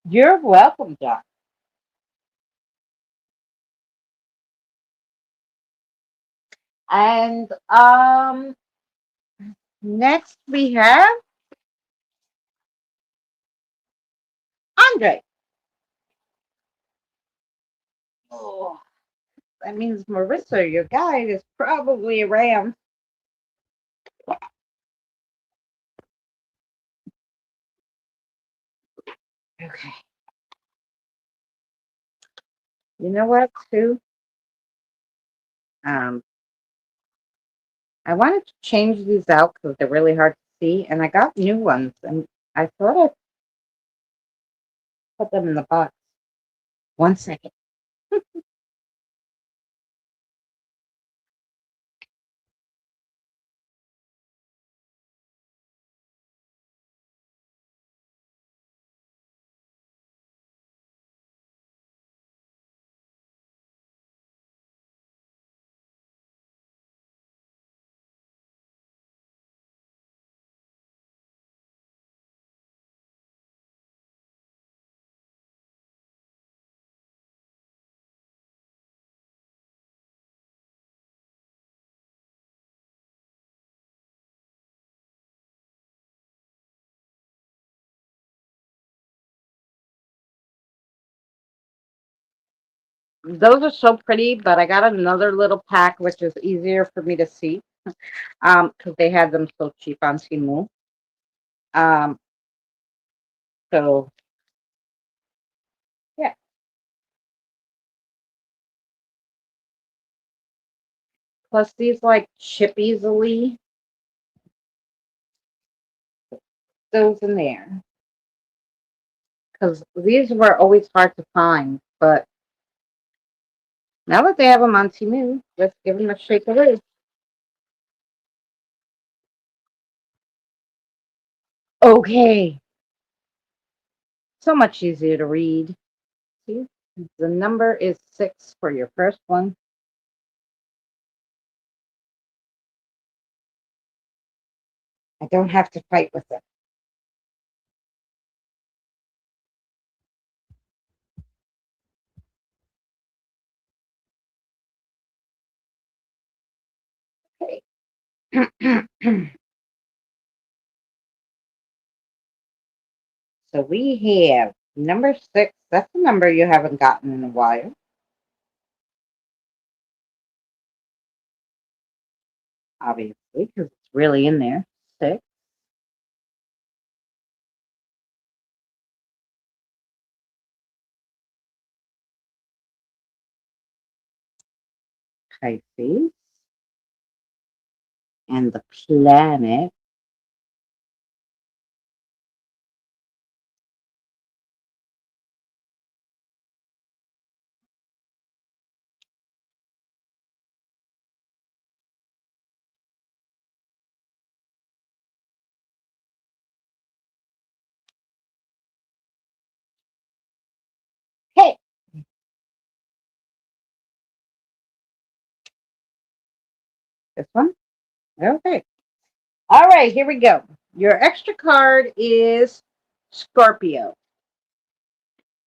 You're welcome, John. And next we have Andre. Oh, that means Marissa, your guide, is probably around. Okay. You know what, too? Um, I wanted to change these out because they're really hard to see, and I got new ones, and I thought I put them in the box. 1 second. Those are so pretty, but I got another little pack, which is easier for me to see, because they had them so cheap on Temu. Um, so yeah. Plus these like chip easily. Those in there, because these were always hard to find. But now that they have them on Temu, let's give them a shake away. Okay, so much easier to read. See, the number is 6 for your first one. I don't have to fight with them. Okay. So we have number 6. That's a number you haven't gotten in a while. Obviously, because it's really in there. 6. Pisces. And the planet. Hey, this one. Okay. All right, here we go. Your extra card is Scorpio.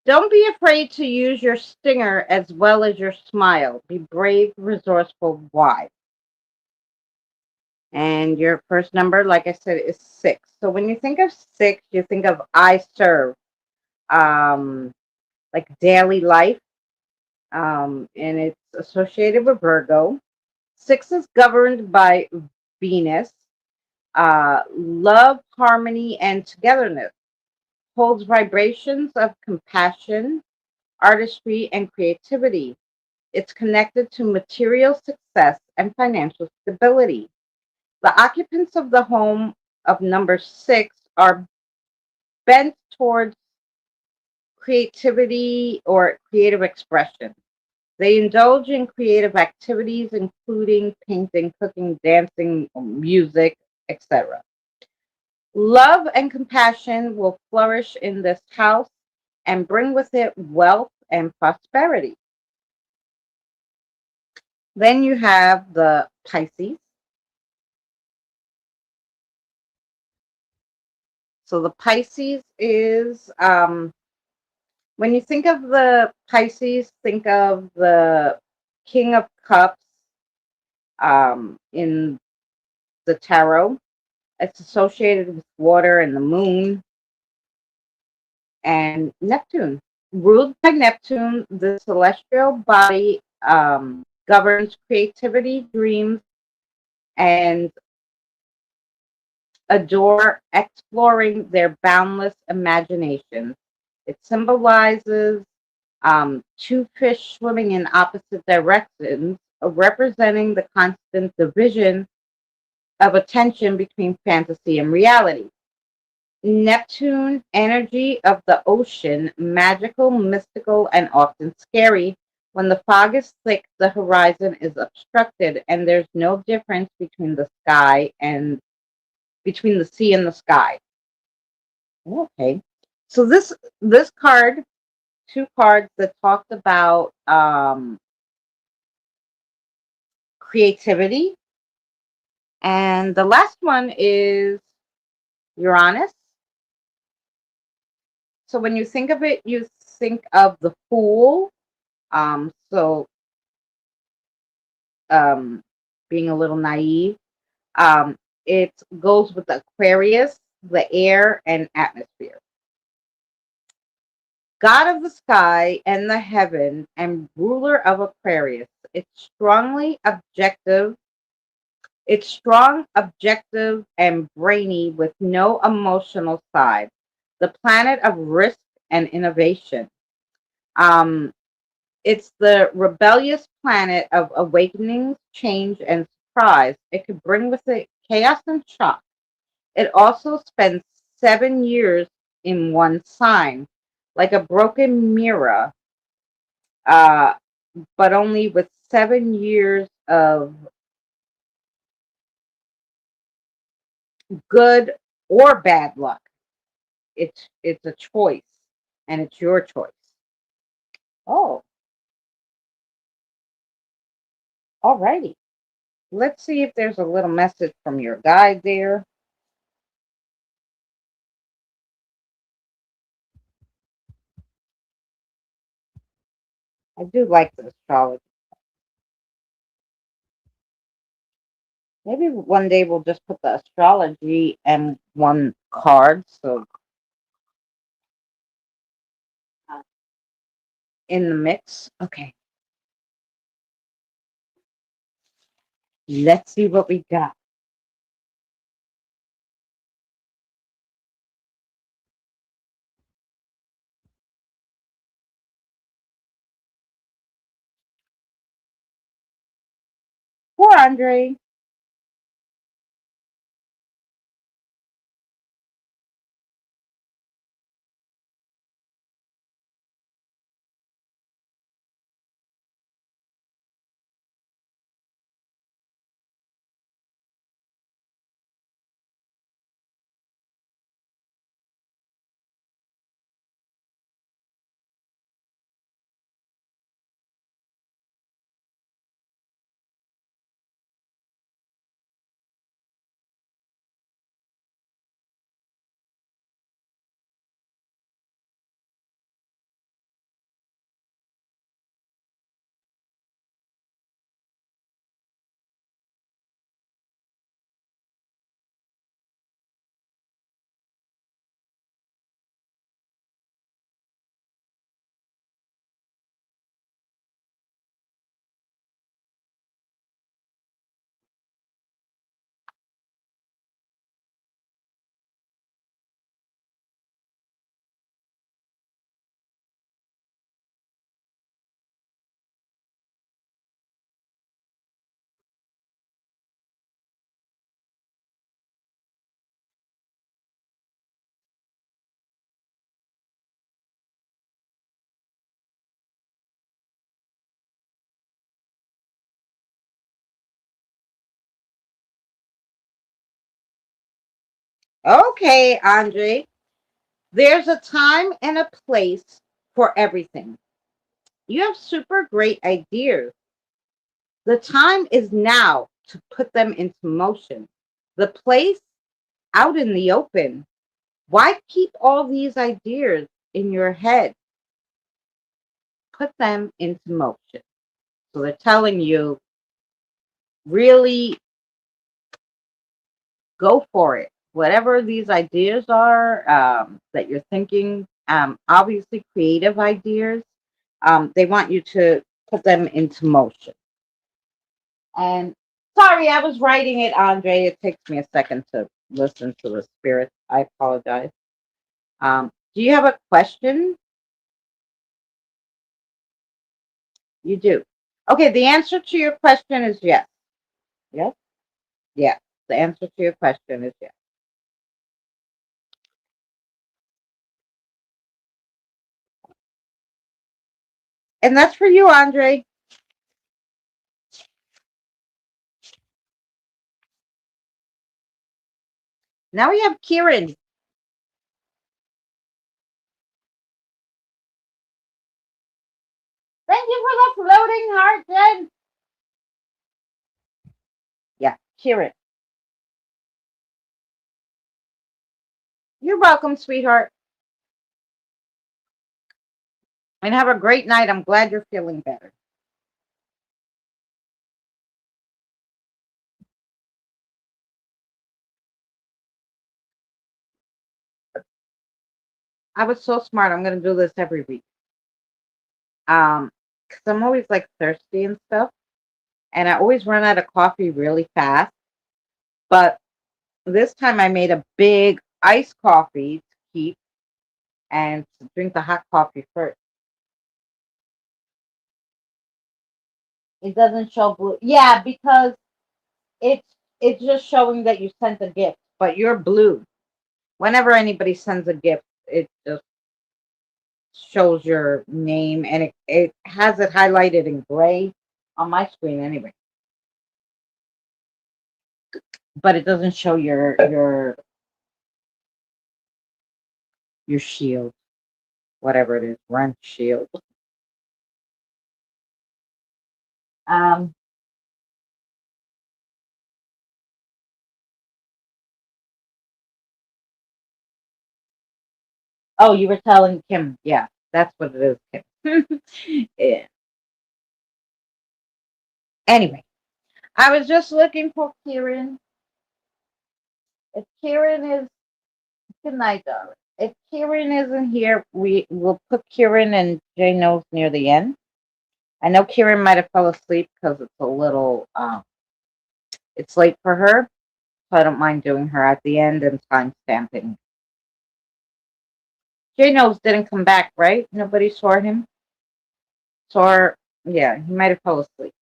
Don't be afraid to use your stinger as well as your smile. Be brave, resourceful, wise. And your first number, like I said, is 6. So when you think of 6, you think of I serve, um, like daily life, and it's associated with Virgo. 6 is governed by Venus, love, harmony, and togetherness. Holds vibrations of compassion, artistry, and creativity. It's connected to material success and financial stability. The occupants of the home of number 6 are bent towards creativity or creative expression. They indulge in creative activities, including painting, cooking, dancing, music, etc. Love and compassion will flourish in this house and bring with it wealth and prosperity. Then you have the Pisces. So the Pisces is, when you think of the Pisces, think of the King of Cups in the tarot. It's associated with water and the moon and Neptune. Ruled by Neptune, the celestial body governs creativity, dreams, and adore exploring their boundless imaginations. It symbolizes two fish swimming in opposite directions, representing the constant division of attention between fantasy and reality. Neptune, energy of the ocean, magical, mystical, and often scary. When the fog is thick, the horizon is obstructed, and there's no difference between the sky and between the sea and the sky. Okay. So this card, two cards that talked about creativity, and the last one is Uranus. So when you think of it, you think of the Fool. So um, being a little naive. Um, it goes with Aquarius, the air, and atmosphere. God of the sky and the heaven and ruler of Aquarius. It's strong, objective, and brainy with no emotional side. The planet of risk and innovation. Um, it's the rebellious planet of awakenings, change, and surprise. It could bring with it chaos and shock. It also spends 7 years in one sign, like a broken mirror, uh, but only with 7 years of good or bad luck. It's a choice, and it's your choice. Oh, alrighty. Let's see if there's a little message from your guide there. I do like the astrology. Maybe one day we'll just put the astrology and one card, so uh, in the mix. Okay, let's see what we got. Poor Andre. Okay, Andre. There's a time and a place for everything. You have super great ideas. The time is now to put them into motion. The place out in the open. Why keep all these ideas in your head? Put them into motion. So they're telling you, really go for it. Whatever these ideas are that you're thinking, obviously creative ideas, they want you to put them into motion. And sorry, I was writing it, Andre. It takes me a second to listen to the spirit. I apologize. Do you have a question? You do. Okay, the answer to your question is yes. Yes? Yes. The answer to your question is yes. And that's for you, Andre. Now we have Kieran. Thank you for the floating heart, Jen. Yeah, Kieran. You're welcome, sweetheart. And have a great night. I'm glad you're feeling better. I was so smart. I'm gonna do this every week. Because I'm always like thirsty and stuff, and I always run out of coffee really fast. But this time I made a big iced coffee to keep and to drink the hot coffee first. It doesn't show blue. Yeah, because it's it's just showing that you sent a gift, but you're blue. Whenever anybody sends a gift, it just shows your name and it has it highlighted in gray on my screen anyway. But it doesn't show your shield, whatever it is, rent shield. Um oh, you were telling Kim, yeah, that's what it is, Kim. Yeah. Anyway, I was just looking for Kieran. If Kieran is good night, darling. If Kieran isn't here, we will put Kieran and Jay Knows near the end. I know Kieran might have fell asleep because it's a little it's late for her, so I don't mind doing her at the end and time stamping. Jay Knows didn't come back, right? Nobody saw him. Saw, yeah, he might have fell asleep.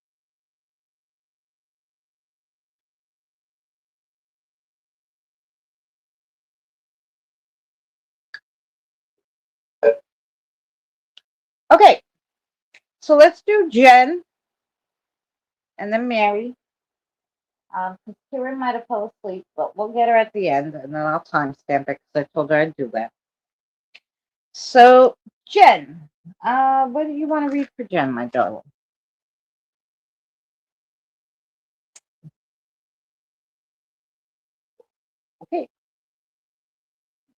Okay, so let's do Jen and then Mary. 'Cause Kieran might have fell asleep, but we'll get her at the end, and then I'll timestamp it because I told her I'd do that. So, Jen, what do you want to read for Jen, my darling? Okay,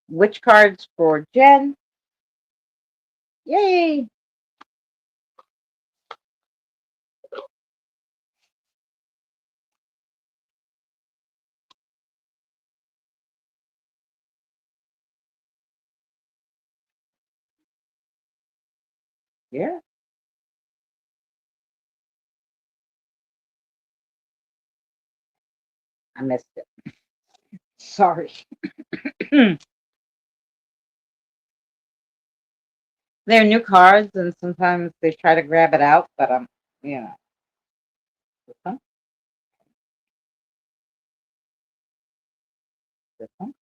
which cards for Jen? Yay! Yeah, I missed it. Sorry. They're new cards, and sometimes they try to grab it out, but you know, this one, this one,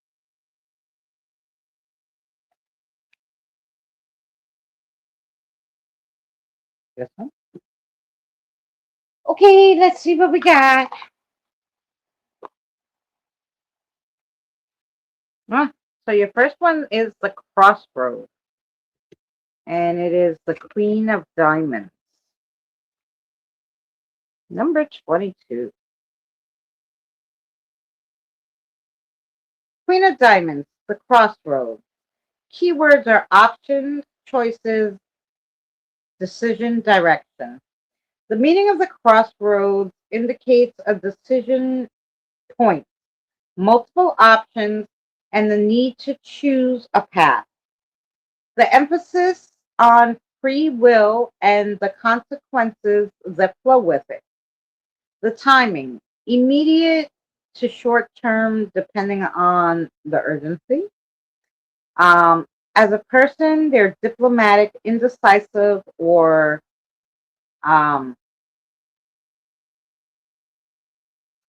this one. Okay, let's see what we got. Ah, so your first one is the crossroad, and it is the Queen of Diamonds. Number 22. Queen of Diamonds, the crossroad. Keywords are options, choices, decision, direction. The meaning of the crossroads indicates a decision point, multiple options, and the need to choose a path. The emphasis on free will and the consequences that flow with it. The timing, immediate to short term, depending on the urgency. Um, as a person, they're diplomatic, indecisive, or um,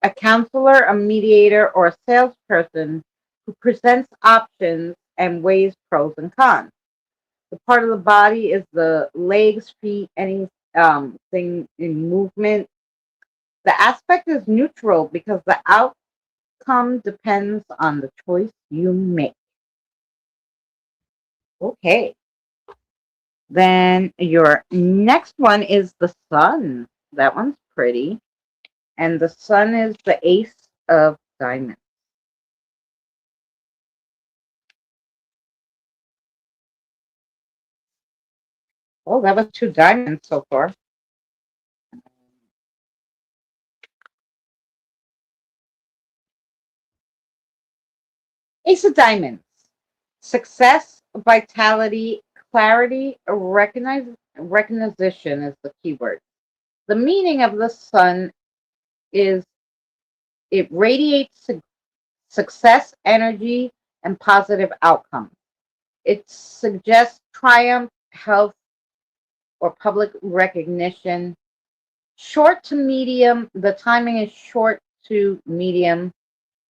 a counselor, a mediator, or a salesperson who presents options and weighs pros and cons. The part of the body is the legs, feet, any thing in movement. The aspect is neutral because the outcome depends on the choice you make. Okay. Then your next one is the sun. That one's pretty. And the sun is the ace of diamonds. Oh, that was two diamonds so far. Ace of diamonds. Success, vitality, clarity, recognition is the keyword. The meaning of the sun is it radiates success, energy, and positive outcomes. It suggests triumph, health, or public recognition. Short to medium, the timing is short to medium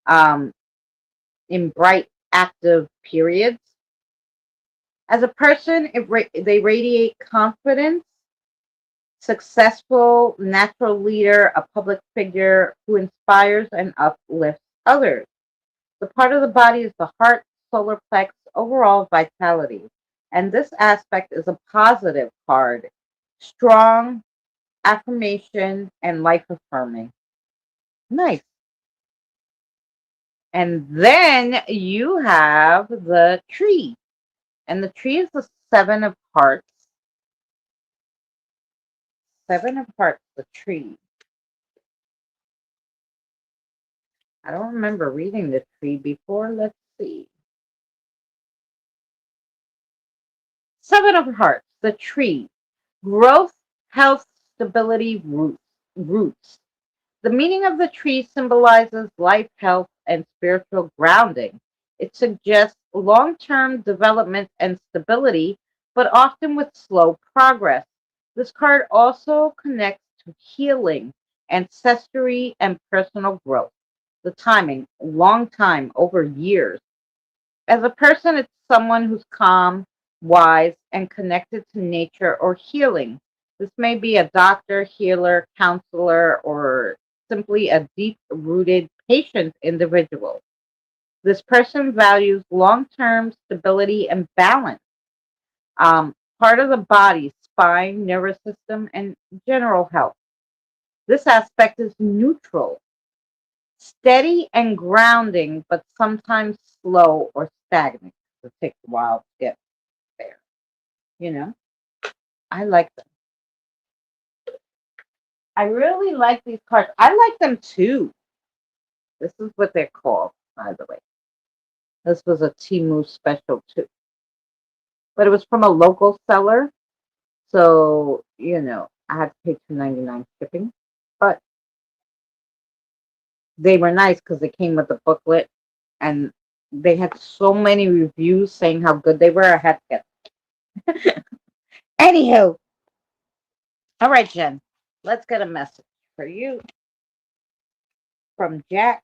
um, in bright, active periods. As a person, they radiate confidence, successful, natural leader, a public figure who inspires and uplifts others. The part of the body is the heart, solar plex, overall vitality. And this aspect is a positive card, strong, affirmation, and life affirming. Nice. And then you have the tree. And the tree is the seven of hearts. Seven of hearts, the tree. I don't remember reading the tree before. Let's see. Seven of hearts, the tree. Growth, health, stability, roots. The meaning of the tree symbolizes life, health, and spiritual grounding. It suggests long term development and stability, but often with slow progress. This card also connects to healing, ancestry, and personal growth. The timing, long time, over years. As a person, it's someone who's calm, wise, and connected to nature or healing. This may be a doctor, healer, counselor, or simply a deep rooted, patient individual. This person values long term stability and balance. Part of the body, spine, nervous system, and general health. This aspect is neutral, steady and grounding, but sometimes slow or stagnant. It takes a while to get there. You know, I like them. I really like these cards. I like them too. This is what they're called, by the way. This was a Timu special too, but it was from a local seller, so I had to pay $2.99 shipping. But they were nice because they came with a booklet, and they had so many reviews saying how good they were. I had to get. Anywho, all right, Jen, let's get a message for you from Jack.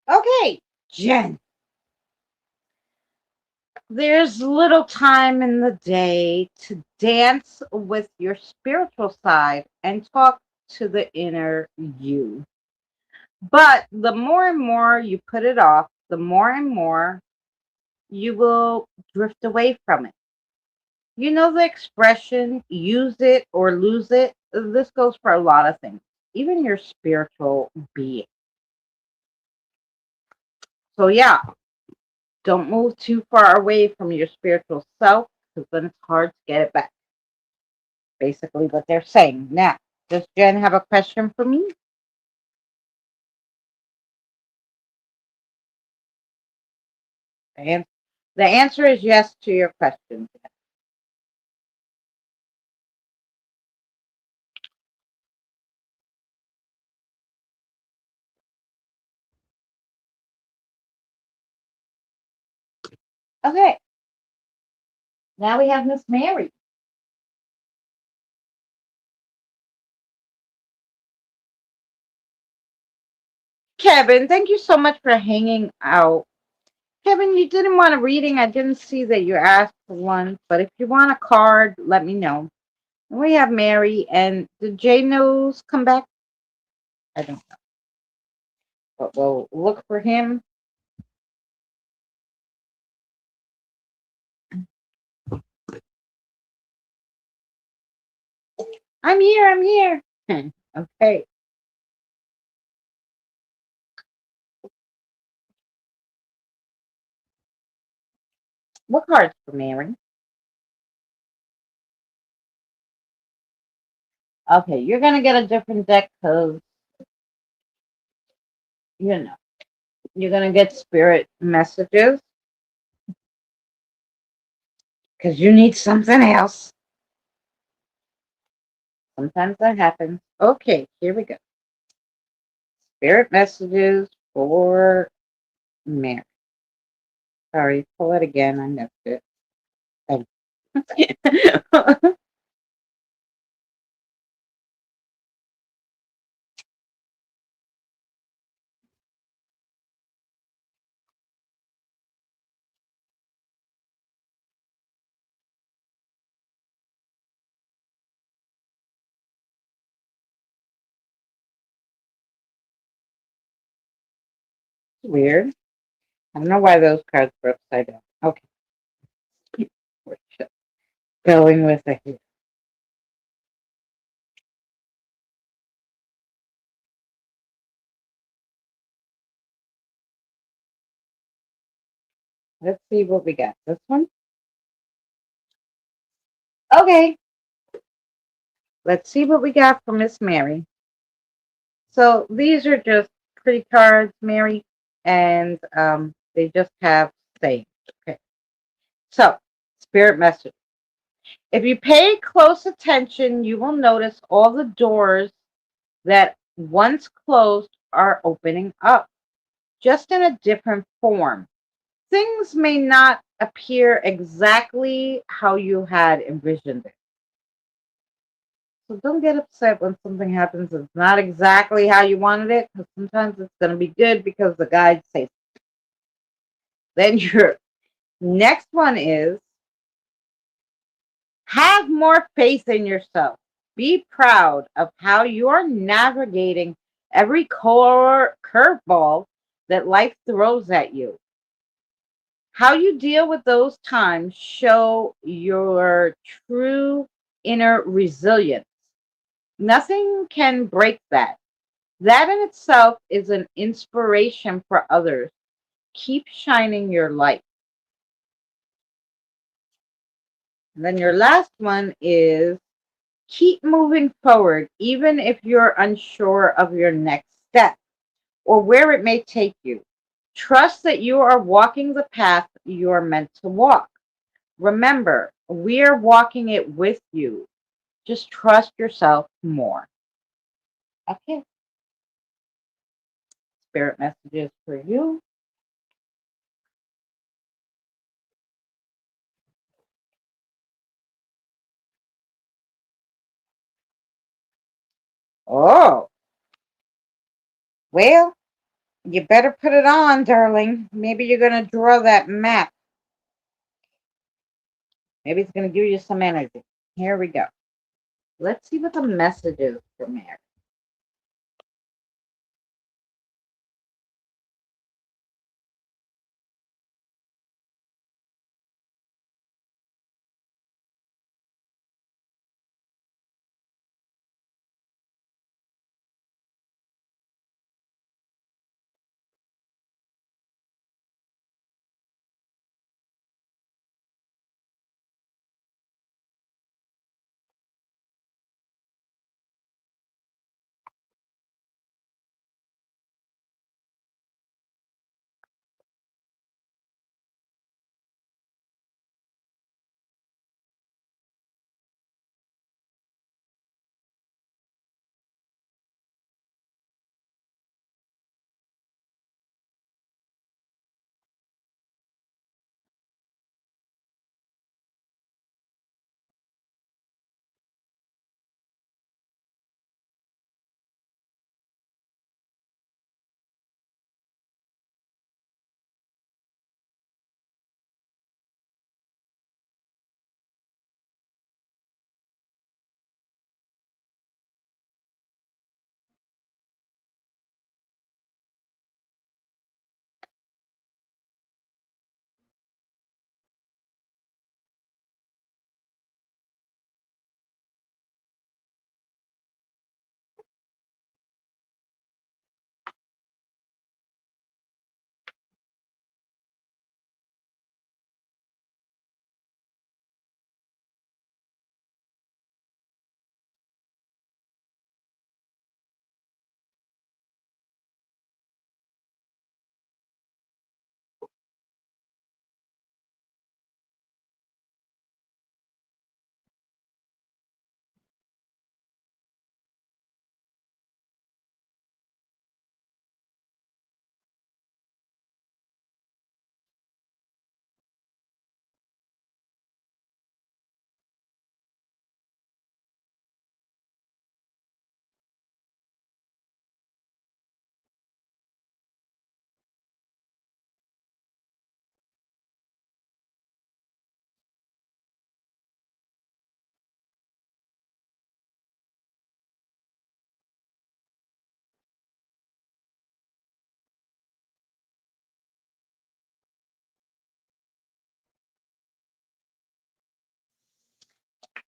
Okay, Jen. There's little time in the day to dance with your spiritual side and talk to the inner you. But the more and more you put it off, the more and more you will drift away from it. You know the expression, use it or lose it? This goes for a lot of things, even your spiritual being. So, yeah, don't move too far away from your spiritual self because then it's hard to get it back. Basically, what they're saying. Now, does Jen have a question for me? And the answer is yes to your question. Okay, now we have Miss Mary. Kevin, thank you so much for hanging out. Kevin, you didn't want a reading. I didn't see that you asked for one, but if you want a card, let me know. And we have Mary, and did J Nose come back? I don't know, but we'll look for him. I'm here, I'm here. Okay, what cards for Mary? Okay, you're gonna get a different deck because you know you're gonna get spirit messages because you need something else. Sometimes that happens. Okay, here we go. Spirit messages for Mary. Sorry, pull it again. I missed it. Thank you. Weird. I don't know why those cards were upside down. Okay, we're just going with it here. Let's see what we got. This one? Okay, let's see what we got for Miss Mary. So these are just pretty cards, Mary, and they just have sayings. Okay, so spirit message. If you pay close attention, you will notice all the doors that once closed are opening up, just in a different form. Things may not appear exactly how you had envisioned it. So don't get upset when something happens that's not exactly how you wanted it, because sometimes it's going to be good because the guides say so. Then your next one is have more faith in yourself. Be proud of how you are navigating every core curveball that life throws at you. How you deal with those times show your true inner resilience. Nothing can break that. That in itself is an inspiration for others. Keep shining your light. And then your last one is keep moving forward, even if you're unsure of your next step or where it may take you. Trust that you are walking the path you are meant to walk. Remember, we are walking it with you. Just trust yourself more. Okay, spirit messages for you. Oh, well, You better put it on, darling. Maybe you're going to draw that map. Maybe it's going to give you some energy. Here we go. Let's see what the message is for Mary.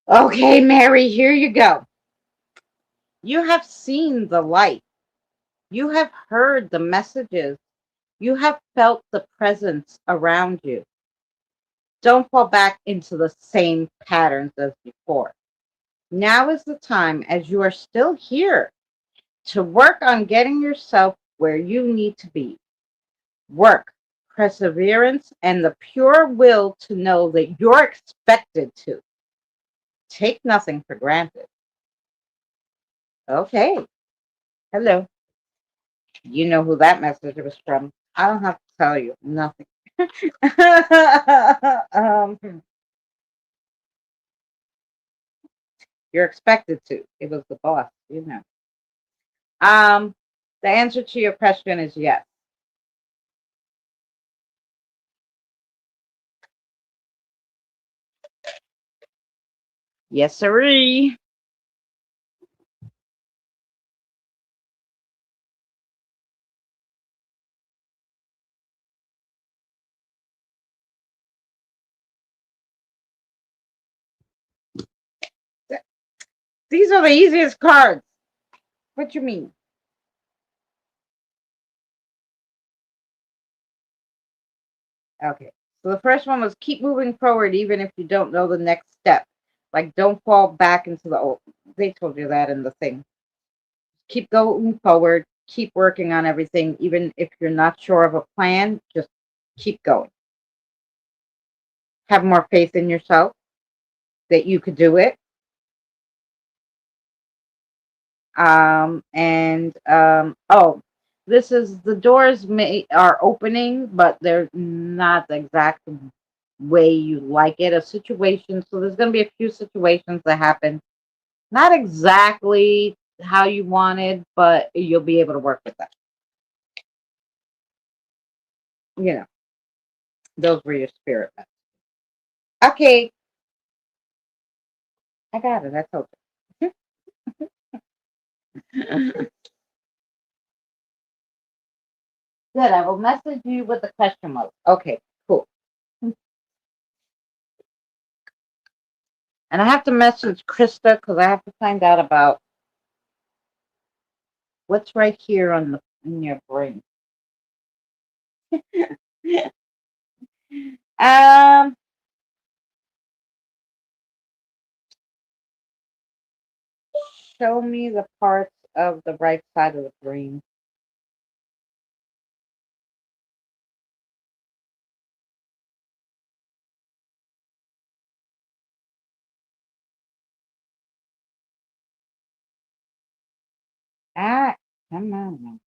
Okay, Mary, here you go. You have seen the light. You have heard the messages. You have felt the presence around you. Don't fall back into the same patterns as before. Now is the time, as you are still here, to work on getting yourself where you need to be. Work, perseverance, and the pure will to know that you're expected to. Take nothing for granted. Okay. Hello. You know who that message was from. I don't have to tell you nothing. um, you're expected to. It was the boss, you know. Um, the answer to your question is yes. Yes, sirree. These are the easiest cards. What you mean? Okay. So the first one was keep moving forward even if you don't know the next step. Like don't fall back into the old. They told you that in the thing. Keep going forward. Keep working on everything. Even if you're not sure of a plan, just keep going. Have more faith in yourself that you could do it. Oh, this is the doors are opening, but they're not the exact way you like it. A situation, so there's going to be a few situations that happen not exactly how you wanted, but you'll be able to work with that. You know, those were your spirit messages. Okay, I got it. I told you. Good. I will message you with the question mark. Okay, cool. And I have to message Krista because I have to find out about what's right here on the in your brain. um, show me the parts of the right side of the brain. Ah, come on now.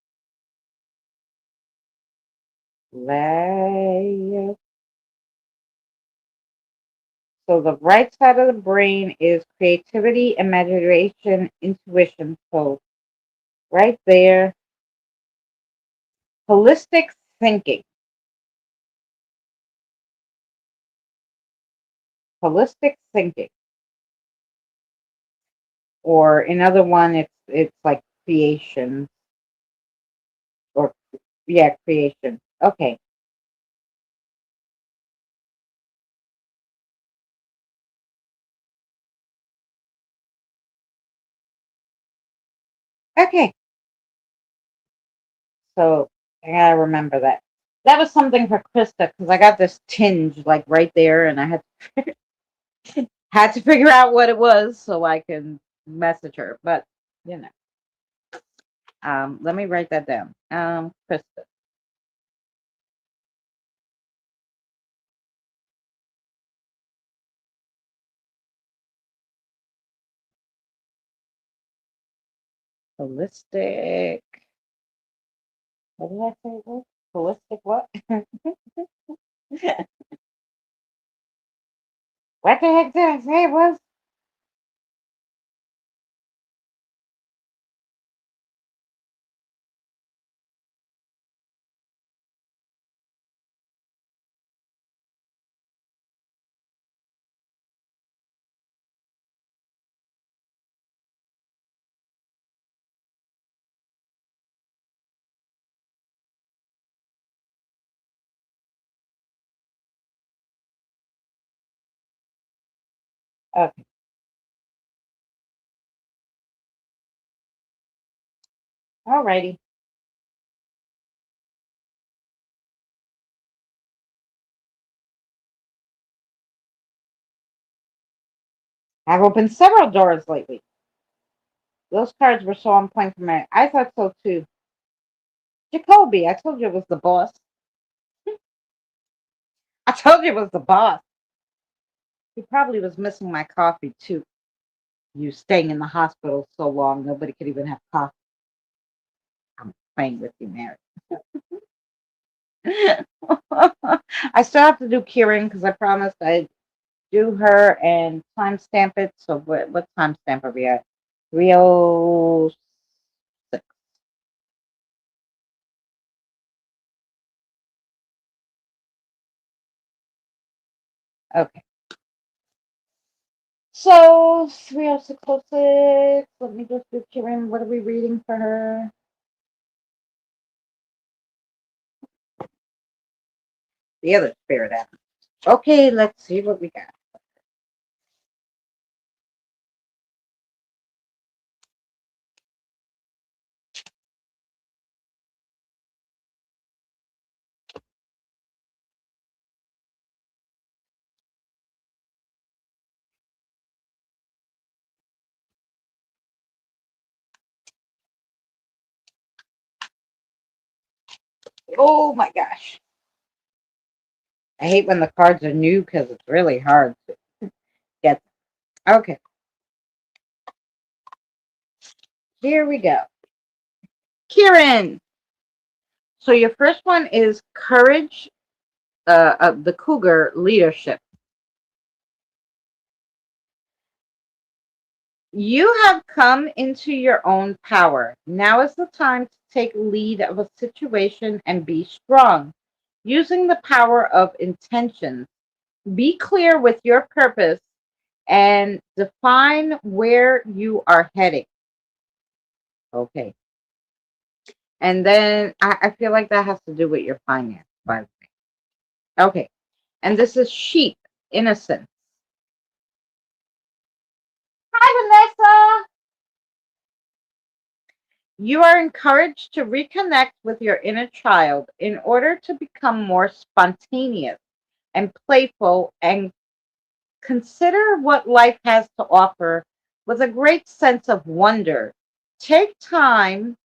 Lay. So the right side of the brain is creativity, imagination, intuition. So right there, holistic thinking. Holistic thinking. Or another one, it's like creation or yeah, creation. Okay. Okay. So I gotta remember that. That was something for Krista because I got this tinge like right there, and I had to figure out what it was so I can message her. But you know, let me write that down. Krista, holistic. What did I say it was? Holistic what? What the heck did I say it was? Okay. Alrighty. I've opened several doors lately. Those cards were so on point for me. I thought so too. Jacoby, I told you it was the boss. I told you it was the boss. He probably was missing my coffee too. You staying in the hospital so long, nobody could even have coffee. I'm playing with you, Mary. I still have to do Kieran because I promised I'd do her and timestamp it. So what timestamp are we at? 306. Okay. So 30606. Let me just do Kieran. What are we reading for her? The other spirit animal. Okay, let's see what we got. Oh my gosh. I hate when the cards are new because it's really hard to get them. Okay, here we go. Kieran. So your first one is courage, of the cougar leadership. You have come into your own power. Now is the time to take lead of a situation and be strong. using the power of intentions. Be clear with your purpose and define where you are heading. Okay. And then I feel like that has to do with your finance, by the way. Okay. And this is sheep, innocence. Hi, Vanessa. You are encouraged to reconnect with your inner child in order to become more spontaneous and playful and consider what life has to offer with a great sense of wonder. Take time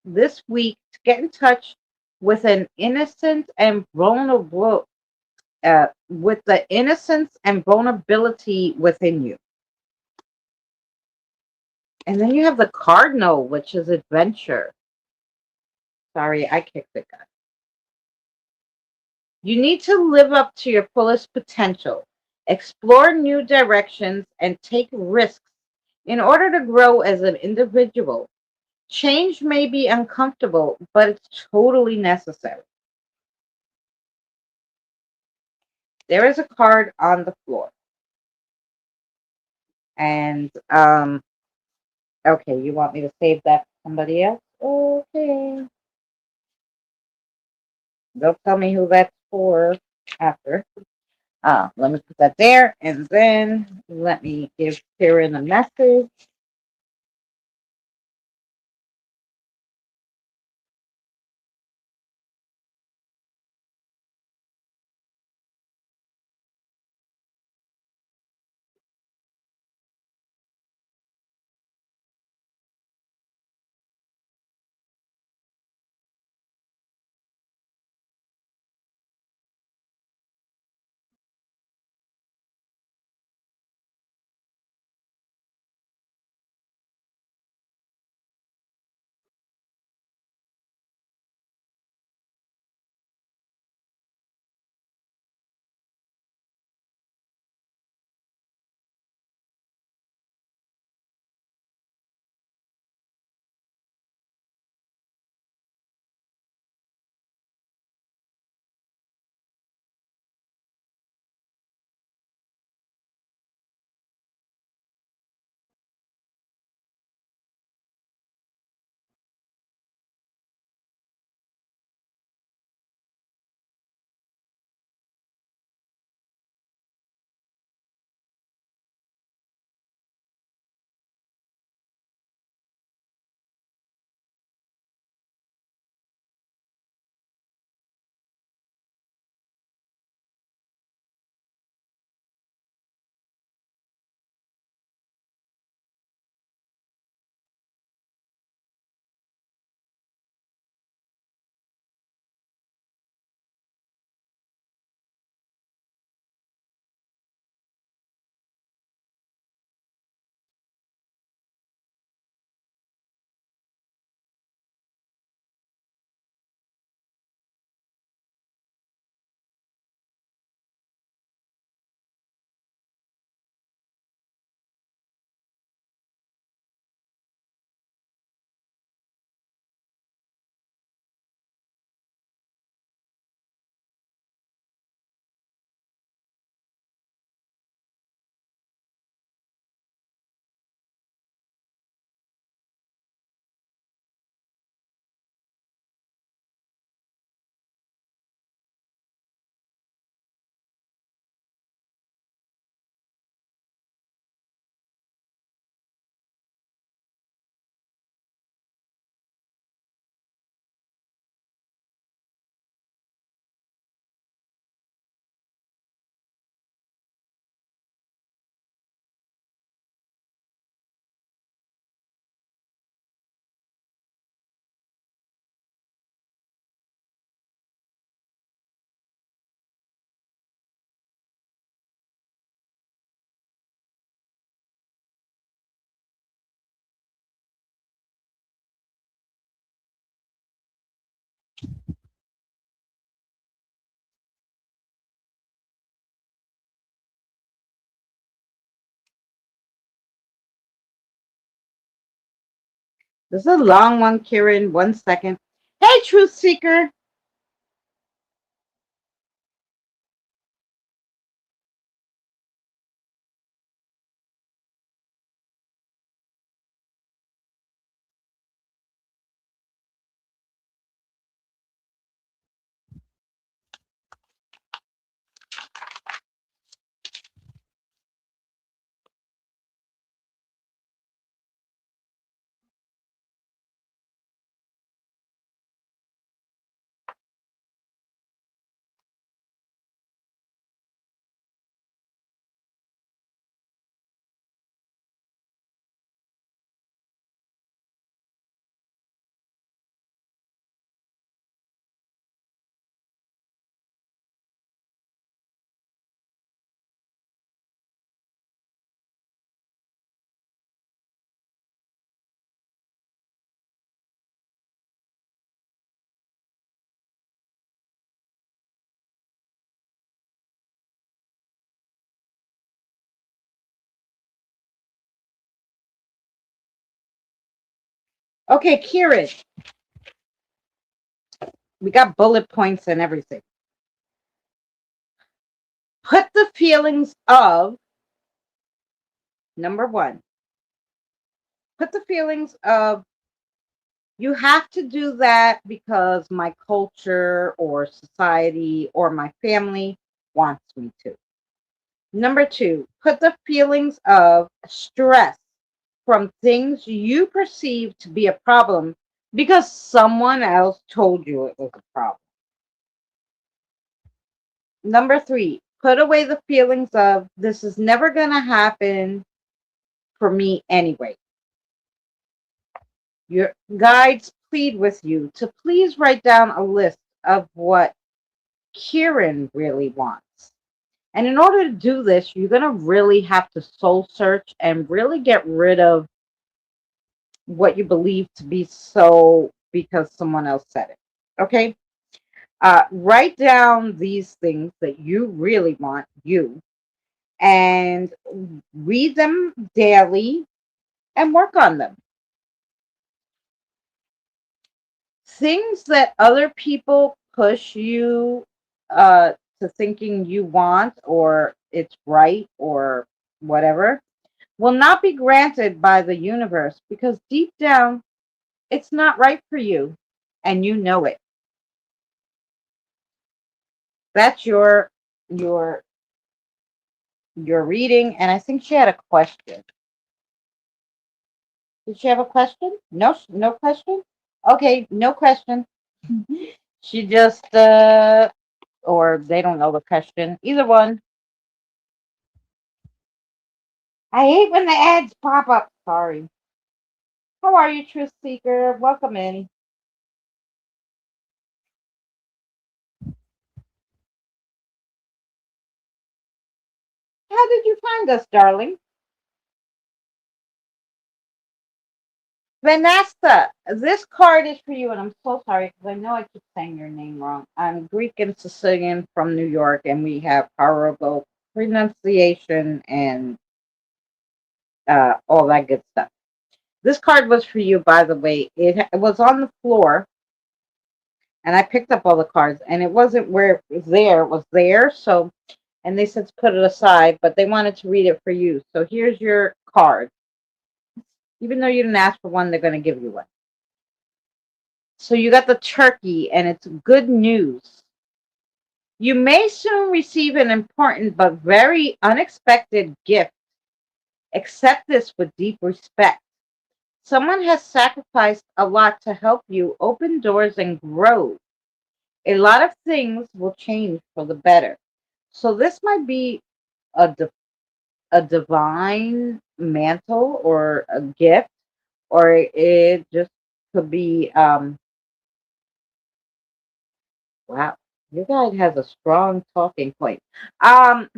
this week to get in touch with an innocent and vulnerable, with the innocence and vulnerability within you. And then you have the cardinal, which is adventure. Sorry, I kicked it, guys. You need to live up to your fullest potential, explore new directions, and take risks in order to grow as an individual. Change may be uncomfortable, but it's totally necessary. There is a card on the floor. And okay, you want me to save that for somebody else? Okay. They'll tell me who that's for after. Let me put that there, and then let me give Karen a message. This is a long one, Karen. 1 second. Hey, Truth Seeker. Okay, Kieran, we got bullet points and everything. Put the feelings of, number one, put the feelings of, you have to do that because my culture or society or my family wants me to. Number two, put the feelings of stress from things you perceive to be a problem because someone else told you it was a problem. Number three, put away the feelings of this is never going to happen for me anyway. Your guides plead with you to please write down a list of what Kieran really wants. And in order to do this, you're going to really have to soul search and really get rid of what you believe to be so because someone else said it. Okay? Write down these things that you really want, you, and read them daily and work on them. Things that other people push you to thinking you want or it's right or whatever will not be granted by the universe because deep down it's not right for you and you know it. That's your your reading, and I think she had a question. Did she have a question? No, no question. Okay, no question. She just or they don't know the question. Either one. I hate when the ads pop up. Sorry. How are you, Truth Seeker? Welcome in. How did you find us, darling? Vanessa, this card is for you, and I'm so sorry because I know I keep saying your name wrong. I'm Greek and Sicilian from New York, and we have horrible pronunciation and all that good stuff. This card was for you, by the way. It was on the floor, and I picked up all the cards, and it wasn't where it was there. It was there, so, and they said to put it aside, but they wanted to read it for you. So here's your card. Even though you didn't ask for one, they're going to give you one. So you got the turkey, and it's good news. You may soon receive an important but very unexpected gift. Accept this with deep respect. Someone has sacrificed a lot to help you open doors and grow. A lot of things will change for the better. So this might be a, a divine mantle or a gift, or it just could be, wow, your guy has a strong talking point. Um,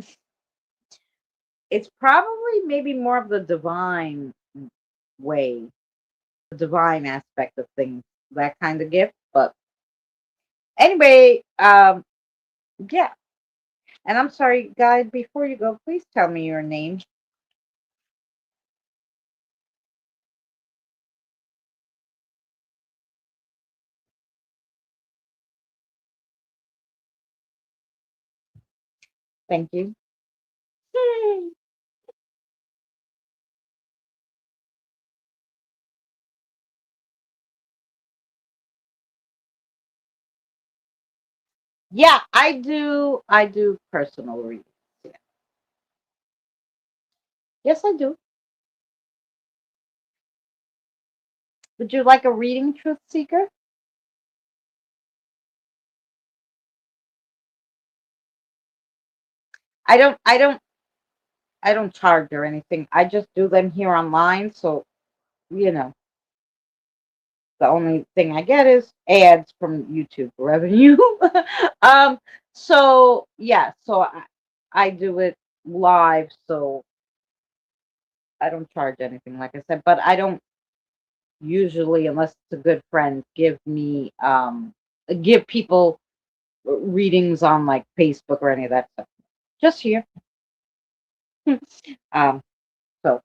it's probably maybe more of the divine way, the divine aspect of things, that kind of gift. But anyway, yeah. And I'm sorry, guys, before you go, please tell me your name. Thank you. Yeah, I do personal readings. Yeah. Yes, I do. Would you like a reading, Truth Seeker? I don't I don't I don't charge or anything. I just do them here online, so you know, the only thing I get is ads from YouTube revenue. um so yeah, so I do it live, so I don't charge anything like I said, but I don't usually, unless it's a good friend, give people readings on like Facebook or any of that stuff. Just here. um, so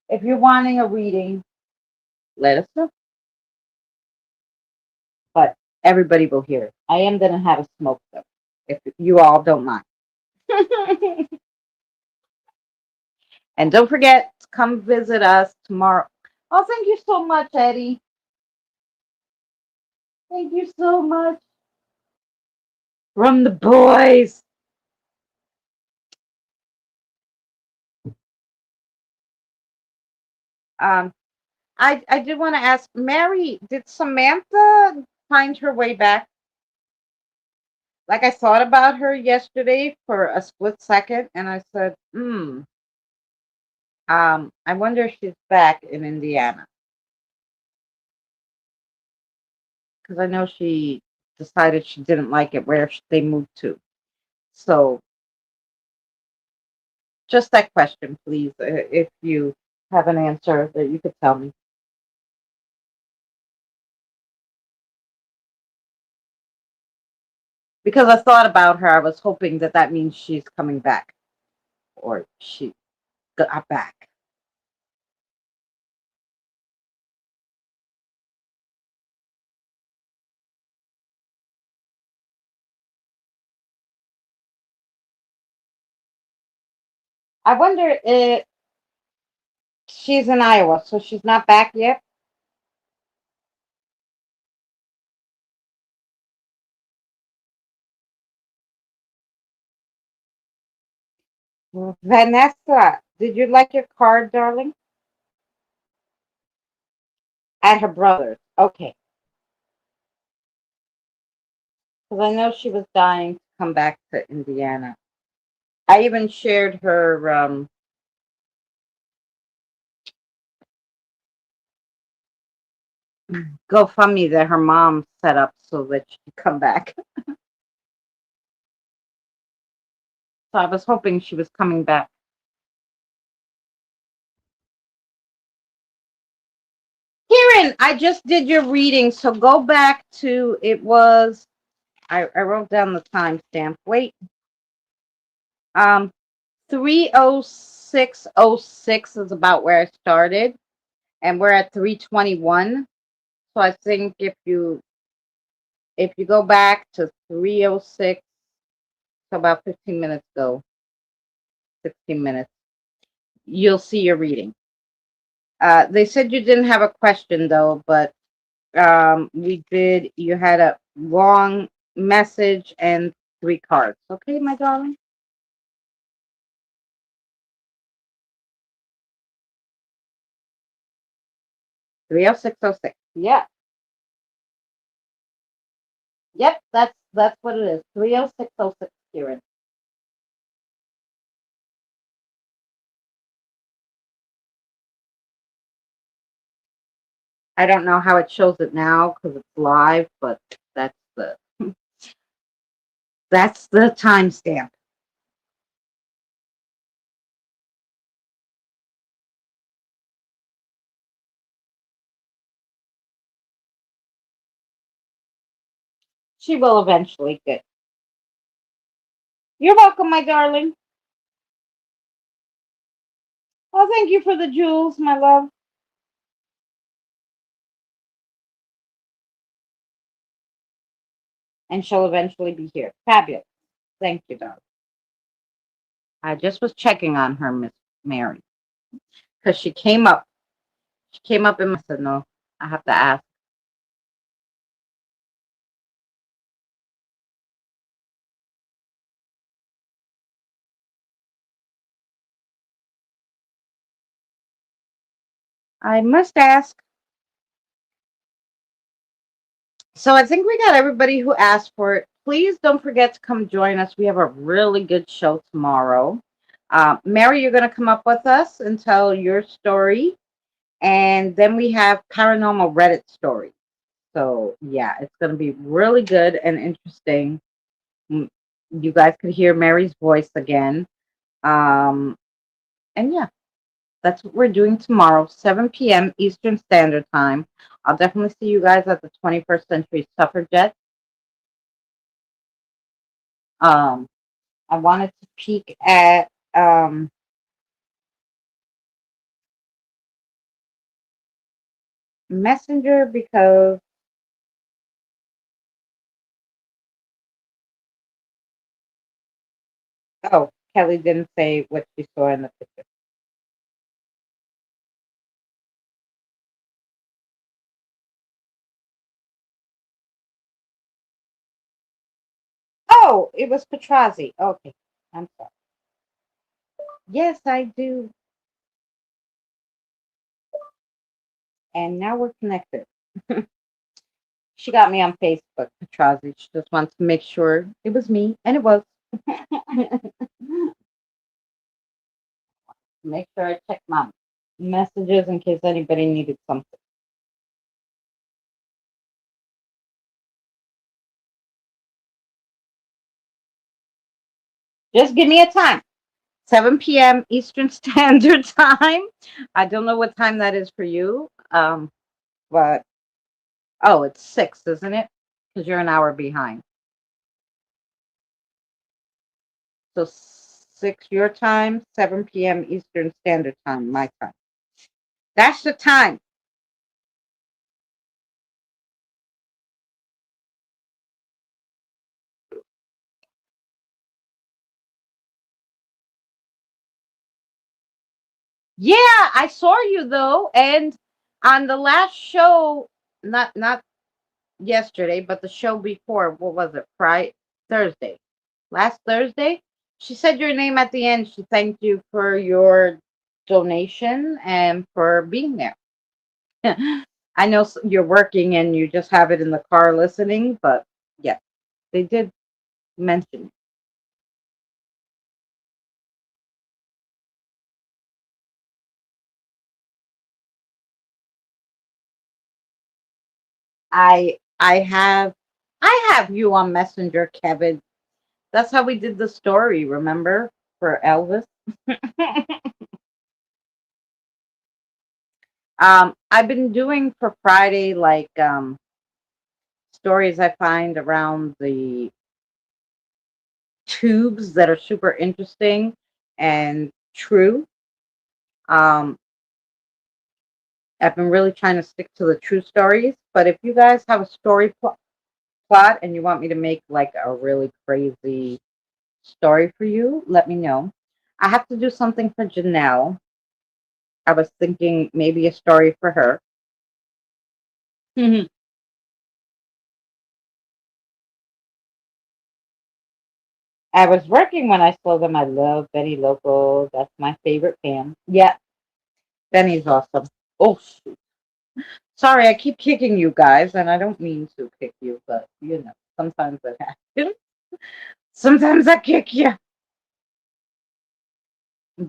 if you're wanting a reading, let us know. Everybody will hear it. I am gonna have a smoke though, if you all don't mind. And don't forget to come visit us tomorrow. Oh, thank you so much, Eddie. Thank you so much. From the boys. Um, I did want to ask Mary, did Samantha find her way back? Like I thought about her yesterday for a split second and I said, I wonder if she's back in Indiana. Because I know she decided she didn't like it where they moved to. So just that question, please, if you have an answer that you could tell me. Because I thought about her, I was hoping that that means she's coming back or she got back. I wonder if she's in Iowa, so she's not back yet. Vanessa, did you like your card, darling? At her brother's. Okay. Because I know she was dying to come back to Indiana. I even shared her GoFundMe that her mom set up so that she could come back. So I was hoping she was coming back. Kieran, I just did your reading, so go back to it was I wrote down the timestamp. Wait. 3:06:06 is about where I started, and we're at 3:21. So I think if you go back to 3:06, so about 15 minutes ago, 16 minutes, you'll see your reading. They said you didn't have a question though, but we did. You had a long message and three cards. Okay, my darling. 3:06:06. Yeah. Yep. That's what it is. 3:06:06, Kieran. I don't know how it shows it now because it's live, but that's the that's the timestamp. She will eventually get. You're welcome, my darling. Oh, thank you for the jewels, my love. And she'll eventually be here. Fabulous. Thank you, darling. I just was checking on her, Miss Mary, because she came up. She came up and I said, no, I have to ask. I must ask. So I think we got everybody who asked for it. Please don't forget to come join us. We have a really good show tomorrow. Mary, you're going to come up with us and tell your story. And then we have paranormal Reddit story. So yeah, it's going to be really good and interesting. You guys could hear Mary's voice again. Um, and yeah, that's what we're doing tomorrow, 7 p.m. Eastern Standard Time. I'll definitely see you guys at the 21st Century Suffragette. Um, I wanted to peek at Messenger because Oh, Kelly didn't say what she saw in the picture. Oh, it was Petrazi. Okay, I'm sorry. Yes, I do. And now we're connected. She got me on Facebook, Petrazi. She just wants to make sure it was me, and it was. Make sure I check my messages in case anybody needed something. Just give me a time. 7 p.m. Eastern Standard Time. I don't know what time that is for you. But oh, it's 6, isn't it? Because you're an hour behind. So 6 your time, 7 p.m. Eastern Standard Time, my time. That's the time. Yeah, I saw you though, and on the last show, not yesterday, but the show before, what was it? Friday, Thursday, last Thursday. She said your name at the end. She thanked you for your donation and for being there. I know you're working and you just have it in the car listening, but yeah, they did mention. I have you on Messenger, Kevin. That's how we did the story, remember? For Elvis. I've been doing for Friday like stories I find around the tubes that are super interesting and true. Um, I've been really trying to stick to the true stories, but if you guys have a plot and you want me to make like a really crazy story for you, let me know. I have to do something for Janelle. I was thinking maybe a story for her. I was working when I saw them. I love Benny Loco. That's my favorite Pam. Yeah, Benny's awesome. Oh, shoot. Sorry, I keep kicking you guys, and I don't mean to kick you, but sometimes it happens. Sometimes I kick you,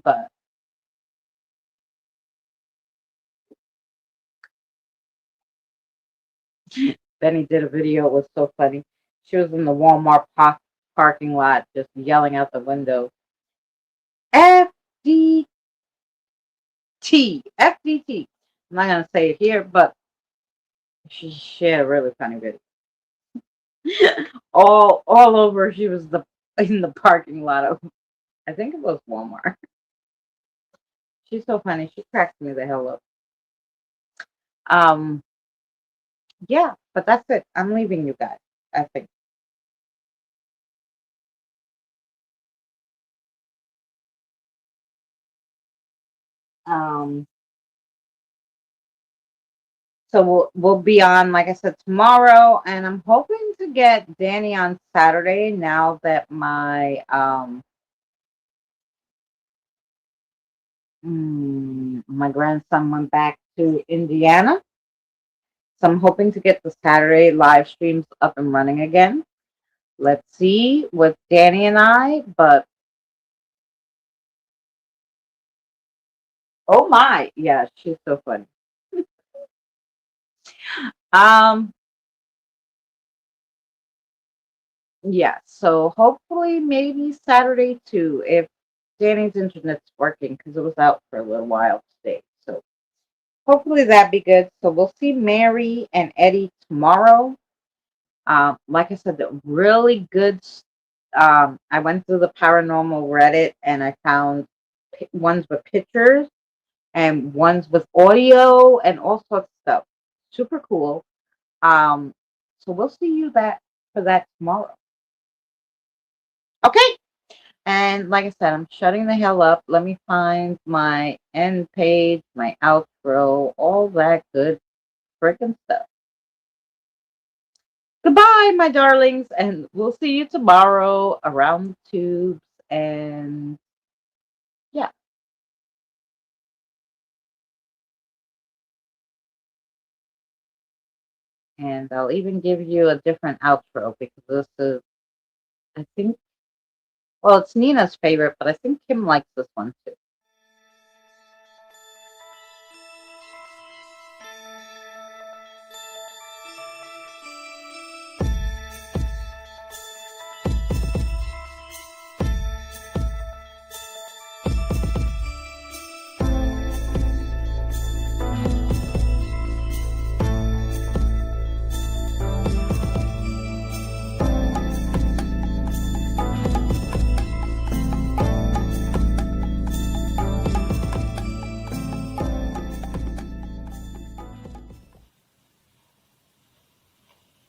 but Benny did a video. It was so funny. She was in the Walmart parking lot, just yelling out the window, FDT, FDT. I'm not gonna say it here, but she had a really funny video. All over. She was the in the parking lot of, I think it was Walmart. She's so funny. She cracks me the hell up. Um, yeah, but that's it. I'm leaving you guys. I think. Um, so we'll be on, like I said, tomorrow, and I'm hoping to get Danny on Saturday. Now that my grandson went back to Indiana, so I'm hoping to get the Saturday live streams up and running again. Let's see with Danny and I, but oh my, yeah, she's so funny. Um, yeah, so hopefully maybe Saturday too, if Danny's internet's working, because it was out for a little while today. So hopefully that'd be good. So we'll see Mary and Eddie tomorrow. Like I said, the really good. I went through the paranormal Reddit and I found ones with pictures and ones with audio and all sorts of stuff. Super cool. Um, so we'll see you for that tomorrow. Okay. And like I said, I'm shutting the hell up. Let me find my end page, my outro, all that good freaking stuff. Goodbye, my darlings, and we'll see you tomorrow around the tubes. And yeah, and I'll even give you a different outro because this is, I think, well, it's Nina's favorite, but I think Kim likes this one too.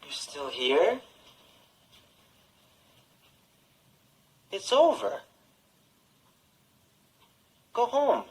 You're still here? It's over. Go home.